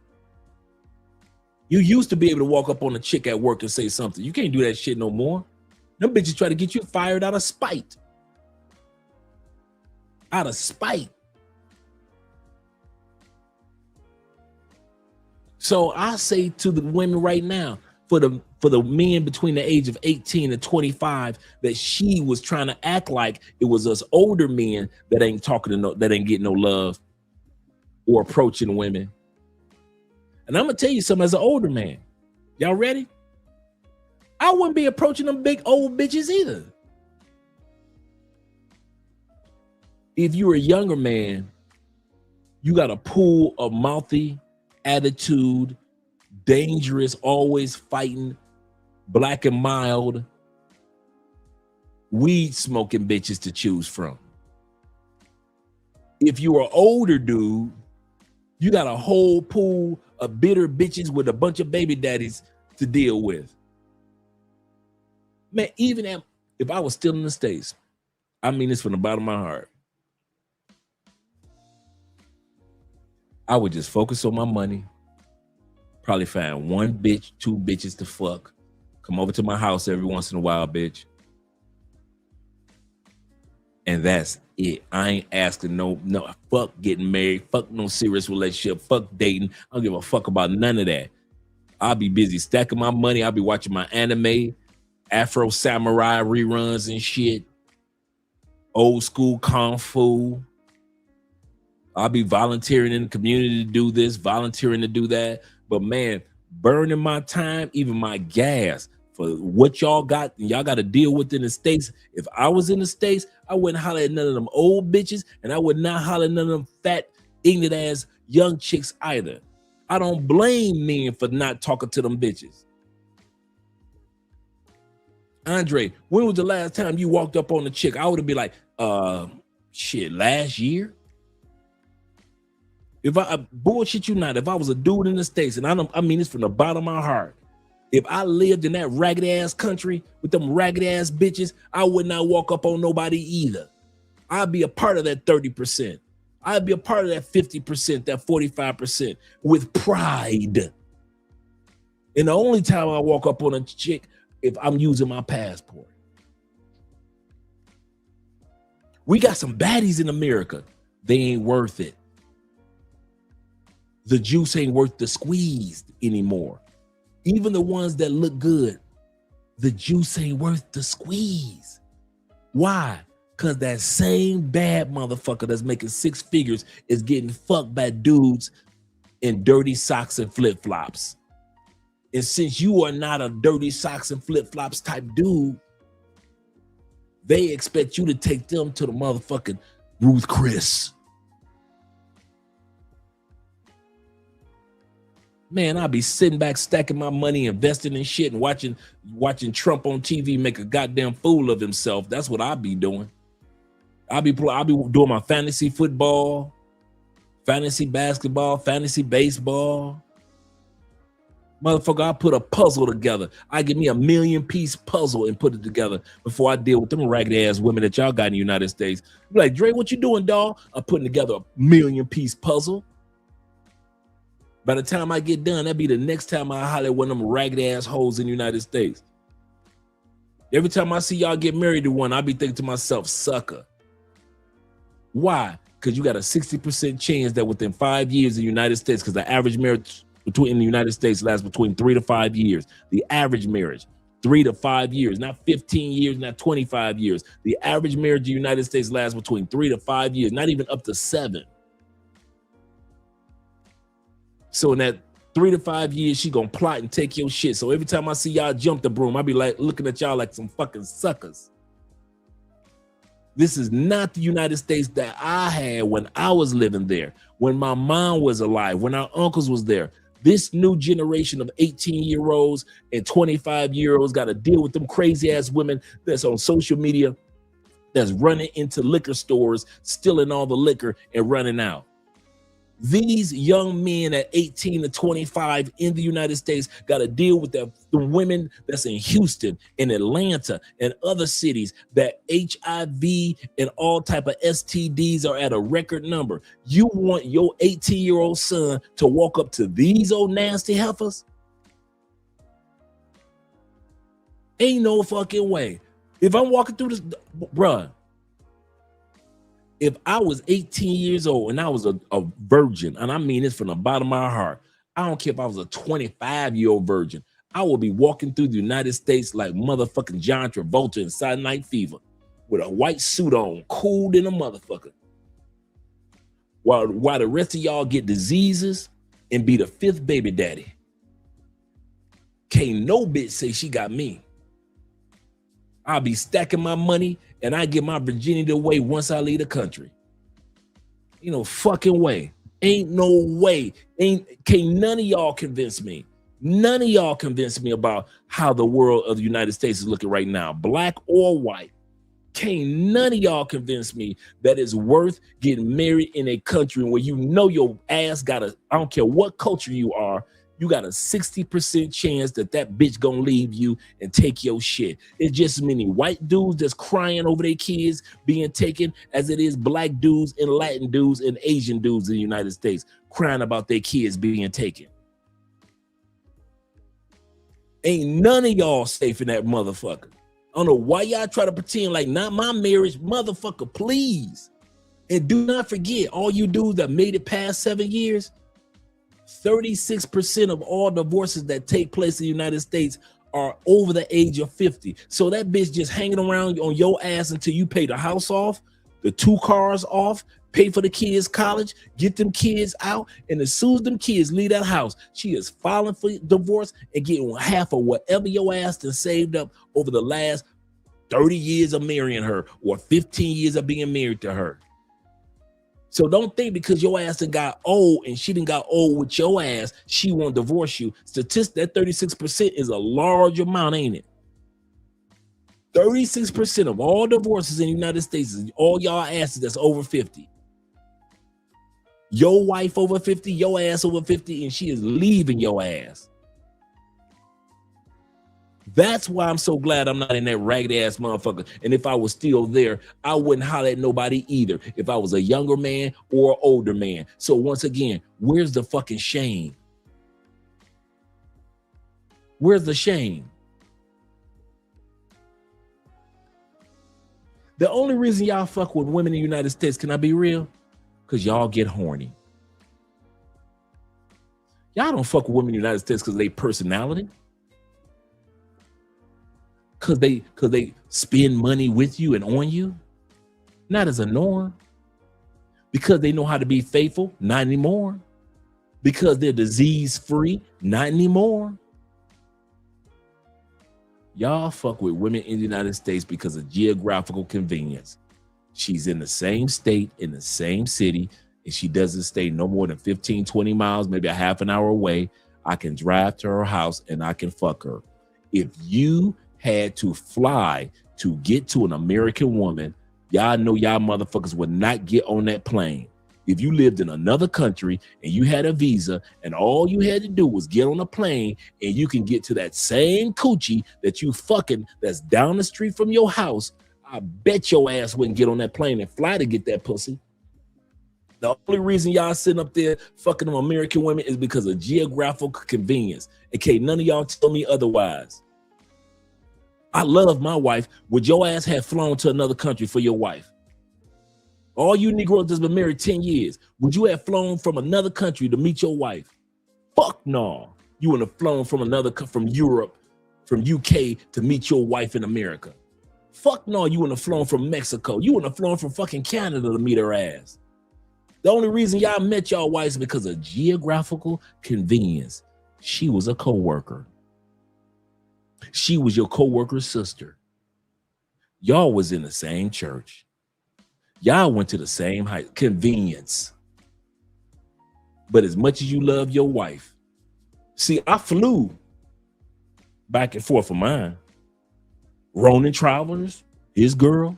You used to be able to walk up on a chick at work and say something. You can't do that shit no more. Them bitches try to get you fired out of spite. Out of spite. So I say to the women right now, for the men between the age of 18 and 25, that she was trying to act like it was us older men that ain't talking to that ain't getting no love or approaching women. And I'm gonna tell you something as an older man. Y'all ready? I wouldn't be approaching them big old bitches either. If you're a younger man, you got a pool of mouthy attitude, dangerous, always fighting, black and mild, weed smoking bitches to choose from. If you're an older dude, you got a whole pool of bitter bitches with a bunch of baby daddies to deal with. Man, even if I was still in the States, I mean this from the bottom of my heart, I would just focus on my money, probably find one bitch, two bitches to fuck, come over to my house every once in a while, bitch. And that's it. I ain't asking no, fuck getting married, fuck no serious relationship, fuck dating. I don't give a fuck about none of that. I'll be busy stacking my money. I'll be watching my anime, Afro Samurai reruns and shit, old school Kung Fu. I'll be volunteering in the community to do this, volunteering to do that. But man, burning my time, even my gas for what y'all got, and y'all got to deal with in the States. If I was in the States, I wouldn't holler at none of them old bitches, and I would not holler at none of them fat, ignorant ass young chicks either. I don't blame men for not talking to them bitches. Andre, when was the last time you walked up on a chick? I would have been like, shit, last year? If I bullshit you not, if I was a dude in the States, and I mean this from the bottom of my heart, if I lived in that ragged ass country with them ragged ass bitches, I would not walk up on nobody either. I'd be a part of that 30%. I'd be a part of that 50%, that 45% with pride. And the only time I walk up on a chick, if I'm using my passport. We got some baddies in America. They ain't worth it. The juice ain't worth the squeeze anymore. Even the ones that look good, the juice ain't worth the squeeze. Why? Because that same bad motherfucker that's making six figures is getting fucked by dudes in dirty socks and flip-flops. And since you are not a dirty socks and flip-flops type dude, they expect you to take them to the motherfucking Ruth Chris. Man, I'll be sitting back stacking my money, investing in shit, and watching Trump on TV make a goddamn fool of himself. That's what I'll be doing. I'll be doing my fantasy football, fantasy basketball, fantasy baseball. Motherfucker, I put a puzzle together. I give me a 1,000,000-piece puzzle and put it together before I deal with them ragged ass women that y'all got in the United States. Be like, Dre, what you doing, dawg? I'm putting together a 1,000,000-piece puzzle. By the time I get done, that'll be the next time I holler at one of them ragged ass hoes in the United States. Every time I see y'all get married to one, I'll be thinking to myself, sucker. Why? Because you got a 60% chance that within 5 years in the United States, because the average marriage in the United States lasts between 3 to 5 years. The average marriage, 3 to 5 years, not 15 years, not 25 years. The average marriage in the United States lasts between 3 to 5 years, not even up to 7. So in that 3 to 5 years, she gonna plot and take your shit. So every time I see y'all jump the broom, I be like looking at y'all like some fucking suckers. This is not the United States that I had when I was living there, when my mom was alive, when our uncles was there. This new generation of 18-year-olds and 25-year-olds got to deal with them crazy ass women that's on social media, that's running into liquor stores, stealing all the liquor and running out. These young men at 18 to 25 in the United States got to deal with the women that's in Houston, in Atlanta, and other cities that HIV and all type of STDs are at a record number. You want your 18-year-old son to walk up to these old nasty heifers? Ain't no fucking way. If I'm walking through this, bruh, if I was 18 years old and I was a virgin, and I mean this from the bottom of my heart, I don't care if I was a 25-year-old virgin. I will be walking through the United States like motherfucking John Travolta in Saturday Night Fever with a white suit on, cool than a motherfucker. While the rest of y'all get diseases and be the 5th baby daddy. Can't no bitch say she got me. I'll be stacking my money and I give my virginity away once I leave the country. Ain't no fucking way. Ain't no way. Can't none of y'all convince me. None of y'all convince me about how the world of the United States is looking right now, black or white. Can't none of y'all convince me that it's worth getting married in a country where you know your ass got a, I don't care what culture you are, you got a 60% chance that bitch gonna leave you and take your shit. It's just as many white dudes that's crying over their kids being taken as it is black dudes and Latin dudes and Asian dudes in the United States crying about their kids being taken. Ain't none of y'all safe in that motherfucker. I don't know why y'all try to pretend like not my marriage, motherfucker, please. And do not forget, all you dudes that made it past 7 years, 36% of all divorces that take place in the United States are over the age of 50. So that bitch just hanging around on your ass until you pay the house off, the 2 cars off, pay for the kids' college, get them kids out, and as soon as them kids leave that house, she is filing for divorce and getting half of whatever your ass done saved up over the last 30 years of marrying her or 15 years of being married to her. So don't think because your ass done got old and she done got old with your ass, she won't divorce you. That 36% is a large amount, ain't it? 36% of all divorces in the United States is all y'all asses that's over 50. Your wife over 50, your ass over 50, and she is leaving your ass. That's why I'm so glad I'm not in that raggedy ass motherfucker. And if I was still there, I wouldn't holler at nobody either. If I was a younger man or older man. So once again, where's the fucking shame? Where's the shame? The only reason y'all fuck with women in the United States, can I be real? Because y'all get horny. Y'all don't fuck with women in the United States because of their personality. Because they spend money with you and on you. Not as a norm. Because they know how to be faithful. Not anymore. Because they're disease free. Not anymore. Y'all fuck with women in the United States because of geographical convenience. She's in the same state, in the same city, and she doesn't stay no more than 15, 20 miles, maybe a half an hour away. I can drive to her house and I can fuck her. If you had to fly to get to an American woman, y'all know y'all motherfuckers would not get on that plane. If you lived in another country and you had a visa and all you had to do was get on a plane and you can get to that same coochie that you fucking that's down the street from your house, I bet your ass wouldn't get on that plane and fly to get that pussy. The only reason y'all sitting up there fucking them American women is because of geographical convenience. And can't none of y'all tell me otherwise. I love my wife. Would your ass have flown to another country for your wife? All you Negroes that's been married 10 years, would you have flown from another country to meet your wife? Fuck no. You would have flown from Europe, from UK to meet your wife in America. Fuck no, you wouldn't have flown from Mexico. You wouldn't have flown from fucking Canada to meet her ass. The only reason y'all met y'all wives is because of geographical convenience. She was a co-worker. She was your co-worker's sister. Y'all was in the same church. Y'all went to the same height. Convenience. But as much as you love your wife, see, I flew back and forth for mine. Ronan Travelers, his girl.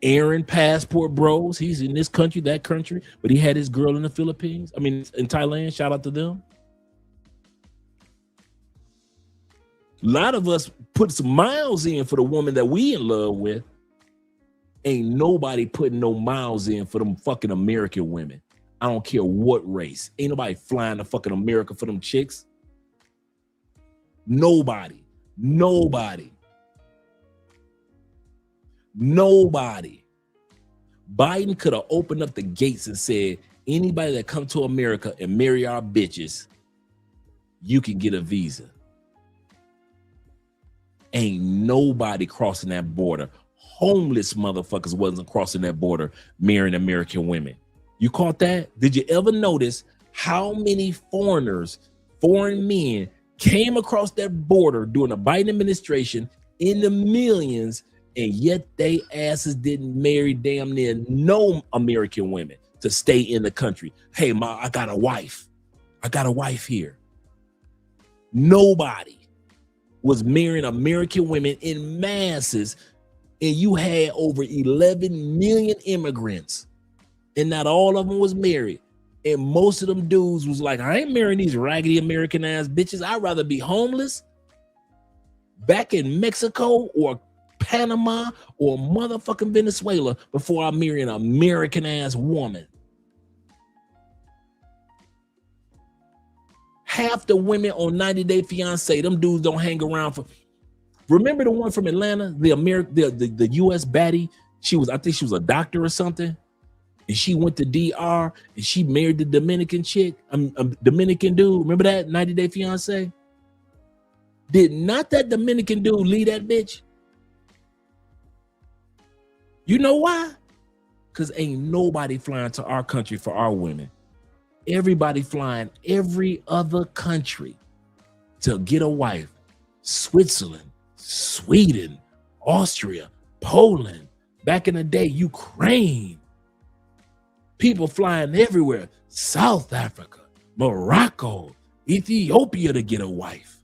Aaron Passport Bros, he's in this country, that country, but he had his girl in the Philippines. I mean, in Thailand, shout out to them. A lot of us put some miles in for the woman that we in love with. Ain't nobody putting no miles in for them fucking American women. I don't care what race. Ain't nobody flying to fucking America for them chicks. Nobody. Biden could have opened up the gates and said, anybody that come to America and marry our bitches, you can get a visa. Ain't nobody crossing that border. Homeless motherfuckers wasn't crossing that border marrying American women. You caught that? Did you ever notice how many foreigners, foreign men came across that border during the Biden administration in the millions, and yet they asses didn't marry damn near no American women to stay in the country? Hey, ma, I got a wife. I got a wife here. Nobody was marrying American women in masses, and you had over 11 million immigrants, and not all of them was married. And most of them dudes was like, I ain't marrying these raggedy American ass bitches. I'd rather be homeless back in Mexico or Panama or motherfucking Venezuela before I marry an American ass woman. Half the women on 90 Day Fiance, them dudes don't hang around for. Remember the one from Atlanta, the US baddie? I think she was a doctor or something. And she went to DR and she married the Dominican chick, Dominican dude. Remember that 90 Day Fiance? Did not that Dominican dude leave that bitch? You know why? Because ain't nobody flying to our country for our women. Everybody flying every other country to get a wife. Switzerland, Sweden, Austria, Poland, back in the day, Ukraine. People flying everywhere. South Africa, Morocco, Ethiopia to get a wife.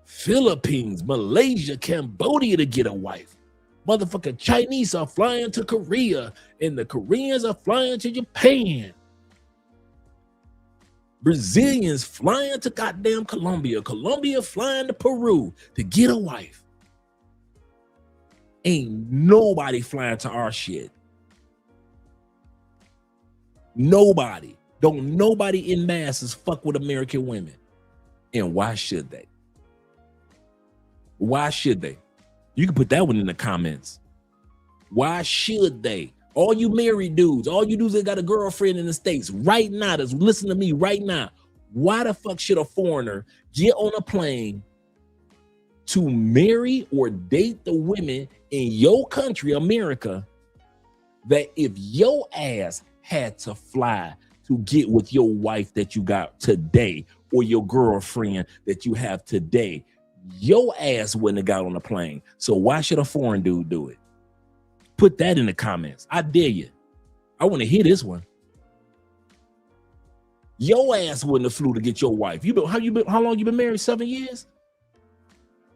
Philippines, Malaysia, Cambodia to get a wife. Motherfucking Chinese are flying to Korea, and the Koreans are flying to Japan. Brazilians flying to goddamn Colombia. Colombia flying to Peru to get a wife. Ain't nobody flying to our shit. Nobody. Don't nobody in masses fuck with American women. And why should they? Why should they? You can put that one in the comments. Why should they? All you married dudes, all you dudes that got a girlfriend in the States right now, that's listen to me right now. Why the fuck should a foreigner get on a plane to marry or date the women in your country, America, that if your ass had to fly to get with your wife that you got today or your girlfriend that you have today, your ass wouldn't have got on the plane. So why should a foreign dude do it? Put that in the comments. I dare you. I want to hear this one. Your ass wouldn't have flew to get your wife. How long you been married? 7 years?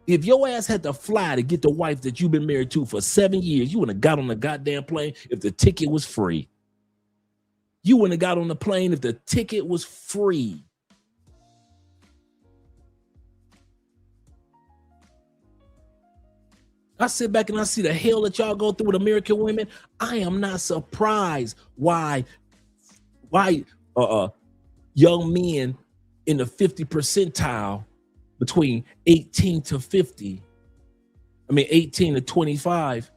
If your ass had to fly to get the wife that you've been married to for 7 years, you wouldn't have got on the goddamn plane if the ticket was free. You wouldn't have got on the plane if the ticket was free. I sit back and I see the hell that y'all go through with American women. I am not surprised why young men in the 50 percentile between 18 to 25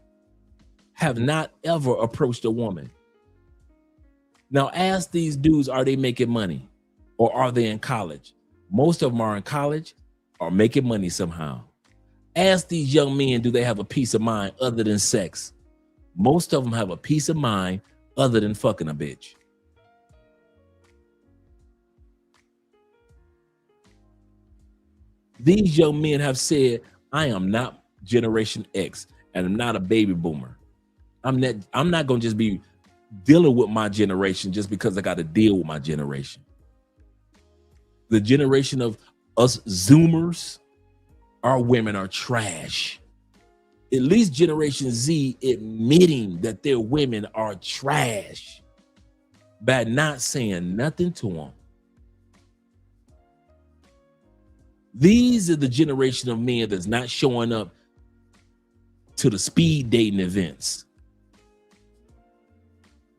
have not ever approached a woman. Now ask these dudes, are they making money or are they in college? Most of them are in college or making money somehow. Ask these young men, do they have a peace of mind other than sex? Most of them have a peace of mind other than fucking a bitch. These young men have said, I am not Generation X and I'm not a baby boomer. I'm not going to just be dealing with my generation just because I got to deal with my generation. The generation of us Zoomers, our women are trash. At least Generation Z admitting that their women are trash by not saying nothing to them. These are the generation of men that's not showing up to the speed dating events.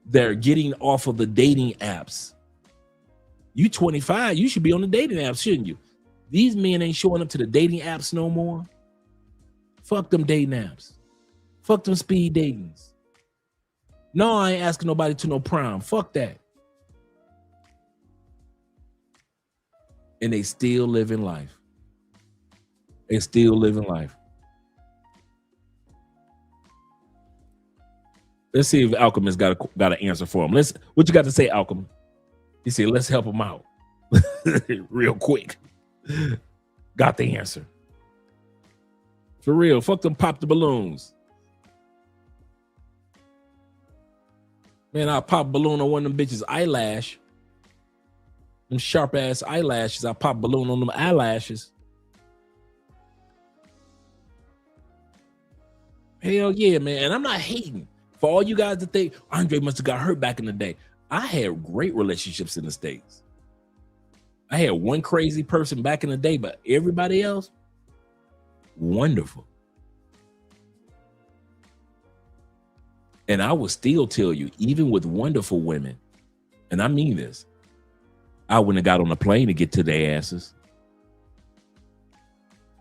They're getting off of the dating apps. You 25, you should be on the dating apps, shouldn't you? These men ain't showing up to the dating apps no more. Fuck them dating apps. Fuck them speed datings. No, I ain't asking nobody to no prom. Fuck that. And they still living life. They still living life. Let's see if Alchemist got an answer for him. What you got to say, Alchemist? He said, let's help him out real quick. Got the answer. For real, fuck them, pop the balloons. Man, I'll pop a balloon on one of them bitches' eyelash. Them sharp ass eyelashes. I pop a balloon on them eyelashes. Hell yeah, man. And I'm not hating. For all you guys to think Andre must have got hurt back in the day. I had great relationships in the States. I had one crazy person back in the day, but everybody else, wonderful. And I will still tell you, even with wonderful women, and I mean this, I wouldn't have got on a plane to get to their asses.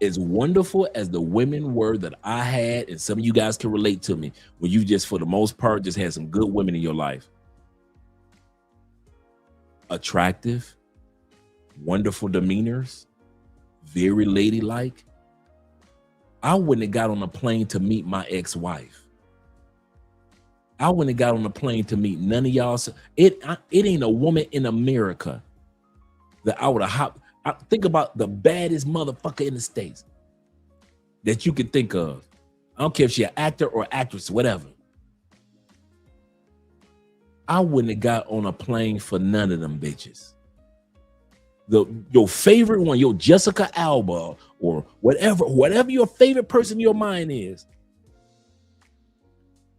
As wonderful as the women were that I had, and some of you guys can relate to me, when you just, for the most part, just had some good women in your life. Attractive, wonderful demeanors, very ladylike. I wouldn't have got on a plane to meet my ex-wife. I wouldn't have got on a plane to meet none of y'all. It ain't a woman in America that I would have hopped. Think about the baddest motherfucker in the States that you could think of. I don't care if she's an actor or actress, whatever. I wouldn't have got on a plane for none of them bitches. Your favorite one, your Jessica Alba or whatever your favorite person in your mind is.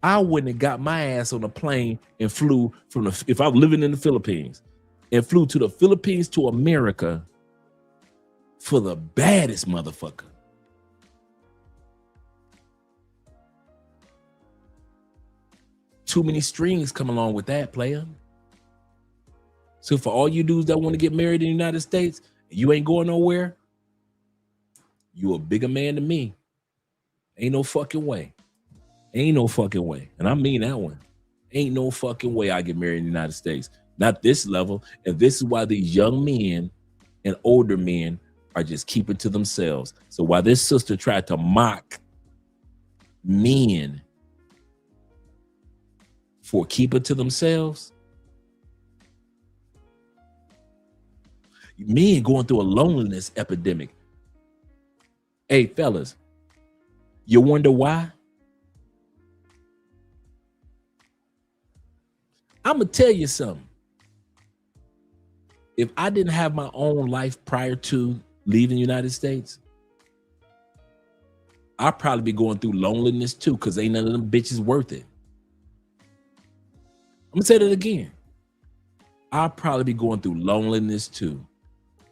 I wouldn't have got my ass on a plane and flew if I was living in the Philippines and flew to the Philippines to America for the baddest motherfucker. Too many strings come along with that, player. So for all you dudes that want to get married in the United States, you ain't going nowhere, you a bigger man than me. Ain't no fucking way. Ain't no fucking way. And I mean that one. Ain't no fucking way I get married in the United States. Not this level. And this is why these young men and older men are just keeping to themselves. So while this sister tried to mock men for keeping to themselves, men going through a loneliness epidemic. Hey, fellas, you wonder why? I'm going to tell you something. If I didn't have my own life prior to leaving the United States, I'd probably be going through loneliness too, because ain't none of them bitches worth it. I'm going to say that again. I'd probably be going through loneliness too,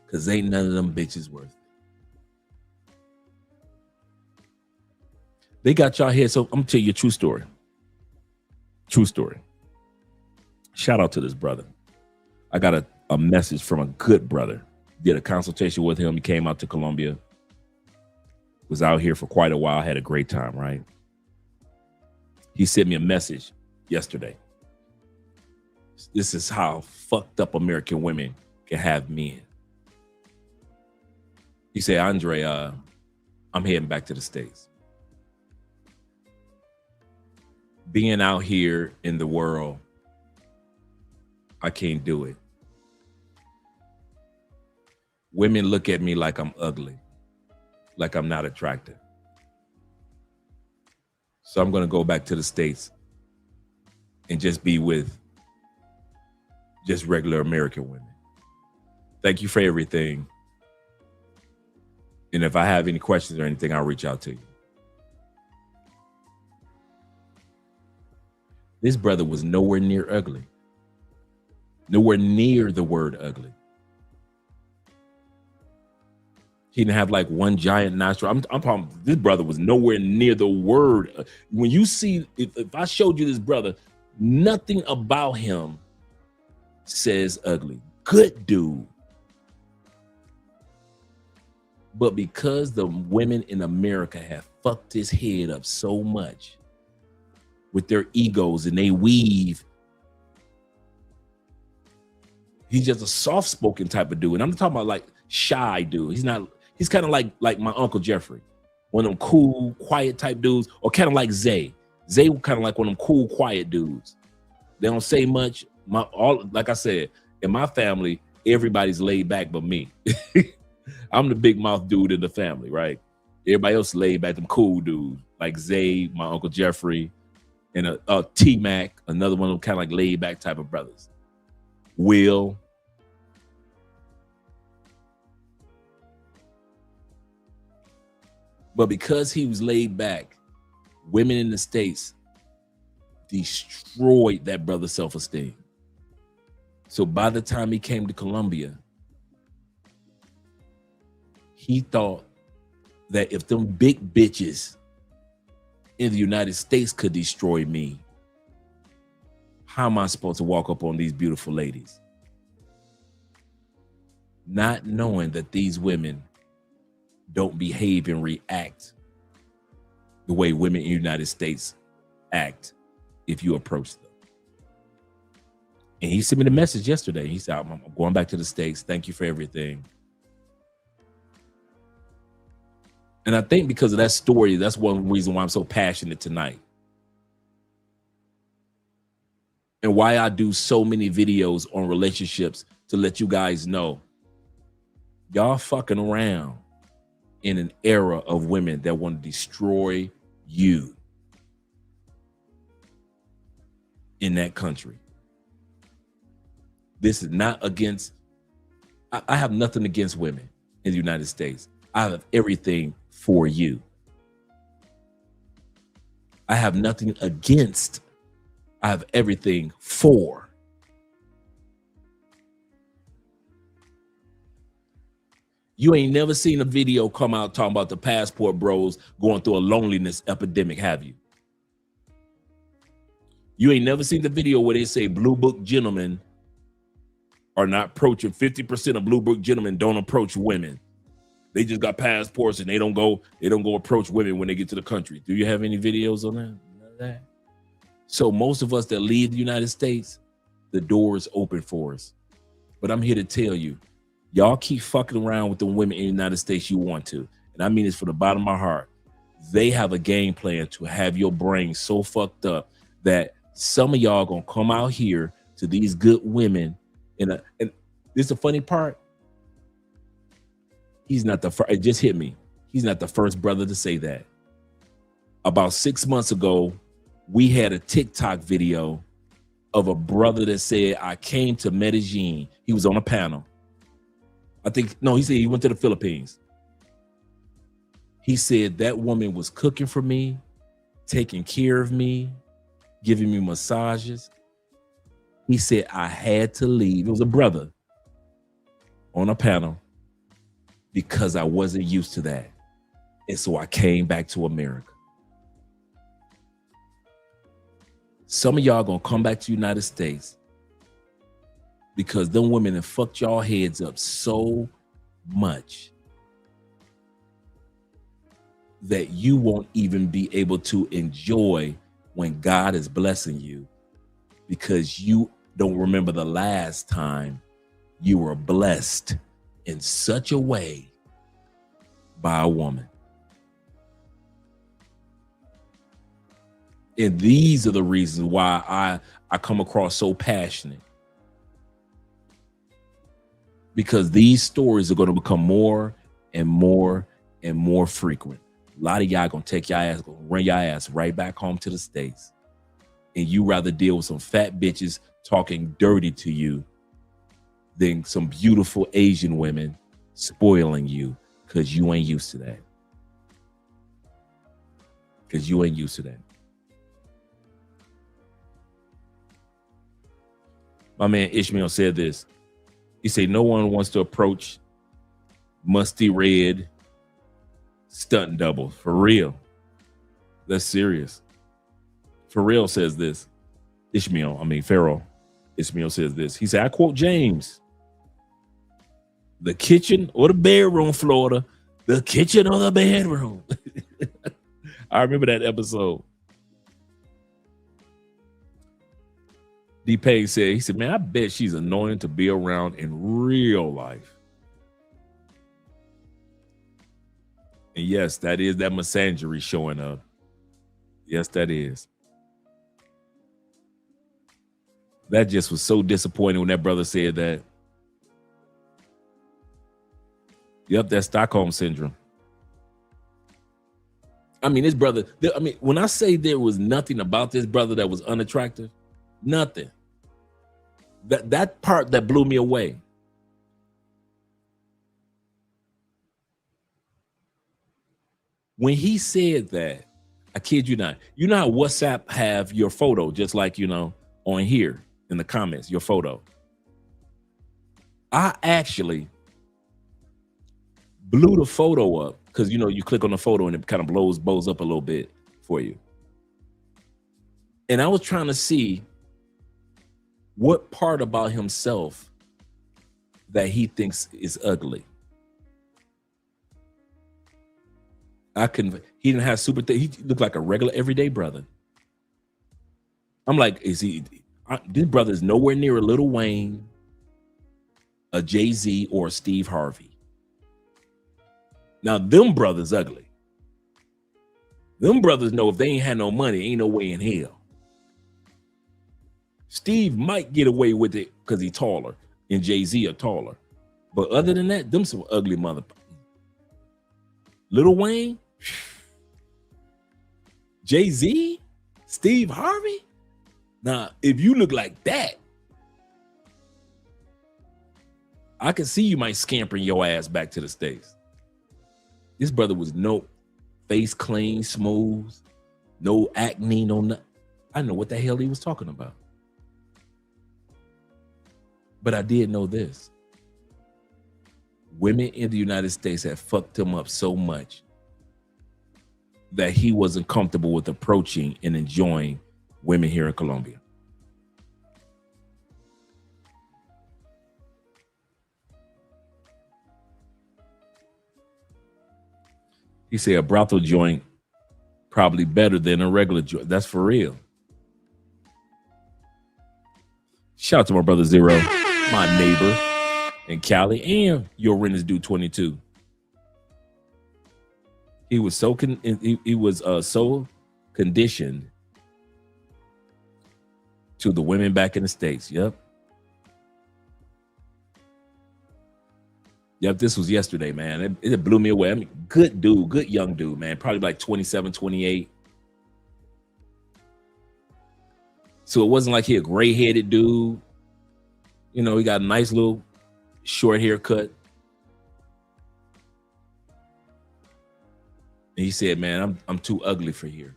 because ain't none of them bitches worth it. They got y'all here. So I'm going to tell you a true story. True story. Shout out to this brother. I got a message from a good brother. Did a consultation with him. He came out to Colombia. Was out here for quite a while. Had a great time, right? He sent me a message yesterday. This is how fucked up American women can have men. He said, Andre, I'm heading back to the States. Being out here in the world, I can't do it. Women look at me like I'm ugly, like I'm not attractive. So I'm going to go back to the States and just be with just regular American women. Thank you for everything. And if I have any questions or anything, I'll reach out to you. This brother was nowhere near ugly. Nowhere near the word ugly. He didn't have like one giant nostril. I'm talking, this brother was nowhere near the word. When you see, if I showed you this brother, nothing about him says ugly. Good dude. But because the women in America have fucked his head up so much with their egos and they weave. He's just a soft-spoken type of dude. And I'm talking about like shy dude. He's kind of like my Uncle Jeffrey. One of them cool, quiet type dudes, or kind of like Zay. Zay kind of like one of them cool, quiet dudes. They don't say much. Like I said, in my family, everybody's laid back but me. I'm the big mouth dude in the family, right? Everybody else laid back, them cool dudes like Zay, my Uncle Jeffrey, and T-Mac, another one of them kind of like laid back type of brothers. Will. But because he was laid back, women in the States destroyed that brother's self-esteem. So by the time he came to Colombia, he thought that if them big bitches in the United States could destroy me, how am I supposed to walk up on these beautiful ladies? Not knowing that these women don't behave and react the way women in the United States act if you approach them. And he sent me the message yesterday. He said, I'm going back to the States. Thank you for everything. And I think because of that story, that's one reason why I'm so passionate tonight. And why I do so many videos on relationships to let you guys know y'all fucking around in an era of women that want to destroy you in that country. This is not against, I have nothing against women in the United States. I have everything for you. I have nothing against, I have everything for. You ain't never seen a video come out talking about the passport bros going through a loneliness epidemic, have you? You ain't never seen the video where they say Blue Book gentlemen are not approaching, 50% of Blue Book gentlemen don't approach women. They just got passports and they don't go approach women when they get to the country. Do you have any videos on that? None of that. So most of us that leave the United States, the door is open for us. But I'm here to tell you, y'all keep fucking around with the women in the United States you want to. And I mean this from the bottom of my heart. They have a game plan to have your brain so fucked up that some of y'all gonna come out here to these good women. And this is the funny part. He's not the first. It just hit me. He's not the first brother to say that. About 6 months ago, we had a TikTok video of a brother that said, I came to Medellin. He was on a panel. He said he went to the Philippines. He said that woman was cooking for me, taking care of me, giving me massages. He said I had to leave. It was a brother on a panel because I wasn't used to that. And so I came back to America. Some of y'all gonna come back to the United States because them women have fucked y'all heads up so much that you won't even be able to enjoy when God is blessing you because you don't remember the last time you were blessed in such a way by a woman. And these are the reasons why I come across so passionate. Because these stories are going to become more and more and more frequent. A lot of y'all gonna take your ass, gonna run your ass right back home to the States. And you rather deal with some fat bitches talking dirty to you than some beautiful Asian women spoiling you because you ain't used to that. Because you ain't used to that. My man Ishmael said this. He said, no one wants to approach musty red stunt double. For real. That's serious. Pharrell says this. Pharaoh. Ishmael says this. He said, I quote James. The kitchen or the bedroom, Florida. The kitchen or the bedroom. I remember that episode. D-Pay said, he said, man, I bet she's annoying to be around in real life. And yes, that is that misandry showing up. Yes, that is. That just was so disappointing when that brother said that. Yep, that's Stockholm syndrome. I mean, this brother, I mean, when I say there was nothing about this brother that was unattractive, nothing. That part that blew me away. When he said that, I kid you not, you know how WhatsApp have your photo, just like, you know, on here in the comments, your photo. I actually blew the photo up because, you know, you click on the photo and it kind of blows up a little bit for you. And I was trying to see what part about himself that he thinks is ugly. He didn't have he looked like a regular everyday brother. I'm like, this brother is nowhere near a Lil Wayne, a Jay-Z, or a Steve Harvey. Now, them brothers ugly. Them brothers know if they ain't had no money, ain't no way in hell. Steve might get away with it because he's taller, and Jay-Z are taller. But other than that, them some ugly motherfuckers. Lil Wayne, Jay-Z, Steve Harvey. Now, if you look like that, I can see you might scamper your ass back to the States. This brother was no face clean, smooth, no acne, no nothing. I know what the hell he was talking about. But I did know this. Women in the United States had fucked him up so much that he wasn't comfortable with approaching and enjoying women here in Colombia. He said a brothel joint probably better than a regular joint. That's for real. Shout out to my brother Zero, my neighbor in Cali, and your rent is due 22. He was so so conditioned to the women back in the States. Yep, this was yesterday, man. It blew me away. I mean, good dude, good young dude, man. Probably like 27, 28. So it wasn't like he a gray-headed dude. You know, he got a nice little short haircut. And he said, man, I'm too ugly for here.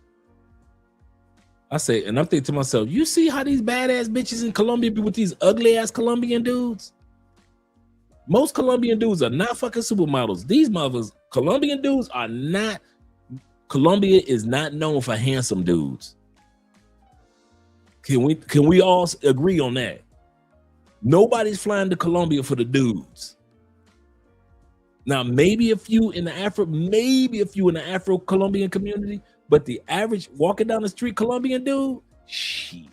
I say, and I'm thinking to myself, you see how these badass bitches in Colombia be with these ugly ass Colombian dudes? Most Colombian dudes are not fucking supermodels. These mothers, Colombian dudes are not, Colombia is not known for handsome dudes. Can we all agree on that? Nobody's flying to Colombia for the dudes. Now, maybe a few in the Afro-Colombian community, but the average walking down the street Colombian dude, shit.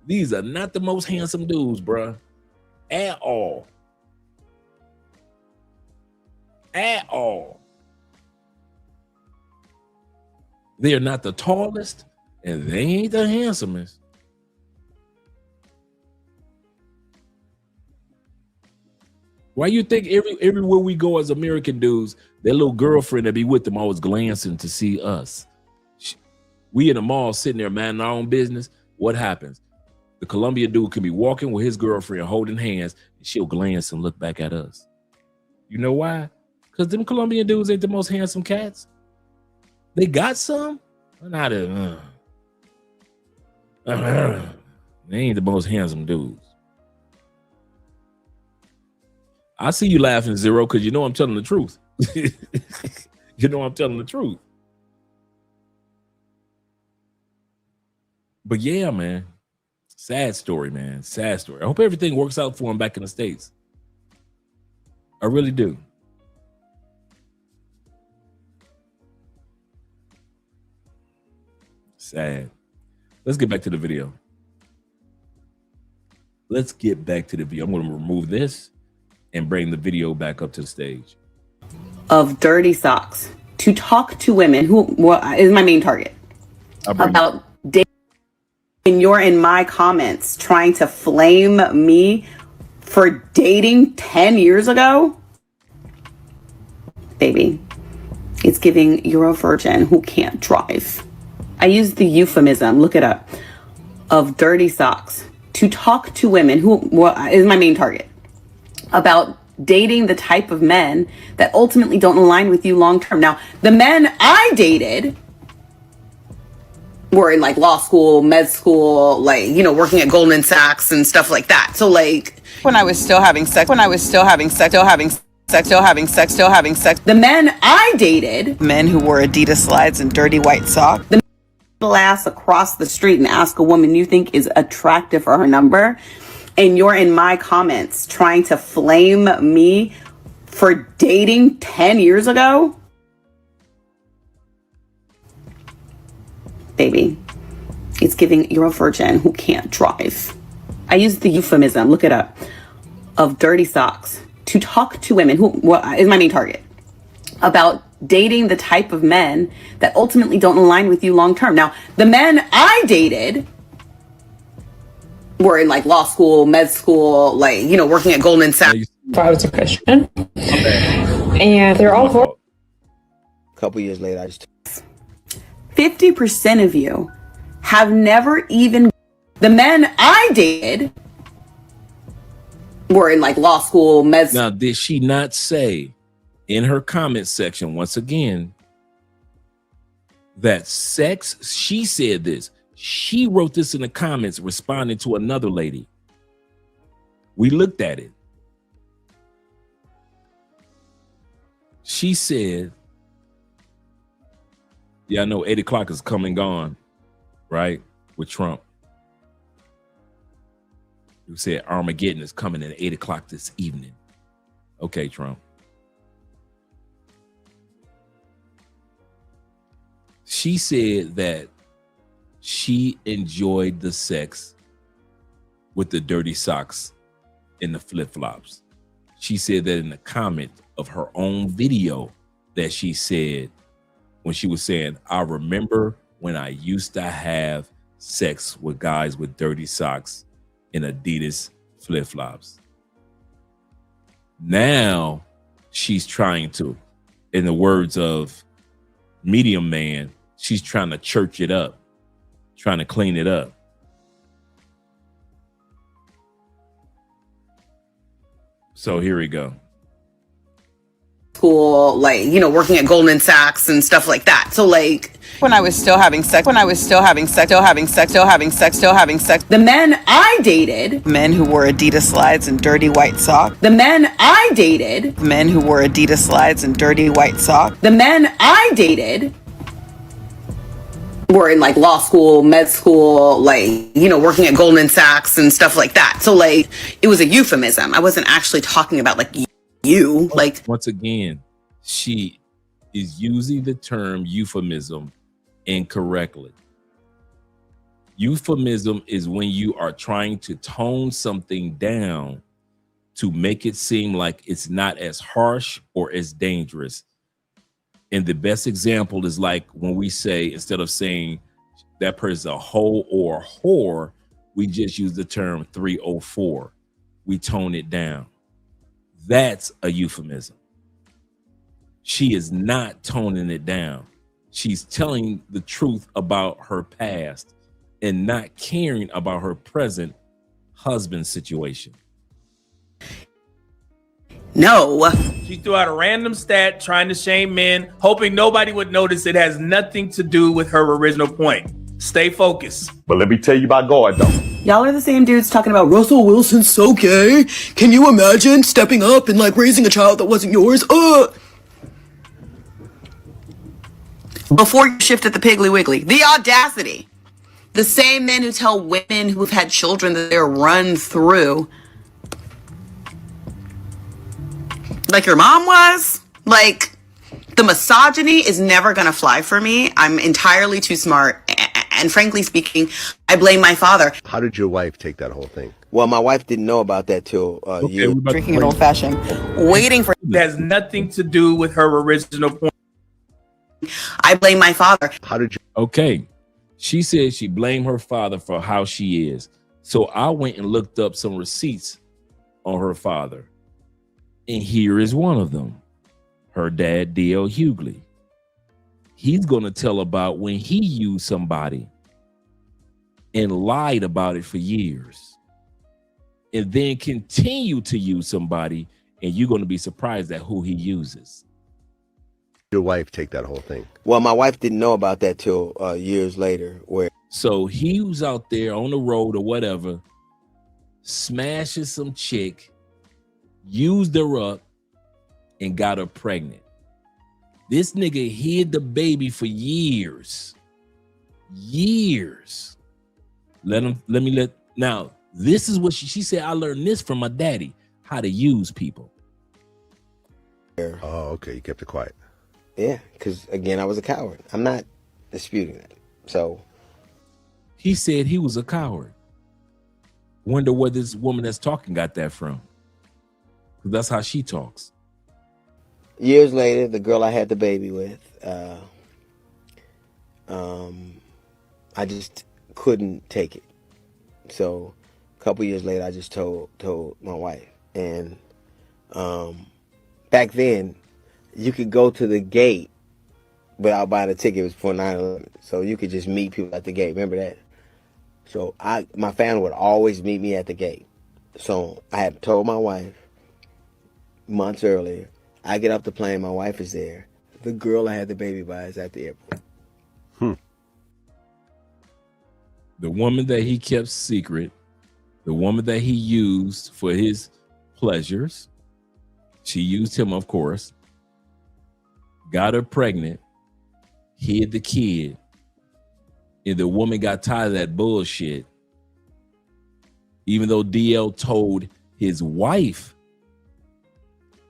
These are not the most handsome dudes, bruh. At all. At all. They are not the tallest, and they ain't the handsomest. Why you think everywhere we go as American dudes, their little girlfriend that be with them always glancing to see us? We in the mall sitting there minding our own business. What happens? The Colombian dude can be walking with his girlfriend holding hands, and she'll glance and look back at us. You know why? Because them Colombian dudes ain't the most handsome cats. They got some, but not they ain't the most handsome dudes. I see you laughing, Zero, because you know I'm telling the truth. You know I'm telling the truth. But yeah, man. Sad story, man. Sad story. I hope everything works out for him back in the States. I really do. Sad. Let's get back to the video. Let's get back to the video. I'm going to remove this and bring the video back up to the stage. Of dirty socks to talk to women who is my main target about dating. And you're in my comments trying to flame me for dating 10 years ago. Baby, it's giving you're a virgin who can't drive. I use the euphemism, look it up, of dirty socks to talk to women who is my main target about dating the type of men that ultimately don't align with you long term. Now, the men I dated were in like law school, med school, like, you know, working at Goldman Sachs and stuff like that. So like When I was still having sex, the men I dated, men who wore Adidas slides and dirty white socks, the ass across the street and ask a woman you think is attractive for her number, and you're in my comments trying to flame me for dating 10 years ago. Baby, it's giving you're a virgin who can't drive. I use the euphemism, look it up, of dirty socks to talk to women who is my main target about dating the type of men that ultimately don't align with you long term. Now, the men I dated were in like law school, med school, like, you know, working at Goldman Sachs. I was a Christian. And they're all A couple years later, I just 50% of you have never even, the men I dated were in like law school, med school. Now, did she not say in her comment section, once again, that sex, she said this, she wrote this in the comments responding to another lady. We looked at it. She said, yeah, I know 8 o'clock is come and gone, right? With Trump. You said Armageddon is coming at 8 o'clock this evening. Okay, Trump. She said that she enjoyed the sex with the dirty socks and the flip-flops. She said that in the comment of her own video that she said when she was saying, I remember when I used to have sex with guys with dirty socks and Adidas flip-flops. Now she's trying to, in the words of Medium Man, she's trying to church it up, trying to clean it up. So here we go. School, like, you know, working at Goldman Sachs and stuff like that. So like when I was still having sex, the men I dated, men who wore Adidas slides and dirty white socks, the men I dated, men who wore Adidas slides and dirty white socks, the men I dated were in like law school, med school, like, you know, working at Goldman Sachs and stuff like that. So like it was a euphemism. I wasn't actually talking about like you, like. Once again, she is using the term euphemism incorrectly. Euphemism is when you are trying to tone something down to make it seem like it's not as harsh or as dangerous. And the best example is like when we say, instead of saying that person's a hoe or a whore, we just use the term 304. We tone it down. That's a euphemism. She is not toning it down. She's telling the truth about her past and not caring about her present husband situation. No. She threw out a random stat trying to shame men, hoping nobody would notice it has nothing to do with her original point. Stay focused. But let me tell you about God, though. Y'all are the same dudes talking about Russell Wilson's so gay. Can you imagine stepping up and like raising a child that wasn't yours? Before you shift at the Piggly Wiggly, the audacity. The same men who tell women who have had children that they're run through. Like your mom was. Like, the misogyny is never gonna fly for me. I'm entirely too smart And frankly speaking, I blame my father. How did your wife take that whole thing? Well, my wife didn't know about that till years. Drinking an old fashioned, waiting for. It has nothing to do with her original point. I blame my father. How did you? Okay. She said she blamed her father for how she is. So I went and looked up some receipts on her father. And here is one of them. Her dad, D.L. Hughley. He's going to tell about when he used somebody and lied about it for years. And then continue to use somebody, and you're going to be surprised at who he uses. Your wife take that whole thing? Well, my wife didn't know about that till years later. So he was out there on the road or whatever, smashes some chick, used her up, and got her pregnant. This nigga hid the baby for years. Years. Now, this is what she said, I learned this from my daddy, how to use people. Oh, okay. You kept it quiet. Yeah, because again, I was a coward. I'm not disputing that. So he said he was a coward. Wonder where this woman that's talking got that from. Because that's how she talks. Years later, the girl I had the baby with, I just couldn't take it. So a couple years later, I just told my wife. And back then, you could go to the gate without buying a ticket. It was before 9/11. So you could just meet people at the gate. Remember that? So my family would always meet me at the gate. So I had told my wife months earlier, I get off the plane, my wife is there. The girl I had the baby by is at the airport. The woman that he kept secret, the woman that he used for his pleasures, she used him, of course, got her pregnant, hid the kid, and the woman got tired of that bullshit. Even though DL told his wife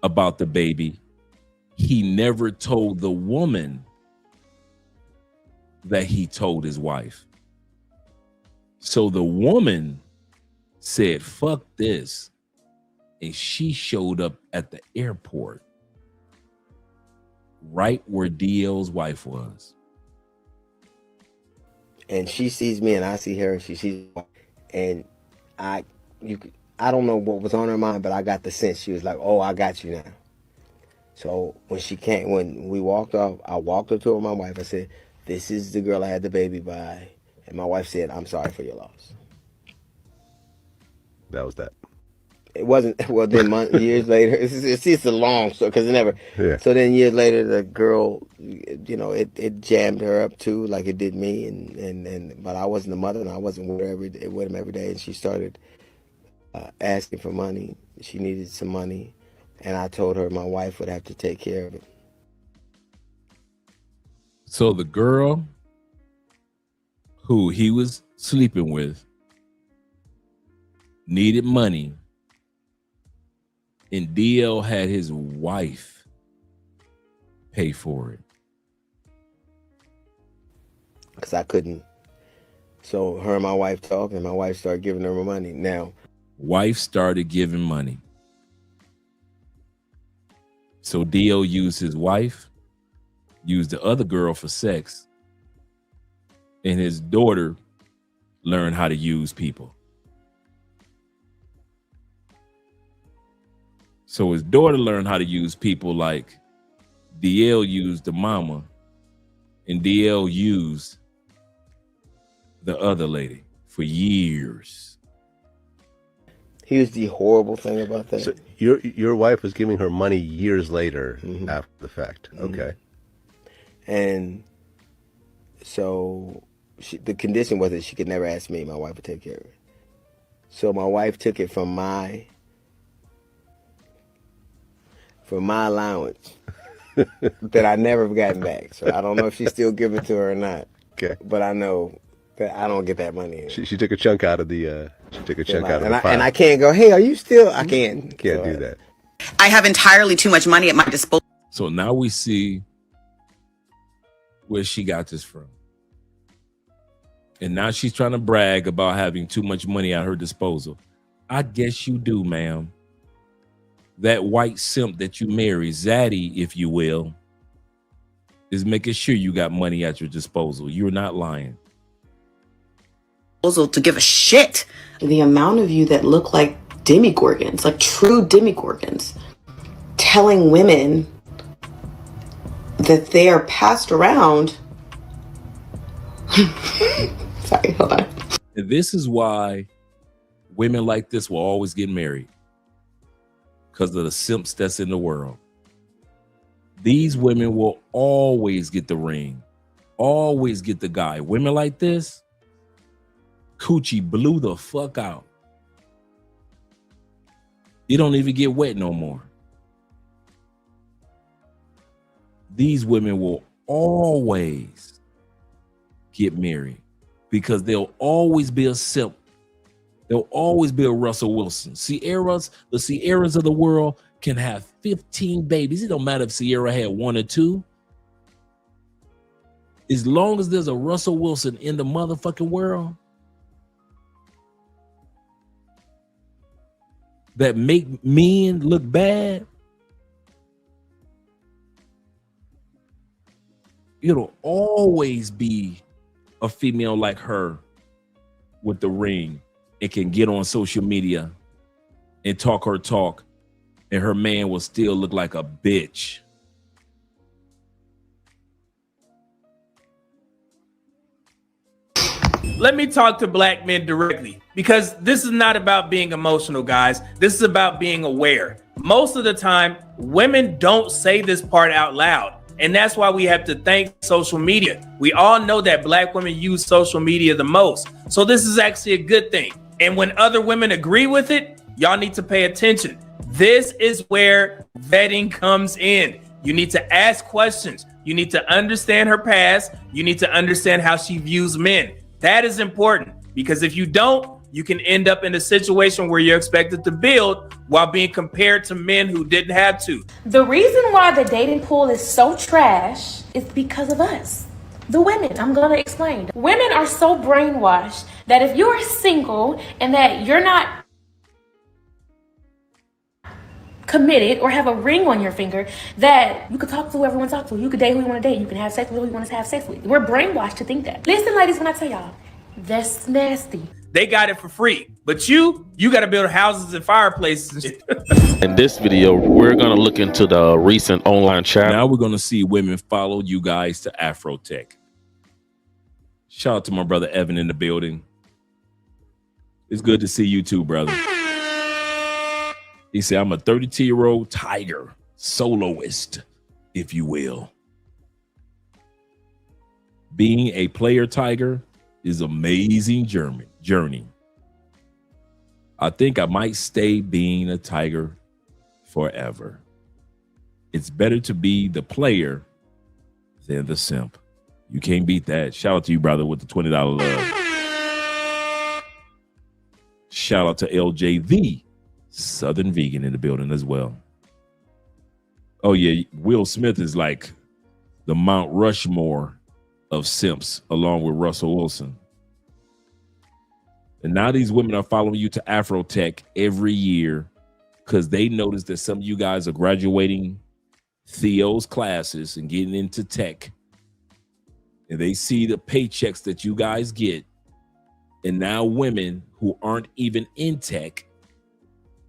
about the baby, he never told the woman that he told his wife. So the woman said, fuck this. And she showed up at the airport right where DL's wife was. And she sees me and I see her and she sees me. And I don't know what was on her mind, but I got the sense she was like, oh, I got you now. So when we walked off, I walked up to her, my wife. I said, this is the girl I had the baby by. And my wife said, I'm sorry for your loss. That was that. It wasn't, well, then years later, it's a long story because it never. Yeah. So then years later, the girl, it jammed her up too, like it did me. But I wasn't the mother and I wasn't with him every day. And she started asking for money. She needed some money. And I told her my wife would have to take care of it. So the girl who he was sleeping with needed money, and DL had his wife pay for it. Because I couldn't. So her and my wife talked, and my wife started giving her money. Now, wife started giving money. So DL used his wife, used the other girl for sex, and his daughter learned how to use people. So his daughter learned how to use people like DL used the mama and DL used the other lady for years. Here's the horrible thing about that. So your wife was giving her money years later after the fact. Okay. And so the condition was that she could never ask me. My wife would take care of it. So my wife took it from my allowance that I never gotten back. So I don't know if she's still giving it to her or not. Okay. But I know that I don't get that money anymore. She took a chunk out of the pile. And I can't go, hey, are you still? I can't do that. I have entirely too much money at my disposal. So now we see where she got this from. And now she's trying to brag about having too much money at her disposal. I guess you do, ma'am. That white simp that you marry, Zaddy, if you will, is making sure you got money at your disposal. You're not lying. To give a shit. The amount of you that look like demigorgons, like true demigorgons, telling women that they are passed around. Sorry, hold on. And this is why women like this will always get married, because of the simps that's in the world. These women will always get the ring, always get the guy. Women like this, coochie blew the fuck out. You don't even get wet no more. These women will always get married because they'll always be a simp. There'll always be a Russell Wilson. The Sierras of the world can have 15 babies. It don't matter if Sierra had 1 or 2. As long as there's a Russell Wilson in the motherfucking world that make men look bad, it'll always be a female like her with the ring and can get on social media and talk her talk, and her man will still look like a bitch. Let me talk to black men directly, because this is not about being emotional, guys. This is about being aware. Most of the time, women don't say this part out loud. And that's why we have to thank social media. We all know that black women use social media the most. So this is actually a good thing. And when other women agree with it, y'all need to pay attention. This is where vetting comes in. You need to ask questions. You need to understand her past. You need to understand how she views men. That is important, because if you don't, you can end up in a situation where you're expected to build while being compared to men who didn't have to. The reason why the dating pool is so trash is because of us, the women. I'm gonna explain. Women are so brainwashed that if you're single and that you're not committed or have a ring on your finger, that you could talk to whoever you want to talk to, you could date who you want to date, you can have sex with who you want to have sex with. We're brainwashed to think that. Listen, ladies, when I tell y'all, that's nasty. They got it for free, but you got to build houses and fireplaces and shit. In this video, we're going to look into the recent online chat. Now we're going to see women follow you guys to Afrotech. Shout out to my brother Evan in the building. It's good to see you too, brother. He said, I'm a 32-year-old tiger, soloist, if you will. Being a player tiger is amazing journey. I think I might stay being a tiger forever. It's better to be the player than the simp. You can't beat that. Shout out to you, brother, with the $20 love. Shout out to LJ, the Southern Vegan, in the building as well. Oh yeah, Will Smith is like the Mount Rushmore of simps, along with Russell Wilson. And now these women are following you to Afrotech every year because they notice that some of you guys are graduating Theo's classes and getting into tech. And they see the paychecks that you guys get. And now women who aren't even in tech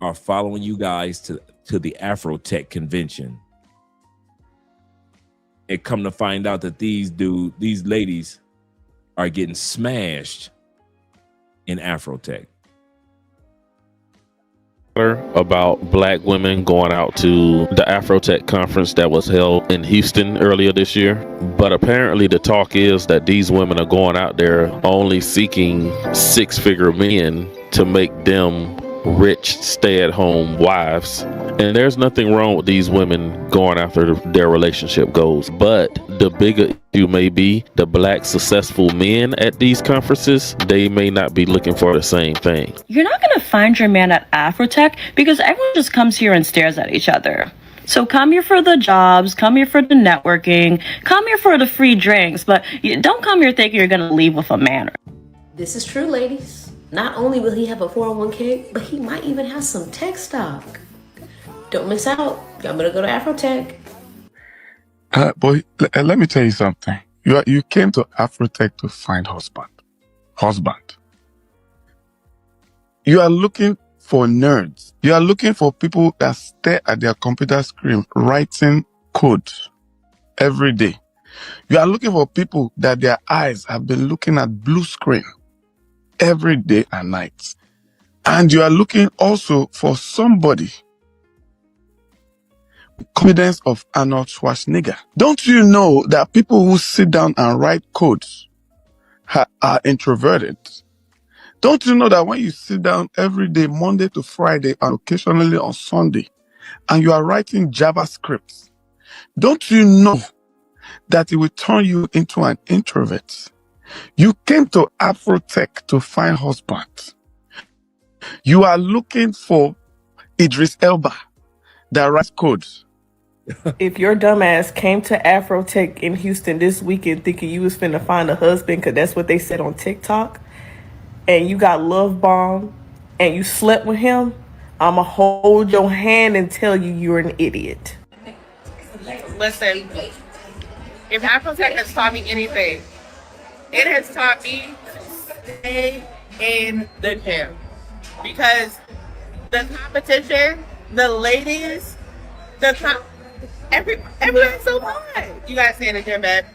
are following you guys to the Afrotech convention. And come to find out that these ladies are getting smashed in Afrotech. About black women going out to the Afrotech conference that was held in Houston earlier this year. But apparently the talk is that these women are going out there only seeking 6-figure men to make them rich stay-at-home wives. And there's nothing wrong with these women going after their relationship goals. But the bigger issue may be the black successful men at these conferences. They may not be looking for the same thing. You're not going to find your man at Afrotech because everyone just comes here and stares at each other. So come here for the jobs, come here for the networking, come here for the free drinks, but you don't come here thinking you're going to leave with a man. This is true, ladies. Not only will he have a 401k, but he might even have some tech stock. Don't miss out. Y'all better go to Afrotech. Boy, let me tell you something. You came to Afrotech to find husband. You are looking for nerds. You are looking for people that stare at their computer screen writing code every day. You are looking for people that their eyes have been looking at blue screen every day and night. And you are looking also for somebody with confidence of Arnold Schwarzenegger. Don't you know that people who sit down and write codes are introverted? Don't you know that when you sit down every day, Monday to Friday, and occasionally on Sunday, and you are writing JavaScript, don't you know that it will turn you into an introvert? You came to Afrotech to find husband. You are looking for Idris Elba that writes codes. If your dumbass came to Afrotech in Houston this weekend thinking you was finna find a husband, because that's what they said on TikTok, and you got love bombed and you slept with him, I'ma hold your hand and tell you you're an idiot. Listen, if Afrotech has taught me anything, it has taught me to stay in the gym. Because the competition, the ladies, everyone's so hard. You gotta stay in the gym, man.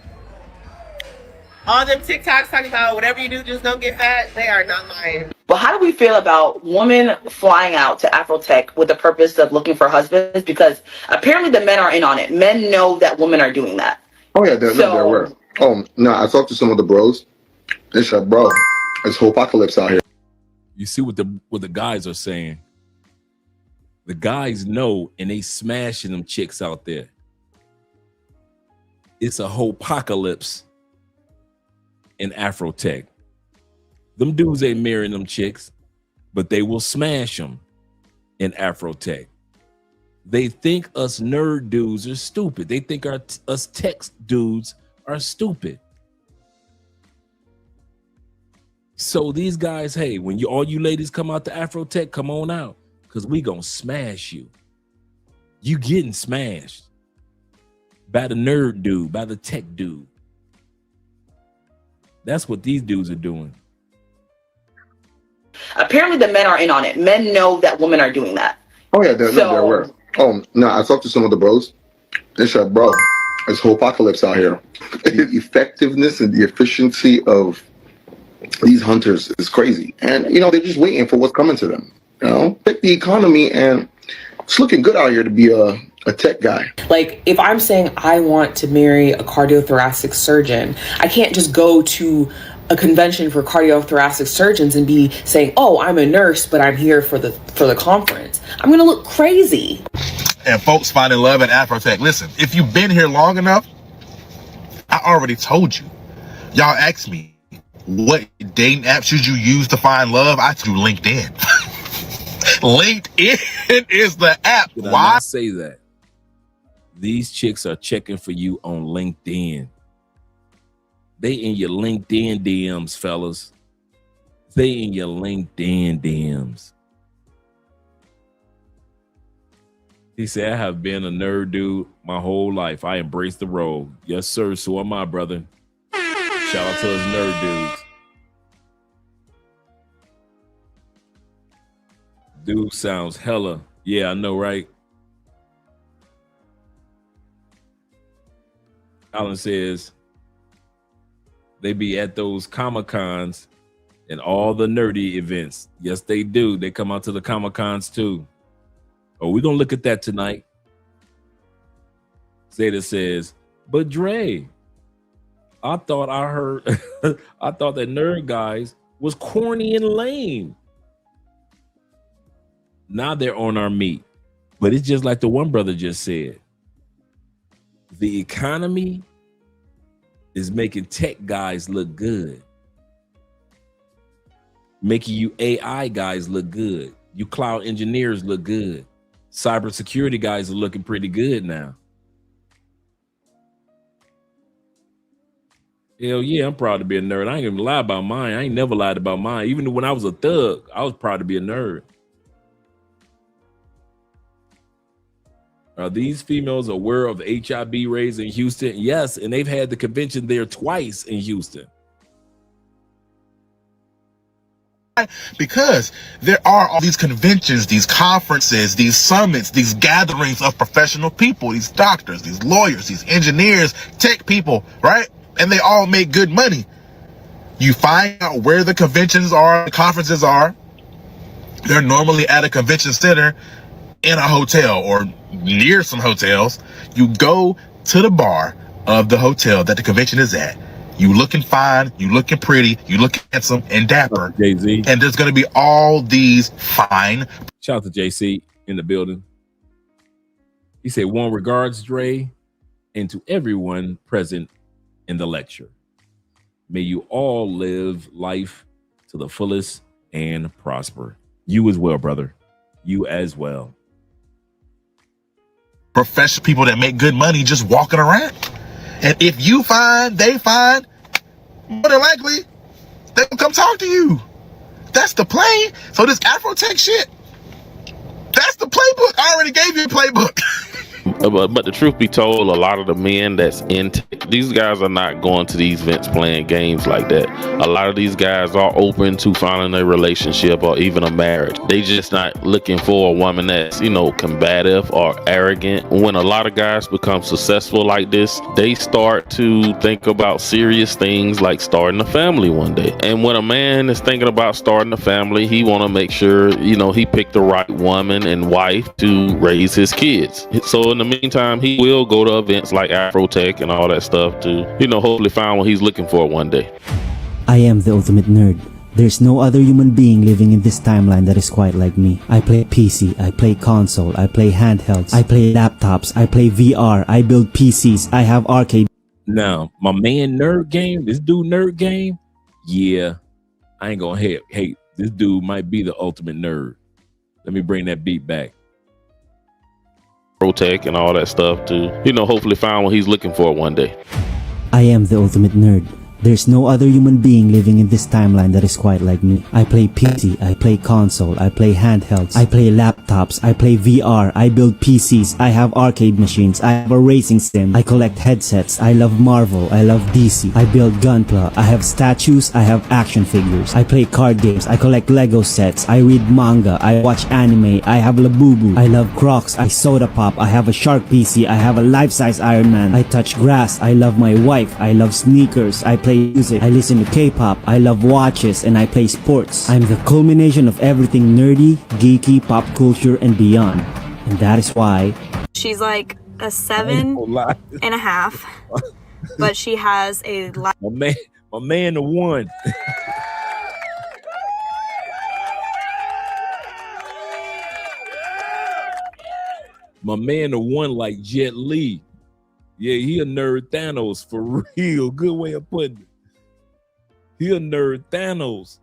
All them TikToks talking about whatever you do, just don't get fat, they are not lying. Well, how do we feel about women flying out to Afrotech with the purpose of looking for husbands? Because apparently the men are in on it. Men know that women are doing that. Oh yeah, they're aware. Oh no, I talked to some of the bros. They said, bro, it's whole apocalypse out here. You see what the guys are saying. The guys know, and they smashing them chicks out there. It's a whole apocalypse in Afrotech. Them dudes ain't marrying them chicks, but they will smash them in Afrotech. They think us nerd dudes are stupid. They think us tech dudes are stupid. So these guys, hey, when all you ladies come out to Afrotech, come on out, because we gonna smash you. You getting smashed by the nerd dude, by the tech dude. That's what these dudes are doing. Apparently the men are in on it. Men know that women are doing that. Oh yeah, they're aware. Oh no, I talked to some of the bros. They said, bro, it's whole apocalypse out here. The effectiveness and the efficiency of these hunters is crazy. And they're just waiting for what's coming to them. Pick the economy, and it's looking good out here to be a tech guy. Like, if I'm saying I want to marry a cardiothoracic surgeon, I can't just go to a convention for cardiothoracic surgeons and be saying, oh, I'm a nurse, but I'm here for the conference. I'm gonna look crazy. And folks finding love at Afrotech. Listen, if you've been here long enough, I already told you. Y'all asked me, what dating app should you use to find love? I told you LinkedIn. LinkedIn is the app. Did I Why? not say that? These chicks are checking for you on LinkedIn. They in your LinkedIn DMs, fellas. They in your LinkedIn DMs. He said, I have been a nerd dude my whole life. I embrace the role. Yes, sir. So am I, brother. Shout out to us nerd dudes. Dude sounds hella. Yeah, I know, right? Alan says they be at those Comic-Cons and all the nerdy events. Yes, they do. They come out to the Comic-Cons too. Oh, we're going to look at that tonight. Zeta says, but Dre, I thought I heard, I thought that nerd guys was corny and lame. Now they're on our meat. But it's just like the one brother just said. The economy is making tech guys look good. Making you AI guys look good. You cloud engineers look good. Cybersecurity guys are looking pretty good now. Hell yeah, I'm proud to be a nerd. I ain't gonna lie about mine. I ain't never lied about mine. Even when I was a thug, I was proud to be a nerd. Are these females aware of HIB raids in Houston? Yes, and they've had the convention there twice in Houston. Because there are all these conventions, these conferences, these summits, these gatherings of professional people, these doctors, these lawyers, these engineers, tech people, right? And they all make good money. You find out where the conventions are, the conferences are. They're normally at a convention center in a hotel or near some hotels. You go to the bar of the hotel that the convention is at. You looking fine, you looking pretty, you looking handsome and dapper. Jay-Z. And there's going to be all these fine. Shout out to JC in the building. He said, "Warm regards, Dre, and to everyone present in the lecture. May you all live life to the fullest and prosper." You as well, brother. You as well. Professional people that make good money just walking around. And if you find, they find, more than likely, they'll come talk to you. That's the play. So this Afrotech shit, that's the playbook. I already gave you a playbook. But the truth be told, a lot of the men that's in these guys are not going to these events playing games like that. A lot of these guys are open to finding a relationship or even a marriage. They just not looking for a woman that's, you know, combative or arrogant. When a lot of guys become successful like this, they start to think about serious things like starting a family one day. And when a man is thinking about starting a family, he want to make sure, you know, he picked the right woman and wife to raise his kids. So in the meantime, he will go to events like Afrotech and all that stuff to, you know, hopefully find what he's looking for one day. I am the ultimate nerd. There's no other human being living in this timeline that is quite like me. I play PC, I play console, I play handhelds, I play laptops, I play VR, I build PCs, I have arcade. Now, my man Nerd Game, this dude Nerd Game, yeah, I ain't gonna hate. This dude might be the ultimate nerd. Let me bring that beat back. Protect and all that stuff to, you know, hopefully find what he's looking for one day. I am the ultimate nerd. There's no other human being living in this timeline that is quite like me. I play PC, I play console, I play handhelds, I play laptops, I play VR, I build PCs, I have arcade machines, I have a racing sim, I collect headsets, I love Marvel, I love DC, I build Gunpla, I have statues, I have action figures, I play card games, I collect Lego sets, I read manga, I watch anime, I have Labubu, I love Crocs, I soda pop, I have a Shark PC, I have a life-size Iron Man, I touch grass, I love my wife, I love sneakers, I play music, I listen to K-pop, I love watches, and I play sports. I'm the culmination of everything nerdy, geeky, pop culture, and beyond. And that is why she's like a 7.5, but she has a lot. My man, the one. My man, the one like Jet Li. Yeah, he a nerd Thanos for real. Good way of putting it. He a nerd Thanos.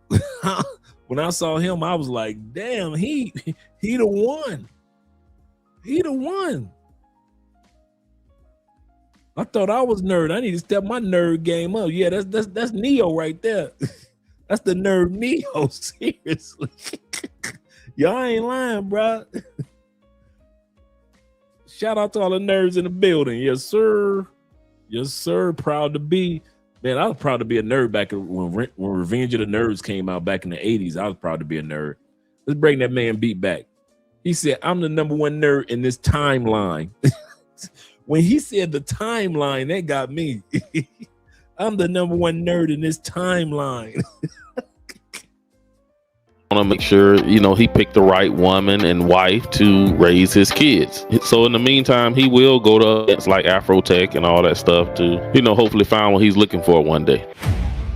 When I saw him, I was like, damn, he the one. He the one. I thought I was nerd. I need to step my nerd game up. Yeah, that's Neo right there. That's the nerd Neo. Seriously. Y'all ain't lying, bro. Shout out to all the nerds in the building. Yes, sir. Yes, sir. Proud to be. Man, I was proud to be a nerd back when Revenge of the Nerds came out back in the 80s. I was proud to be a nerd. Let's bring that man beat back. He said, I'm the number one nerd in this timeline. When he said the timeline, that got me. I'm the number one nerd in this timeline. Want to make sure, you know, he picked the right woman and wife to raise his kids. So in the meantime, he will go to events like Afrotech and all that stuff to, you know, hopefully find what he's looking for one day.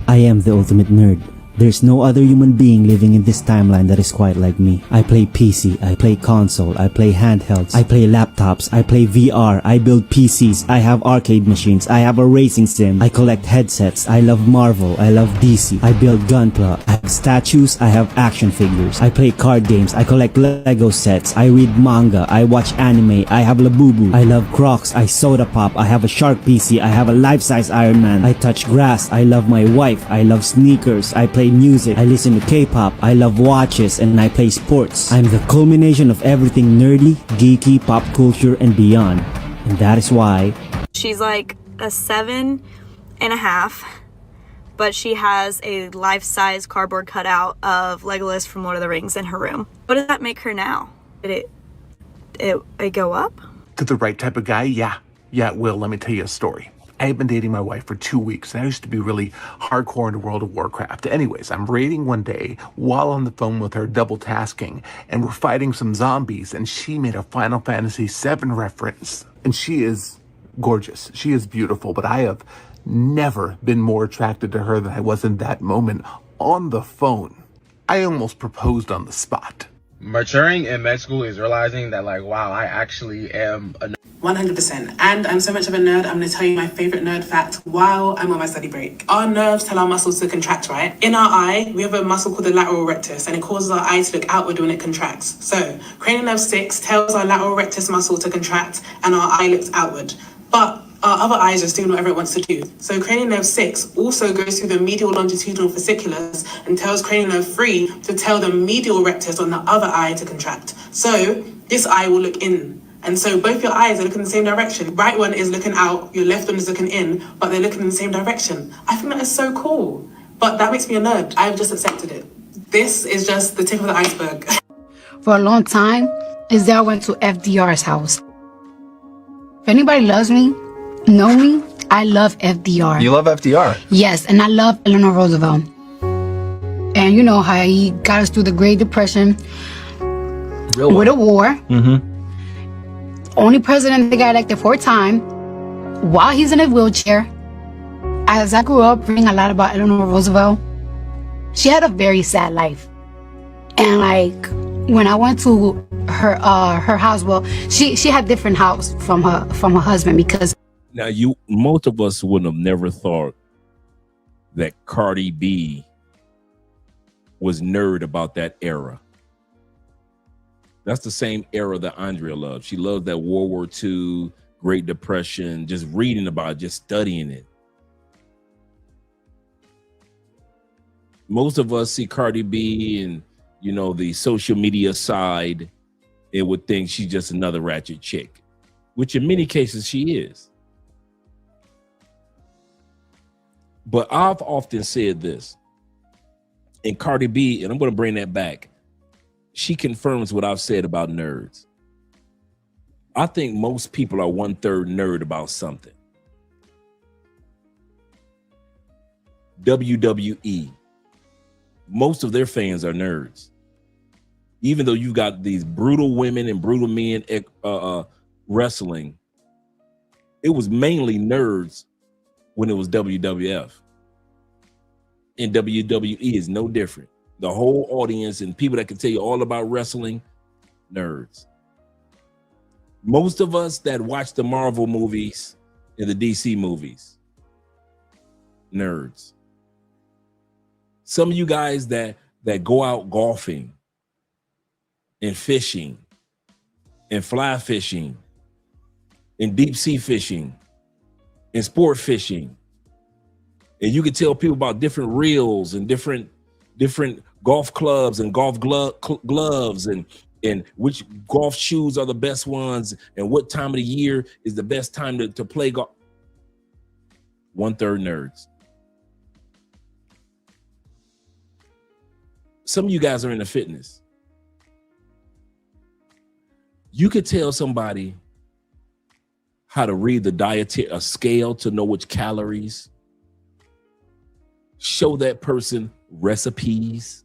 I am the ultimate nerd. There's no other human being living in this timeline that is quite like me. I play PC, I play console, I play handhelds, I play laptops, I play VR, I build PCs, I have arcade machines, I have a racing sim, I collect headsets, I love Marvel, I love DC, I build Gunpla, I have statues, I have action figures, I play card games, I collect Lego sets, I read manga, I watch anime, I have Labubu, I love Crocs, I soda pop, I have a Shark PC, I have a life-size Iron Man, I touch grass, I love my wife, I love sneakers, I play music, I listen to K-pop, I love watches, and I play sports. I'm the culmination of everything nerdy, geeky, pop culture, and beyond. And that is why She's like a 7.5, but she has a life-size cardboard cutout of Legolas from Lord of the Rings in her room. What does that make her now? Did it go up? To the right type of guy? Yeah, it will. Let me tell you a story. I had been dating my wife for 2 weeks, and I used to be really hardcore into World of Warcraft. Anyways, I'm raiding one day while on the phone with her, double tasking, and we're fighting some zombies, and she made a Final Fantasy VII reference. And she is gorgeous. She is beautiful, but I have never been more attracted to her than I was in that moment on the phone. I almost proposed on the spot. Maturing in med school is realizing that, like, wow, I actually am a 100%. And I'm so much of a nerd, I'm going to tell you my favorite nerd fact while I'm on my study break. Our nerves tell our muscles to contract, right? In our eye, we have a muscle called the lateral rectus, and it causes our eye to look outward when it contracts. So, cranial nerve 6 tells our lateral rectus muscle to contract, and our eye looks outward. But our other eye is just doing whatever it wants to do. So cranial nerve 6 also goes through the medial longitudinal fasciculus and tells cranial nerve 3 to tell the medial rectus on the other eye to contract. So this eye will look in. And so both your eyes are looking in the same direction. Right one is looking out, your left one is looking in, but they're looking in the same direction. I think that is so cool. But that makes me a nerd. I've just accepted it. This is just the tip of the iceberg. For a long time, Isdale went to FDR's house. If anybody loves me, know me, I love FDR. You love FDR? Yes, and I love Eleanor Roosevelt. And you know how he got us through the Great Depression with a war. Mm-hmm. Only president that got elected 4 times while he's in a wheelchair. As I grew up reading a lot about Eleanor Roosevelt, she had a very sad life. And like when I went to her house, well, she had different house from her husband because now most of us wouldn't have never thought that Cardi B was nerd about that era. That's the same era that Andrea loved. She loved that World War II, Great Depression, just reading about it, just studying it. Most of us see Cardi B and, you know, the social media side, it would think she's just another ratchet chick, which in many cases she is. But I've often said this, and Cardi B, and I'm going to bring that back, she confirms what I've said about nerds. I think most people are 1/3 nerd about something. WWE, most of their fans are nerds. Even though you got these brutal women and brutal men wrestling, it was mainly nerds when it was WWF. And WWE is no different. The whole audience and people that can tell you all about wrestling, nerds. Most of us that watch the Marvel movies and the DC movies, nerds. Some of you guys that go out golfing and fishing and fly fishing and deep sea fishing and sport fishing, and you can tell people about different reels and different golf clubs and golf gloves and which golf shoes are the best ones and what time of the year is the best time to play golf. 1/3 nerds. Some of you guys are into fitness. You could tell somebody how to read the dietary a scale to know which calories. Show that person recipes.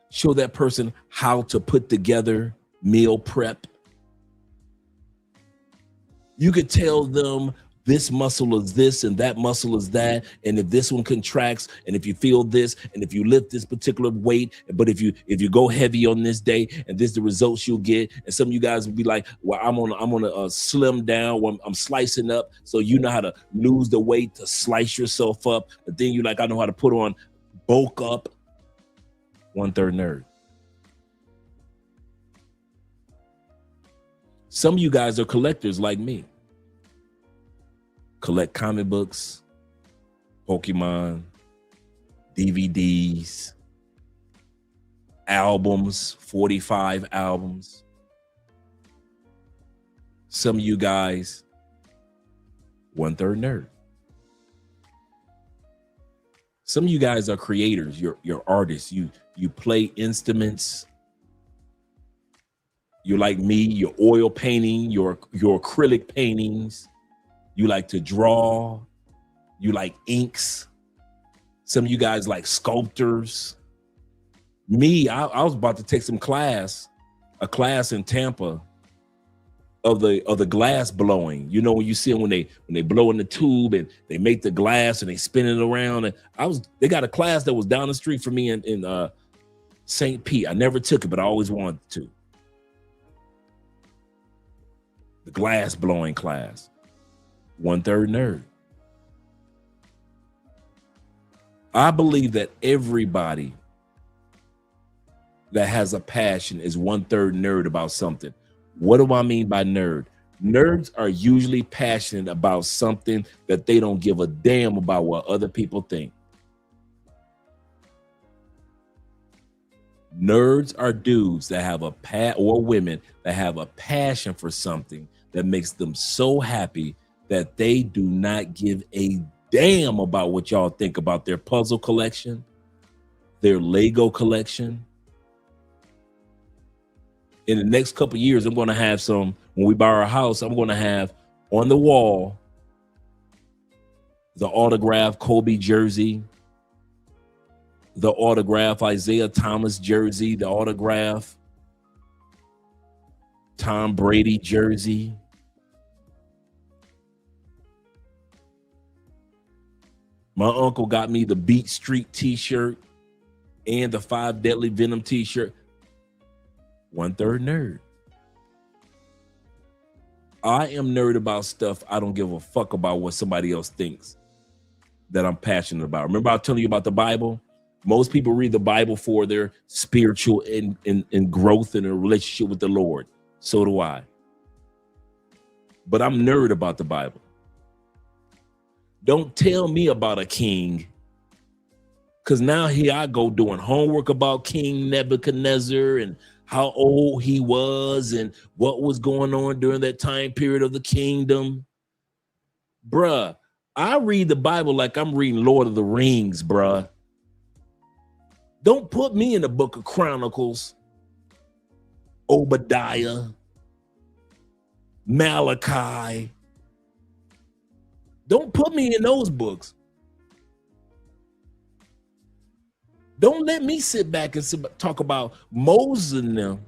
Show that person how to put together meal prep. You could tell them this muscle is this and that muscle is that, and if this one contracts, and if you feel this, and if you lift this particular weight, but if you go heavy on this day, and this is the results you'll get. And some of you guys will be like, well, I'm gonna slim down, when I'm slicing up. So you know how to lose the weight to slice yourself up, but then you like, I know how to put on bulk up. 1/3 nerd. Some of you guys are collectors like me. Collect comic books, Pokemon, DVDs, albums, 45 albums. Some of you guys, 1/3 nerd. Some of you guys are creators, you're artists, you play instruments. You're like me, you're oil painting, your acrylic paintings. You like to draw, you like inks. Some of you guys like sculptors. Me, I was about to take a class in Tampa of the glass blowing. You know, when you see them when they blow in the tube and they make the glass and they spin it around. And they got a class that was down the street from me in St. Pete. I never took it, but I always wanted to. The glass blowing class. 1/3 nerd. I believe that everybody that has a passion is 1/3 nerd about something. What do I mean by nerd? Nerds are usually passionate about something that they don't give a damn about what other people think. Nerds are dudes that have or women that have a passion for something that makes them so happy that they do not give a damn about what y'all think about their puzzle collection, their Lego collection. In the next couple of years, I'm going to have some, when we buy our house, I'm going to have on the wall the autographed Kobe jersey, the autographed Isaiah Thomas jersey, the autographed Tom Brady jersey. My uncle got me the Beat Street t-shirt and the 5 Deadly Venom t-shirt. 1/3 nerd. I am nerd about stuff. I don't give a fuck about what somebody else thinks that I'm passionate about. Remember I was telling you about the Bible? Most people read the Bible for their spiritual and growth in a relationship with the Lord. So do I. But I'm nerd about the Bible. Don't tell me about a king, because now here I go doing homework about King Nebuchadnezzar and how old he was and what was going on during that time period of the kingdom. Bruh, I read the Bible like I'm reading Lord of the Rings, bruh. Don't put me in the Book of Chronicles, Obadiah, Malachi. Don't put me in those books. Don't let me sit back and talk about Moses and them.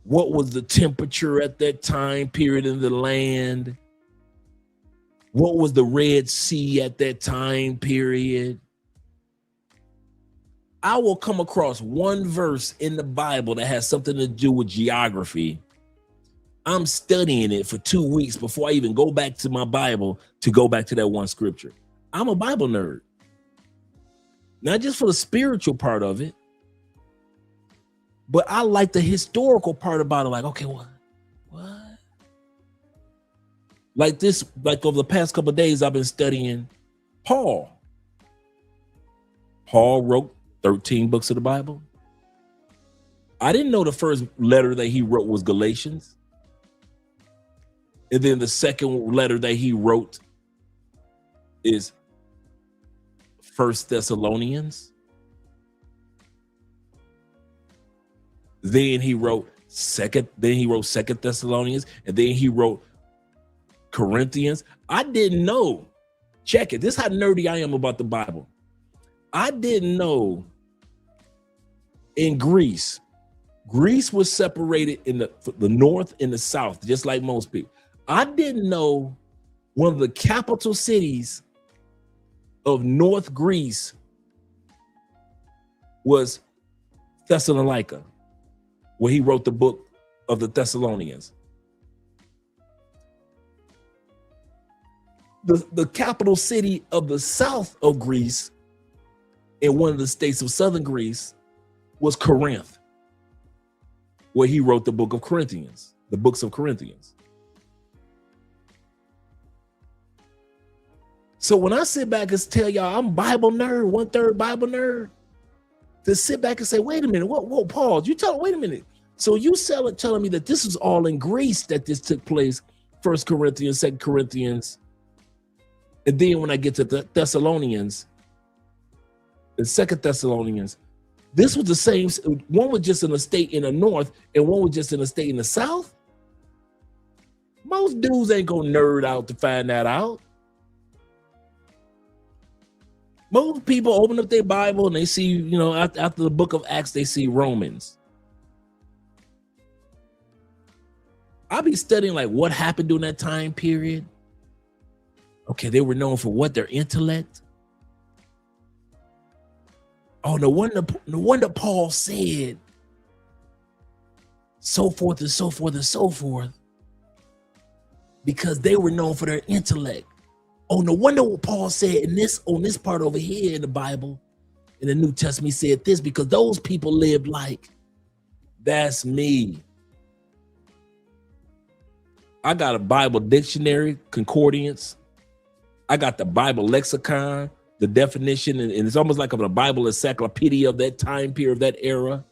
What was the temperature at that time period in the land? What was the Red Sea at that time period? I will come across one verse in the Bible that has something to do with geography. I'm studying it for 2 weeks before I even go back to my Bible to go back to that one scripture. I'm a Bible nerd. Not just for the spiritual part of it, but I like the historical part about it. Like, okay, what? Like over the past couple of days, I've been studying Paul. Paul wrote 13 books of the Bible. I didn't know the first letter that he wrote was Galatians. And then the second letter that he wrote is 1 Thessalonians. Then he wrote Second Thessalonians, and then he wrote Corinthians. I didn't know. Check it. This is how nerdy I am about the Bible. I didn't know in Greece was separated in the north and the south, just like most people. I didn't know one of the capital cities of North Greece was Thessalonica, where he wrote the book of the Thessalonians. The capital city of the south of Greece, in one of the states of southern Greece, was Corinth, where he wrote the book of Corinthians, the books of Corinthians. So when I sit back and tell y'all I'm Bible nerd, 1/3 Bible nerd, to sit back and say, wait a minute, whoa, pause. You tell, wait a minute. So you telling me that this was all in Greece that this took place, 1 Corinthians, 2 Corinthians. And then when I get to the Thessalonians, the 2 Thessalonians, this was the same. One was just in a state in the north and one was just in a state in the south. Most dudes ain't gonna nerd out to find that out. Most people open up their Bible and they see, you know, after the book of Acts, they see Romans. I'll be studying like what happened during that time period. Okay, they were known for what? Their intellect. Oh, no wonder Paul said so forth and so forth and so forth, because they were known for their intellect. Oh, no wonder what Paul said on this part over here in the Bible, in the New Testament, he said this because those people lived like. That's me. I got a Bible dictionary, concordance. I got the Bible lexicon, the definition, and it's almost like a Bible encyclopedia of that time period, of that era.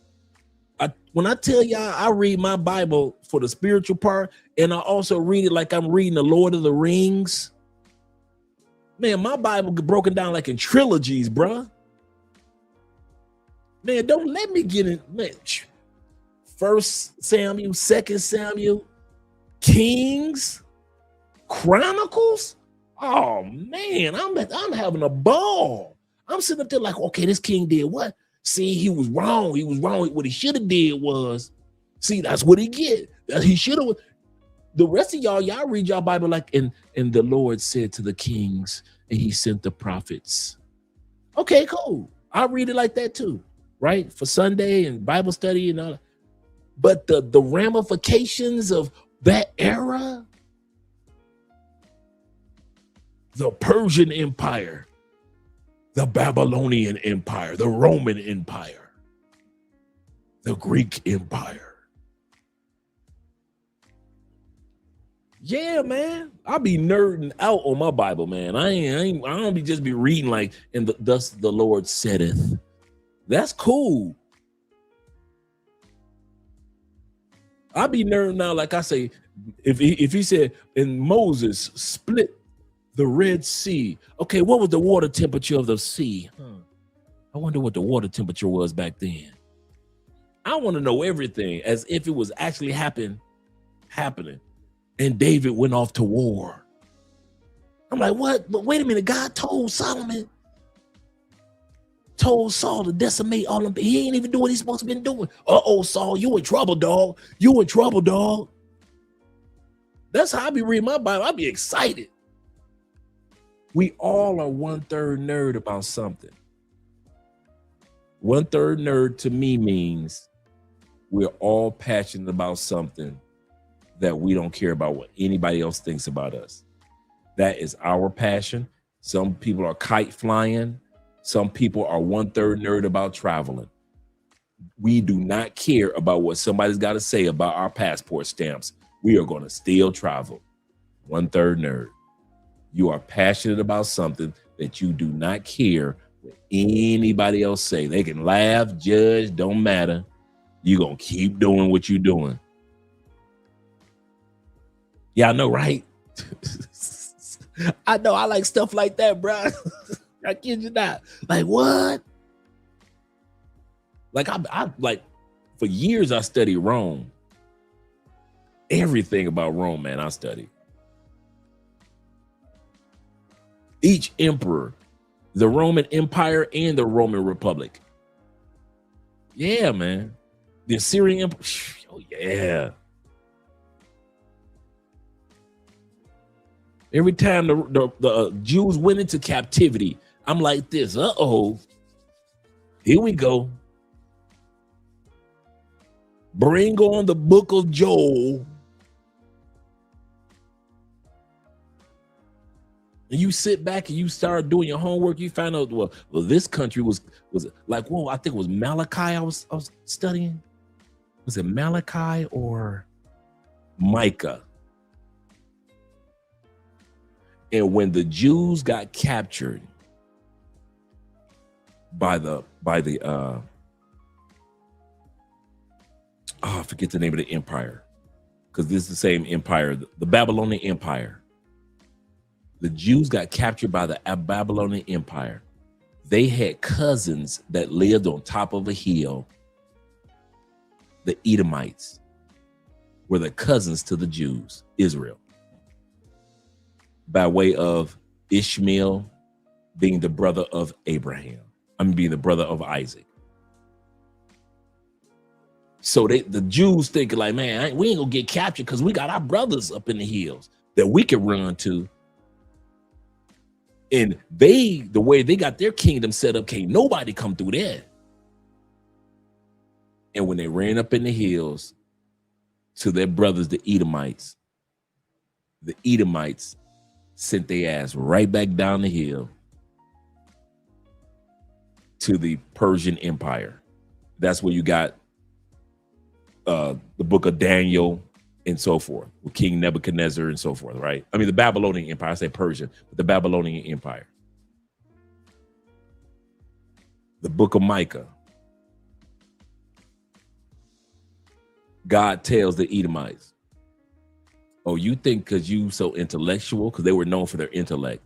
When I tell y'all, I read my Bible for the spiritual part, and I also read it like I'm reading the Lord of the Rings. Man, my Bible get broken down like in trilogies, bruh. Man, don't let me get in. Man, 1 Samuel, 2 Samuel, Kings, Chronicles. Oh man, I'm having a ball. I'm sitting up there like, okay, this king did what? See, he was wrong. He was wrong. What he should have did was, see, that's what he get. He should have. The rest of y'all read y'all Bible like, and the Lord said to the kings, and he sent the prophets. Okay, cool. I read it like that too, right? For Sunday and Bible study and all that. But the ramifications of that era, the Persian Empire, the Babylonian Empire, the Roman Empire, the Greek Empire. Yeah, man, I'll be nerding out on my Bible, man. I don't be reading like, and thus the Lord saideth. That's cool. I'll be nerding out like I say, if he said, and Moses split the Red Sea. Okay, what was the water temperature of the sea? I wonder what the water temperature was back then. I want to know everything as if it was actually happening. And David went off to war. I'm like, what? But wait a minute. God told Saul to decimate all of them. He ain't even do what he's supposed to be doing. Uh-oh, Saul, you in trouble, dog. You in trouble, dog. That's how I be reading my Bible. I be excited. We all are 1/3 nerd about something. 1/3 nerd to me means we're all passionate about something that we don't care about what anybody else thinks about us. That is our passion. Some people are kite flying. Some people are 1/3 nerd about traveling. We do not care about what somebody's got to say about our passport stamps. We are going to still travel. 1/3 nerd. You are passionate about something that you do not care what anybody else say. They can laugh, judge, don't matter. You're going to keep doing what you're doing. Yeah, I know, right? I know, I like stuff like that, bro. I kid you not. Like, what? Like, I like, for years I studied Rome. Everything about Rome, man, I studied. Each emperor, the Roman Empire and the Roman Republic. Yeah, man. The Assyrian Empire. Oh, yeah. Every time the Jews went into captivity, I'm like this. Here we go. Bring on the book of Joel. And you sit back and you start doing your homework. You find out, well, this country was like, whoa, I think it was Malachi I was studying. Was it Malachi or Micah? And when the Jews got captured by the I forget the name of the empire, because this is the same empire, the Babylonian Empire. The Jews got captured by the Babylonian Empire. They had cousins that lived on top of a hill. The Edomites were the cousins to the Jews, Israel, by way of Ishmael being the brother of Abraham. Being the brother of Isaac. So the Jews thinking like, man, we ain't gonna get captured because we got our brothers up in the hills that we can run to. And the way they got their kingdom set up, can't nobody come through there. And when they ran up in the hills to their brothers, the Edomites sent their ass right back down the hill to the Persian Empire. That's where you got the book of Daniel and so forth, with King Nebuchadnezzar and so forth, right? I mean, the Babylonian Empire, I say Persian, but the Babylonian Empire. The book of Micah. God tells the Edomites, oh, you think because you so intellectual, because they were known for their intellect,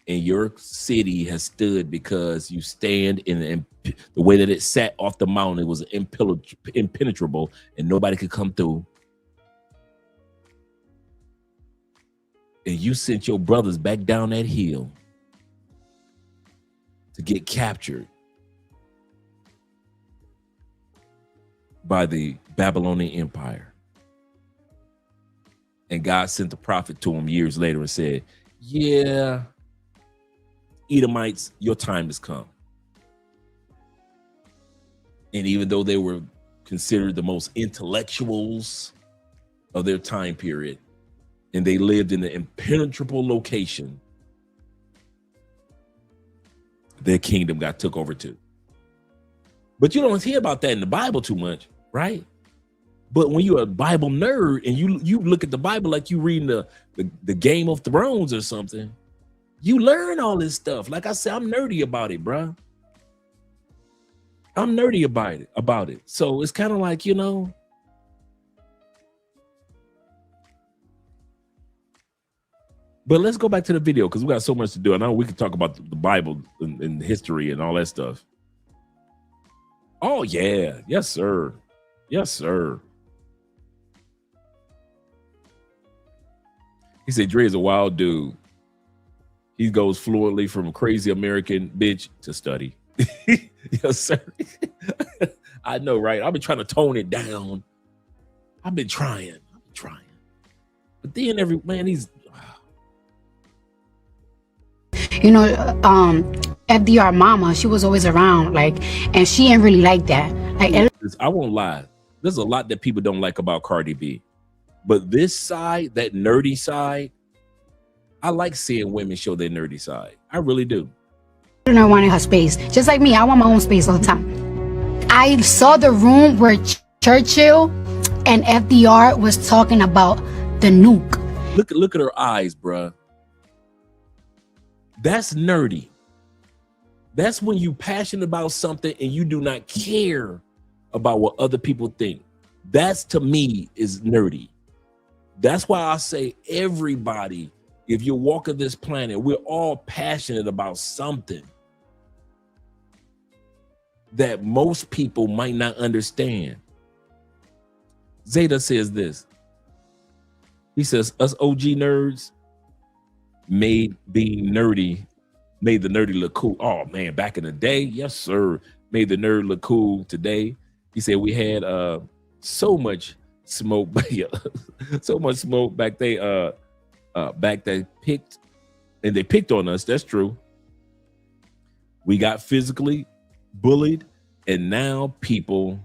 and your city has stood because you stand in the way that it sat off the mountain, it was impenetrable and nobody could come through. And you sent your brothers back down that hill to get captured by the Babylonian Empire. And God sent the prophet to him years later and said, yeah, Edomites, your time has come. And even though they were considered the most intellectuals of their time period, and they lived in an impenetrable location, their kingdom got took over too. But you don't hear about that in the Bible too much, right? But when you're a Bible nerd and you look at the Bible like you reading the Game of Thrones or something, you learn all this stuff. Like I said, I'm nerdy about it, bro. I'm nerdy about it. So it's kind of like, you know, but let's go back to the video because we got so much to do. I know we could talk about the Bible and history and all that stuff. Oh, yeah. Yes, sir. Yes, sir. He said Dre is a wild dude. He goes fluently from crazy American bitch to study. Yes, sir. I know, right? I've been trying to tone it down. I've been trying. But then he's... You know, FDR mama, she was always around, like, and she ain't really like that. Like, I won't lie. There's a lot that people don't like about Cardi B. But this side, that nerdy side, I like seeing women show their nerdy side. I really do. I wanted her space. Just like me, I want my own space all the time. I saw the room where Churchill and FDR was talking about the nuke. Look at her eyes, bruh. That's nerdy. That's when you passionate about something and you do not care about what other people think. That's, to me, is nerdy. That's why I say everybody, if you're walking this planet, we're all passionate about something that most people might not understand. Zeta says this. He says, us OG nerds made the nerdy look cool. Oh man, back in the day, yes sir, made the nerd look cool. Today, he said we had so much smoke, so much smoke back then. back that picked, and they picked on us. That's true. We got physically bullied, and now people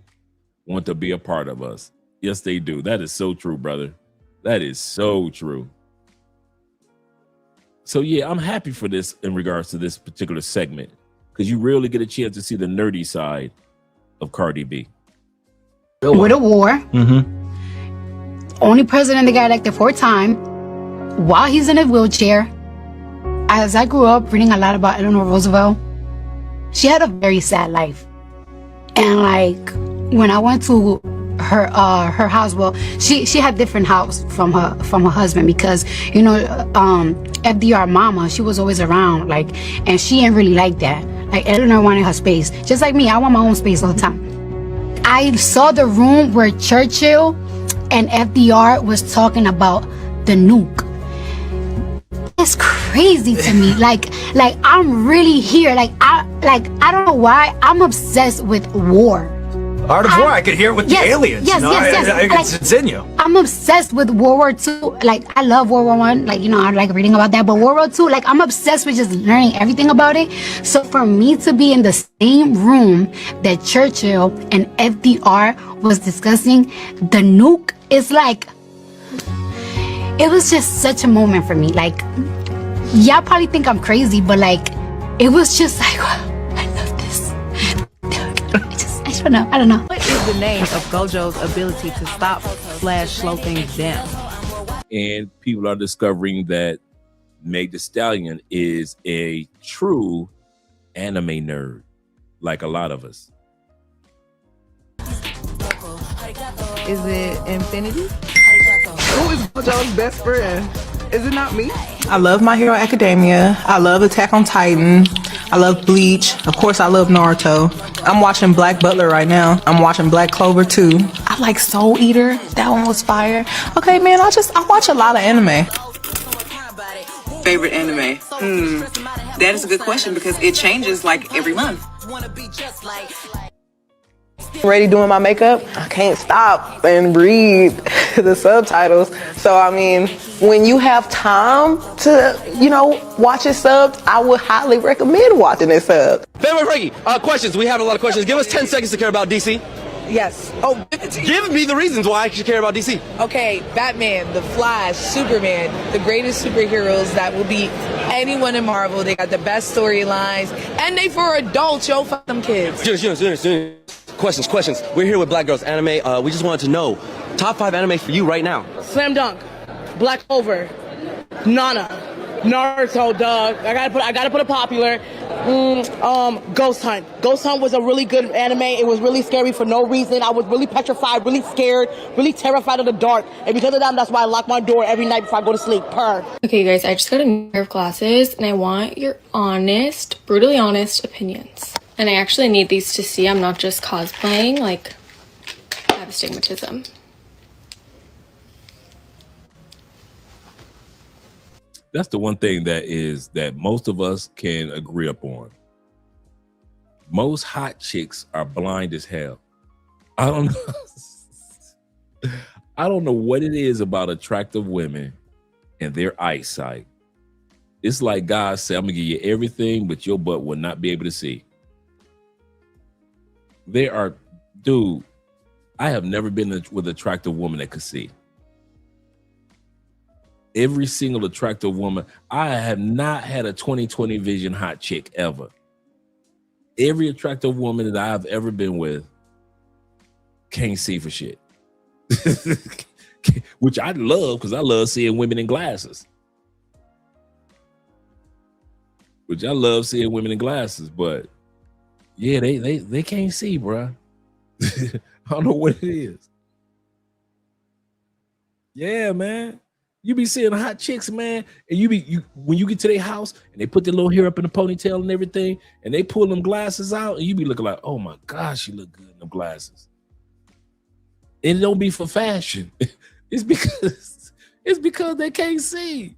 want to be a part of us. Yes, they do. That is so true, brother. That is so true. So yeah, I'm happy for this in regards to this particular segment, because you really get a chance to see the nerdy side of Cardi B. With a war. Only president that got elected 4 times while he's in a wheelchair. As I grew up reading a lot about Eleanor Roosevelt, she had a very sad life. And like when I went to her house, well, she had different house from her husband, because FDR mama, she was always around, like, and she didn't really like that. Like Eleanor wanted her space, just like me. I want my own space all the time. I saw the room where Churchill and FDR was talking about the nuke. It's crazy to me. Like I'm really here. I don't know why I'm obsessed with war. Art of War, I could hear it with the aliens. Yes. It's in you. I'm obsessed with World War II. Like, I love World War I. Like, I like reading about that. But World War II, like, I'm obsessed with just learning everything about it. So for me to be in the same room that Churchill and FDR was discussing the nuke, is like, it was just such a moment for me. Like, y'all probably think I'm crazy, but like, it was just like, I love this. I don't know. What is the name of Gojo's ability to stop/slow things down? And people are discovering that Meg Thee Stallion is a true anime nerd, like a lot of us. Is it Infinity? Who is Gojo's best friend? Is it not me? I love My Hero Academia. I love Attack on Titan. I love Bleach. Of course, I love Naruto. I'm watching Black Butler right now. I'm watching Black Clover too. I like Soul Eater. That one was fire. Okay, man, I watch a lot of anime. Favorite anime? That is a good question because it changes like every month. Ready doing my makeup, I can't stop and read the subtitles. So I mean, when you have time to, watch it subbed, I would highly recommend watching it subbed. Family Frankie, questions. We have a lot of questions. Give us 10 seconds to care about DC. Yes. Oh, give me the reasons why I should care about DC. Okay, Batman, The Flash, Superman, the greatest superheroes that will beat anyone in Marvel. They got the best storylines, and they for adults. Yo, fuck them kids. Students. Questions. We're here with Black Girls Anime. We just wanted to know top 5 anime for you right now. Slam Dunk, Black Clover, Nana, Naruto, dog. I gotta put a popular. Ghost Hunt. Ghost Hunt was a really good anime. It was really scary for no reason. I was really petrified, really scared, really terrified of the dark. And because of that, that's why I lock my door every night before I go to sleep. Okay, guys, I just got a new pair of glasses, and I want your honest, brutally honest opinions. And I actually need these to see I'm not just cosplaying, like, I have astigmatism. That's the one thing that most of us can agree upon. Most hot chicks are blind as hell. I don't know what it is about attractive women and their eyesight. It's like God said, I'm gonna give you everything, but your butt will not be able to see. I have never been with an attractive woman that could see. Every single attractive woman, I have not had a 20/20 vision hot chick ever. Every attractive woman that I've ever been with can't see for shit. Which I love, because I love seeing women in glasses. But yeah, they can't see, bruh. I don't know what it is. Yeah, man. You be seeing hot chicks, man, and when you get to their house and they put their little hair up in a ponytail and everything, and they pull them glasses out, and you be looking like, oh my gosh, you look good in them glasses. And it don't be for fashion. It's because they can't see.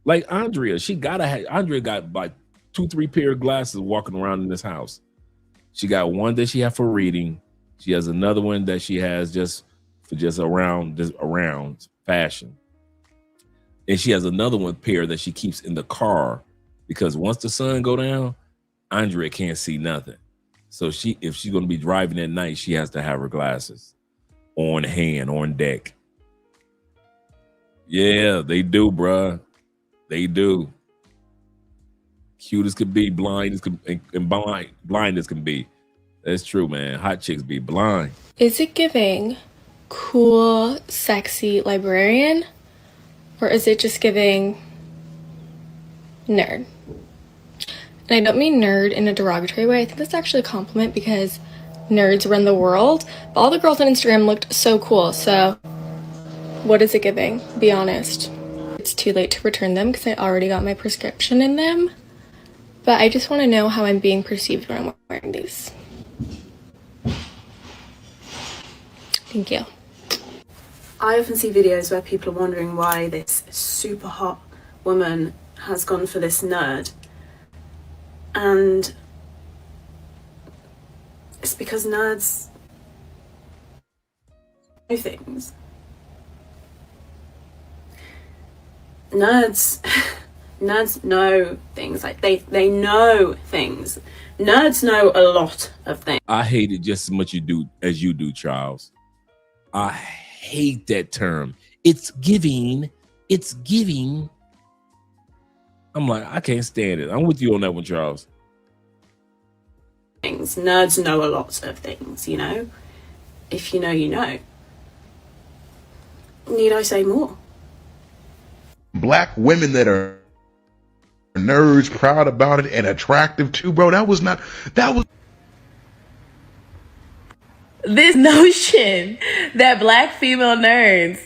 Like Andrea, Andrea got like 2-3 pair of glasses walking around in this house. She got one that she has for reading. She has another one that she has just around fashion. And she has another one pair that she keeps in the car because once the sun go down, Andrea can't see nothing. So if she's going to be driving at night, she has to have her glasses on hand, on deck. Yeah, they do, bruh. They do. Cute as could be, blind as could, and blind as can be. That's true, man. Hot chicks be blind. Is it giving cool, sexy librarian? Or is it just giving nerd? And I don't mean nerd in a derogatory way. I think that's actually a compliment because nerds run the world. But all the girls on Instagram looked so cool. So what is it giving? Be honest. It's too late to return them because I already got my prescription in them. But I just want to know how I'm being perceived when I'm wearing these. Thank you. I often see videos where people are wondering why this super hot woman has gone for this nerd. And it's because nerds know things. Nerds know things. Like they know things. Nerds know a lot of things. I hate it just as much as you do, Charles. I hate that term. It's giving. I'm like, I can't stand it. I'm with you on that one, Charles. Nerds know a lot of things, you know? If you know, you know. Need I say more? Black women that are nerds, proud about it, and attractive too, bro. That was This notion that black female nerds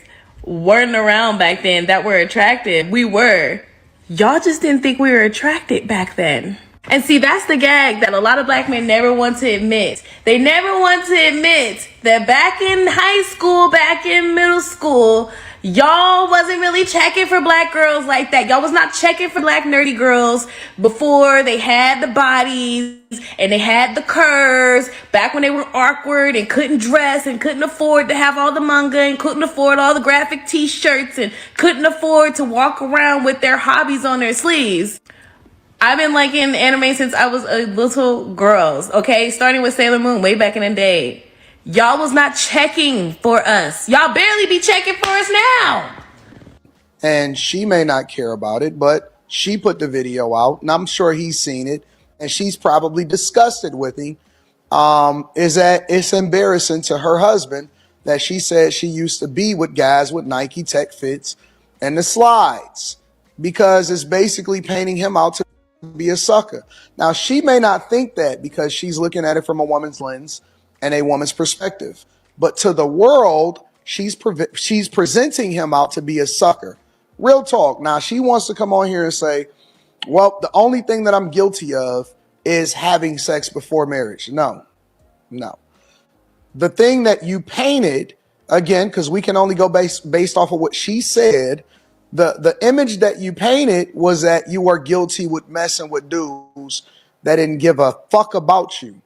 weren't around back then that were attractive. We were. Y'all just didn't think we were attracted back then. And see, that's the gag that a lot of black men never want to admit. They never want to admit that back in high school, back in middle school, y'all wasn't really checking for black girls like that. Y'all was not checking for black nerdy girls before they had the bodies and they had the curves, back when they were awkward and couldn't dress and couldn't afford to have all the manga and couldn't afford all the graphic t-shirts and couldn't afford to walk around with their hobbies on their sleeves. I've been liking anime since I was a little girl, okay? Starting with Sailor Moon way back in the day. Y'all was not checking for us. Y'all barely be checking for us now. And she may not care about it, but she put the video out, and I'm sure he's seen it, and she's probably disgusted with him. Is that it's embarrassing to her husband that she said she used to be with guys with Nike Tech Fits and the slides, because it's basically painting him out to be a sucker. Now, she may not think that because she's looking at it from a woman's lens and a woman's perspective, but to the world, she's presenting him out to be a sucker. Real talk. Now, she wants to come on here and say, well, the only thing that I'm guilty of is having sex before marriage. No. The thing that you painted, again, because we can only go based off of what she said, the image that you painted was that you were guilty with messing with dudes that didn't give a fuck about you,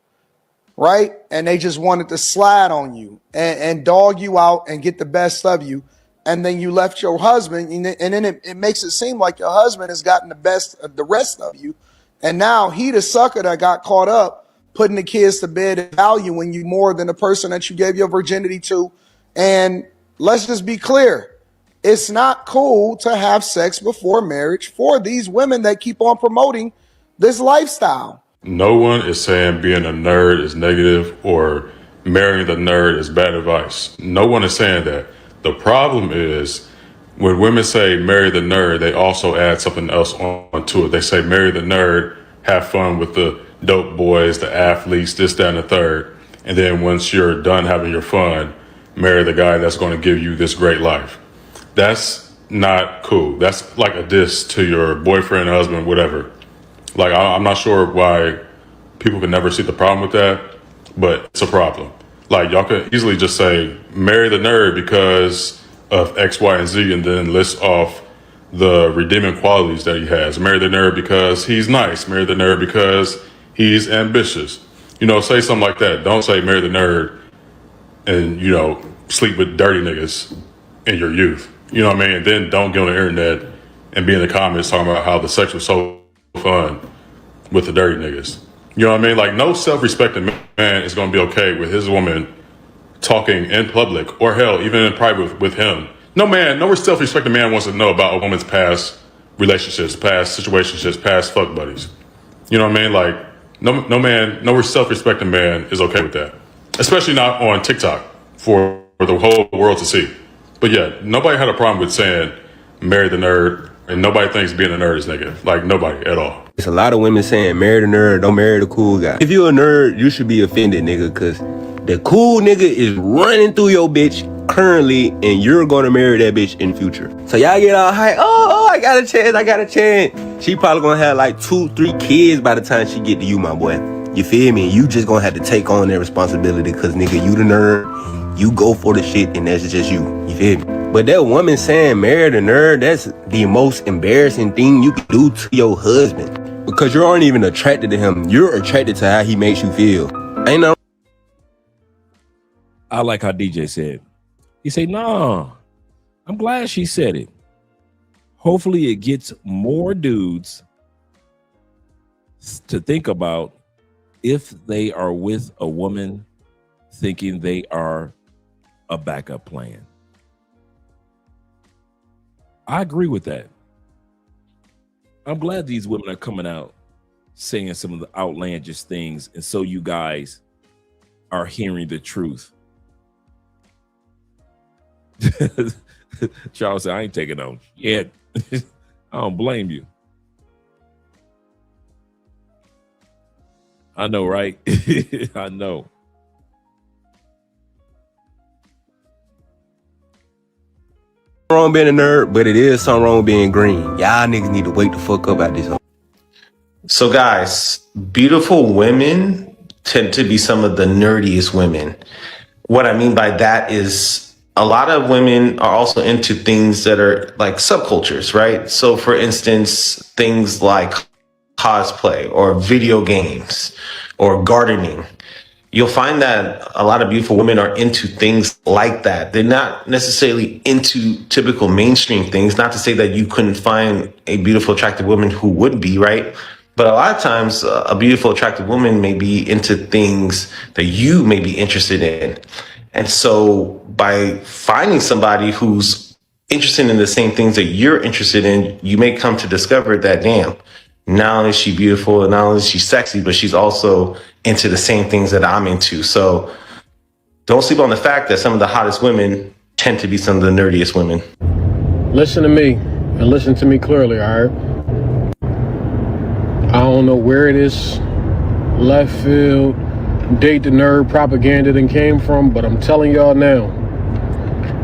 right? And they just wanted to slide on you and dog you out and get the best of you. And then you left your husband, and then it makes it seem like your husband has gotten the best of the rest of you. And now he the sucker that got caught up putting the kids to bed and valuing you more than the person that you gave your virginity to. And let's just be clear. It's not cool to have sex before marriage for these women that keep on promoting this lifestyle. No one is saying being a nerd is negative or marrying the nerd is bad advice. No one is saying that. The problem is when women say marry the nerd, they also add something else onto it. They say marry the nerd, have fun with the dope boys, the athletes, this, that, and the third. And then once you're done having your fun, marry the guy that's going to give you this great life. That's not cool. That's like a diss to your boyfriend, husband, whatever. Like, I'm not sure why people can never see the problem with that, but it's a problem. Like, y'all could easily just say, marry the nerd because of X, Y, and Z, and then list off the redeeming qualities that he has. Marry the nerd because he's nice. Marry the nerd because he's ambitious. You know, say something like that. Don't say marry the nerd and, you know, sleep with dirty niggas in your youth. You know what I mean? And then don't get on the internet and be in the comments talking about how the sex was so fun with the dirty niggas. You know what I mean? Like, no self-respecting man is going to be okay with his woman talking in public, or hell, even in private with him. No self-respecting man wants to know about a woman's past relationships, past situationships, past fuck buddies. You know what I mean? Like, no self-respecting man is okay with that. Especially not on TikTok for the whole world to see. But yeah, nobody had a problem with saying marry the nerd, and nobody thinks being a nerd is negative. Like, nobody at all. It's a lot of women saying marry the nerd, don't marry the cool guy. If you're a nerd, you should be offended, nigga, because the cool nigga is running through your bitch currently, and you're gonna marry that bitch in the future. So y'all get all hype, oh, I got a chance. She probably gonna have like 2-3 kids by the time she get to you, my boy. You feel me? You just gonna have to take on that responsibility, because nigga, you the nerd, you go for the shit, and that's just you. You feel me? But that woman saying marry the nerd, that's the most embarrassing thing you can do to your husband. Because you aren't even attracted to him. You're attracted to how he makes you feel. Ain't no. I like how DJ said. He said, "No, I'm glad she said it. Hopefully it gets more dudes to think about if they are with a woman thinking they are a backup plan." I agree with that. I'm glad these women are coming out saying some of the outlandish things, and so you guys are hearing the truth. Charles said, "I ain't taking no shit." I don't blame you. I know, right? I know. Wrong being a nerd, but it is something wrong with being green. Y'all niggas need to wake the fuck up at this. So guys, beautiful women tend to be some of the nerdiest women. What I mean by that is a lot of women are also into things that are like subcultures, right? So for instance, things like cosplay or video games or gardening. You'll find that a lot of beautiful women are into things like that. They're not necessarily into typical mainstream things. Not to say that you couldn't find a beautiful, attractive woman who would be, right? But a lot of times a beautiful, attractive woman may be into things that you may be interested in. And so by finding somebody who's interested in the same things that you're interested in, you may come to discover that, damn, not only is she beautiful, not only is she sexy, but she's also into the same things that I'm into. So don't sleep on the fact that some of the hottest women tend to be some of the nerdiest women. Listen to me and listen to me clearly, all right? I don't know where this left field, date the nerd propaganda then came from, but I'm telling y'all now,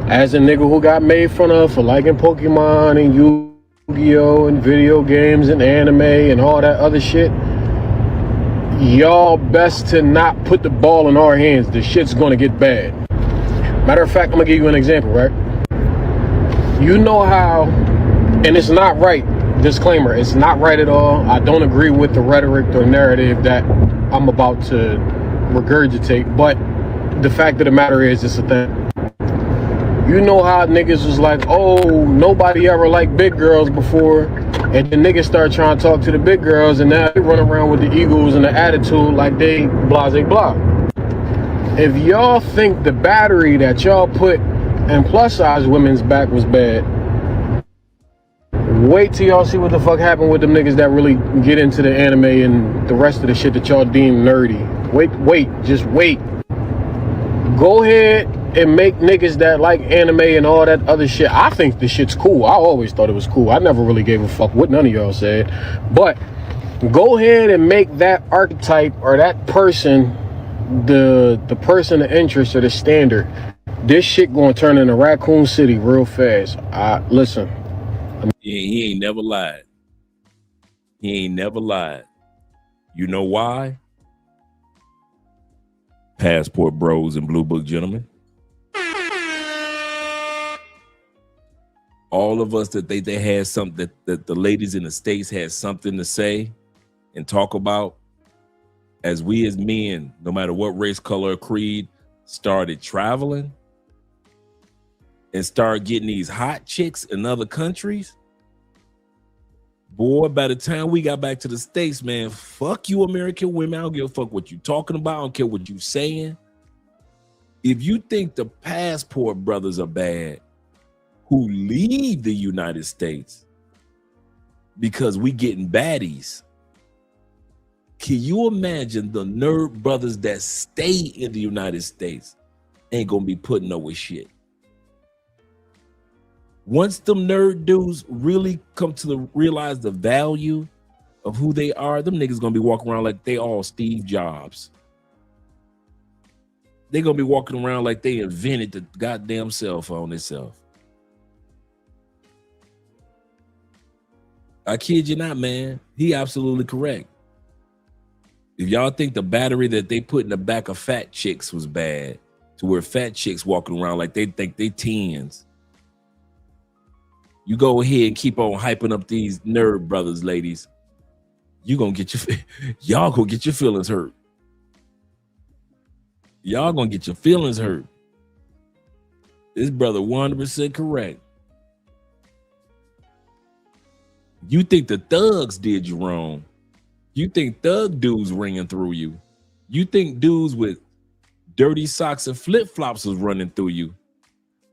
as a nigga who got made fun of for liking Pokemon and Yu-Gi-Oh! And video games and anime and all that other shit, y'all best to not put the ball in our hands. The shit's gonna get bad. Matter of fact, I'm gonna give you an example, right? You know how, and it's not right, disclaimer, it's not right at all. I don't agree with the rhetoric or narrative that I'm about to regurgitate, but the fact of the matter is, it's a thing. You know how niggas was like, oh, nobody ever liked big girls before, and then niggas start trying to talk to the big girls, and now they run around with the egos and the attitude like they blase blah. If y'all think the battery that y'all put in plus size women's back was bad, wait till y'all see what the fuck happened with them niggas that really get into the anime and the rest of the shit that y'all deem nerdy. Just wait. Go ahead and make niggas that like anime and all that other shit. I think the shit's cool. I always thought it was cool. I never really gave a fuck what none of y'all said. But go ahead and make that archetype or that person the person of interest or the standard. This shit gonna turn into Raccoon City real fast. Listen. He ain't never lied. He ain't never lied. You know why? Passport bros and blue book gentlemen. All of us that they had something that the ladies in the States had something to say and talk about, as we as men, no matter what race, color, or creed, started traveling and start getting these hot chicks in other countries, boy, by the time we got back to the States, man, fuck you American women. I don't give a fuck what you talking about. I don't care what you saying. If you think the passport brothers are bad who leave the United States because we getting baddies, can you imagine the nerd brothers that stay in the United States ain't gonna be putting up with shit? Once them nerd dudes really come to realize the value of who they are, them niggas gonna be walking around like they all Steve Jobs. They gonna be walking around like they invented the goddamn cell phone itself. I kid you not, man. He absolutely correct. If y'all think the battery that they put in the back of fat chicks was bad, to where fat chicks walking around like they think they tens, you go ahead and keep on hyping up these nerd brothers, ladies. You gonna get y'all gonna get your feelings hurt. Y'all gonna get your feelings hurt. This brother 100% correct. You think the thugs did you wrong. You think thug dudes ringing through you. You think dudes with dirty socks and flip-flops was running through you.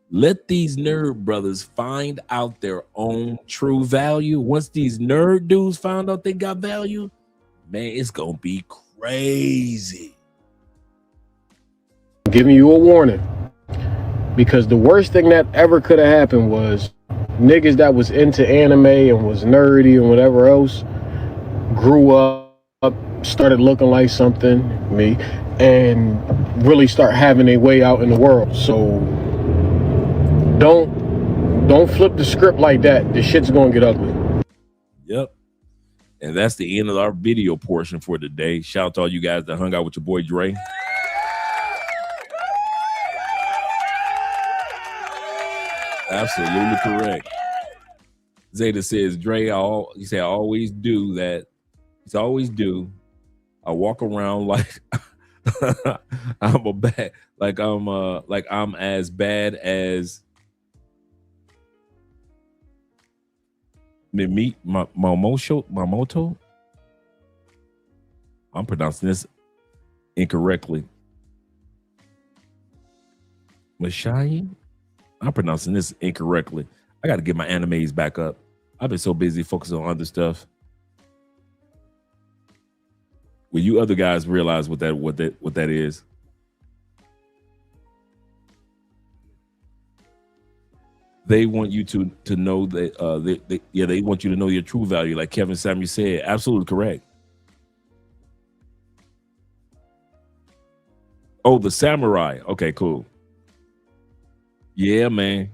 Let these nerd brothers find out their own true value. Once these nerd dudes found out they got value, man, it's gonna be crazy. Giving you a warning, because the worst thing that ever could have happened was niggas that was into anime and was nerdy and whatever else grew up, started looking like something, me, and really start having a way out in the world. So don't flip the script like that. The shit's gonna get ugly. Yep. And that's the end of our video portion for today. Shout out to all you guys that hung out with your boy Dre. Absolutely correct. Zeta says, Dre, he said, I always do that. He's always do. I walk around like I'm as bad as Mamoto. I'm pronouncing this incorrectly. Mashai? I'm pronouncing this incorrectly. I got to get my animes back up. I've been so busy focusing on other stuff. Will you other guys realize what that is? They want you to know that they want you to know your true value, like Kevin Samuel said. Absolutely correct. Oh, the samurai. Okay, cool. Yeah, man.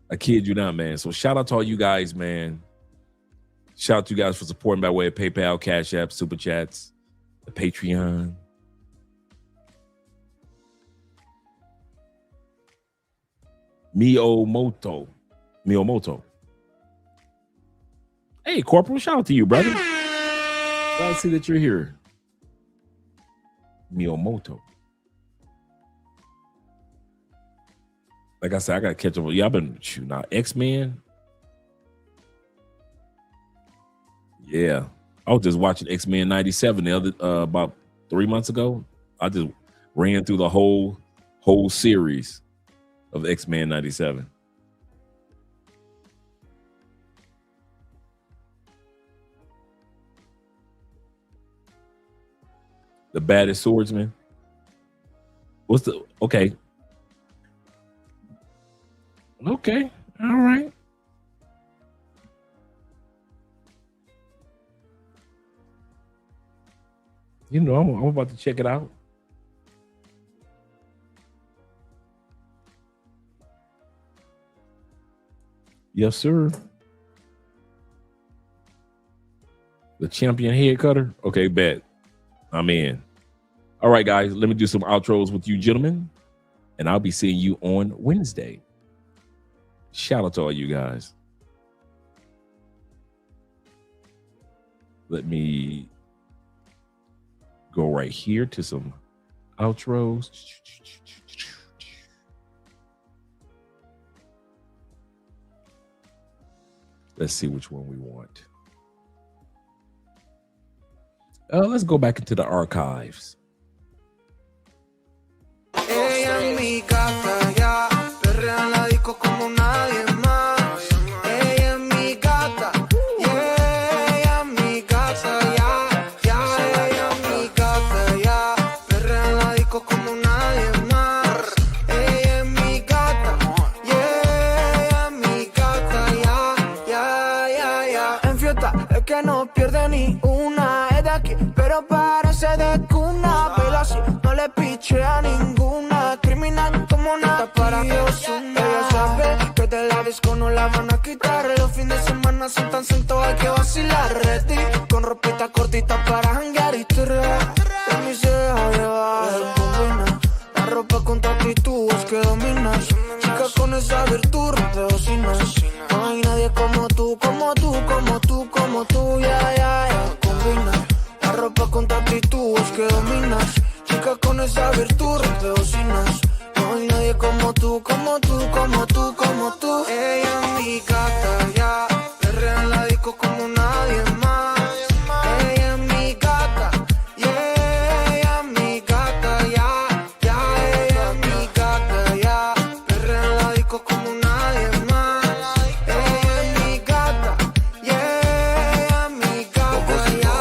I kid you not, man. So shout out to all you guys, man. Shout out to you guys for supporting by way of PayPal, Cash App, Super Chats, the Patreon. Miyomoto. Hey, Corporal, shout out to you, brother. Glad to see that you're here. Miyomoto. Like I said, I gotta catch up. Yeah, I've been shooting out X-Men. Yeah, I was just watching X-Men 97 the other about 3 months ago. I just ran through the whole series of X-Men 97. The baddest swordsman. What's the okay? Okay, all right. You know, I'm about to check it out. Yes, sir. The champion head cutter. Okay, bet. I'm in. All right, guys, let me do some outros with you gentlemen, and I'll be seeing you on Wednesday. Shout out to all you guys. Let me go right here to some outros. Let's see which one we want. Let's go back into the archives. Ella es mi gata, ya, perrea en la disco como nadie más. Ella es mi gata, yeah, ella es mi gata, ya, ya, ella es mi gata, ya, perrea en la disco como nadie más. Ella es mi gata, yeah, ella es mi gata, ya, ya, ya, ya. En fiesta es que no pierde ni una, es de aquí, pero parece de cuna, pero así no le piche a ninguna, criminal como nada para Dios. Ella sabe que de la disco no la van a quitar, los fines de semana son tan santos, hay que vacilar, ready, con ropita cortita para janguear y tirar, de mí se deja llevar, combina, la ropa con tu actitud es que dominas, chica con esa virtud rompe bocinas, no hay nadie como tú, como tú, como tú, como tú, ya, ya, ya, combina, la ropa con tu actitud es que dominas, chica con esa virtud rompe bocinas, no hay nadie como tú, como tú, como tú, como tú. Ella es mi gata, ya, perrea en la disco como nadie más. Ella es mi gata, yeah, ella es mi gata, ya, ya, ella es mi gata, ya, perrea en la disco como nadie más. Ella es mi gata, yeah, ella es mi gata, ya,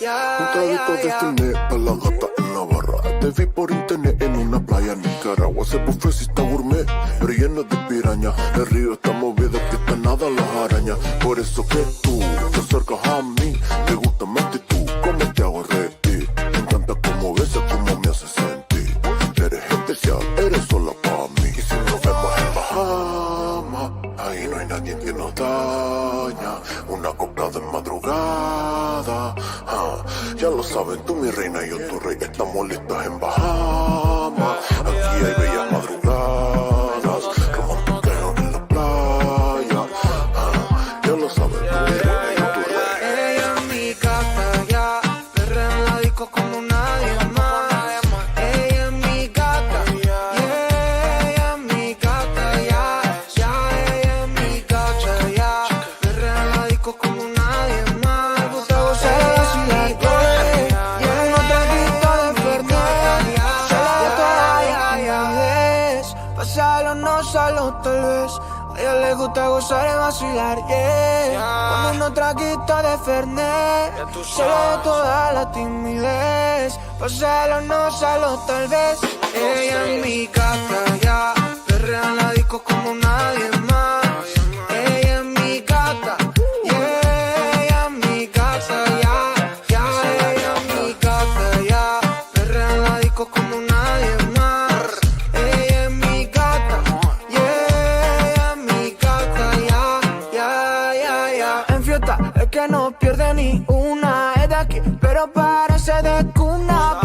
ya, Un traguito de Fernet pa' la gata en la barra. Te vi por internet en una playa en Nicaragua. Ese buffet sí está gourmet, pero lleno de piraña. El río está movido que te nada las arañas. Por eso que tú te acercas a mí. Me gusta más que tú, como te hago reír. Me encanta cómo besas, cómo me haces sentir. Eres especial, eres sola para mí. Y si nos vemos en Bahamas, ahí no hay nadie que nos daña. Una copla de madrugada, ya lo saben, tú mi reina y yo tu rey. Estamos listas en Bahamas. Aquí hay bellas madrugadas, románticas en la playa. Ya lo saben, tú mi reina y yo tu rey. Ella es mi gata, ya, perrea en la disco como nadie más. Ella es mi gata, yeah, ella es mi gata, ya, ya, ella es mi gata, ya, perrea en la disco como nadie más. Me gusta gozar y vacilar, yeah, no te quito de Fernet, solo toda la timidez, pasarlo no solo tal vez. A ella le gusta gozar y vacilar, yeah. Con unos traguitos de Fernet, solo toda la timidez, pasarlo no solo tal vez. Ella es mi gata, ya, perrea en la disco como nadie más. Ella es mi gata, yeah, ella es mi gata, ya, ya, ella es mi gata, ya, perrea en la disco como nadie más. Ella es mi gata, yeah, ella es mi gata, ya, ya, ya, ya. En fiesta es que no pierde ni una, es de aquí, pero parece de cuna,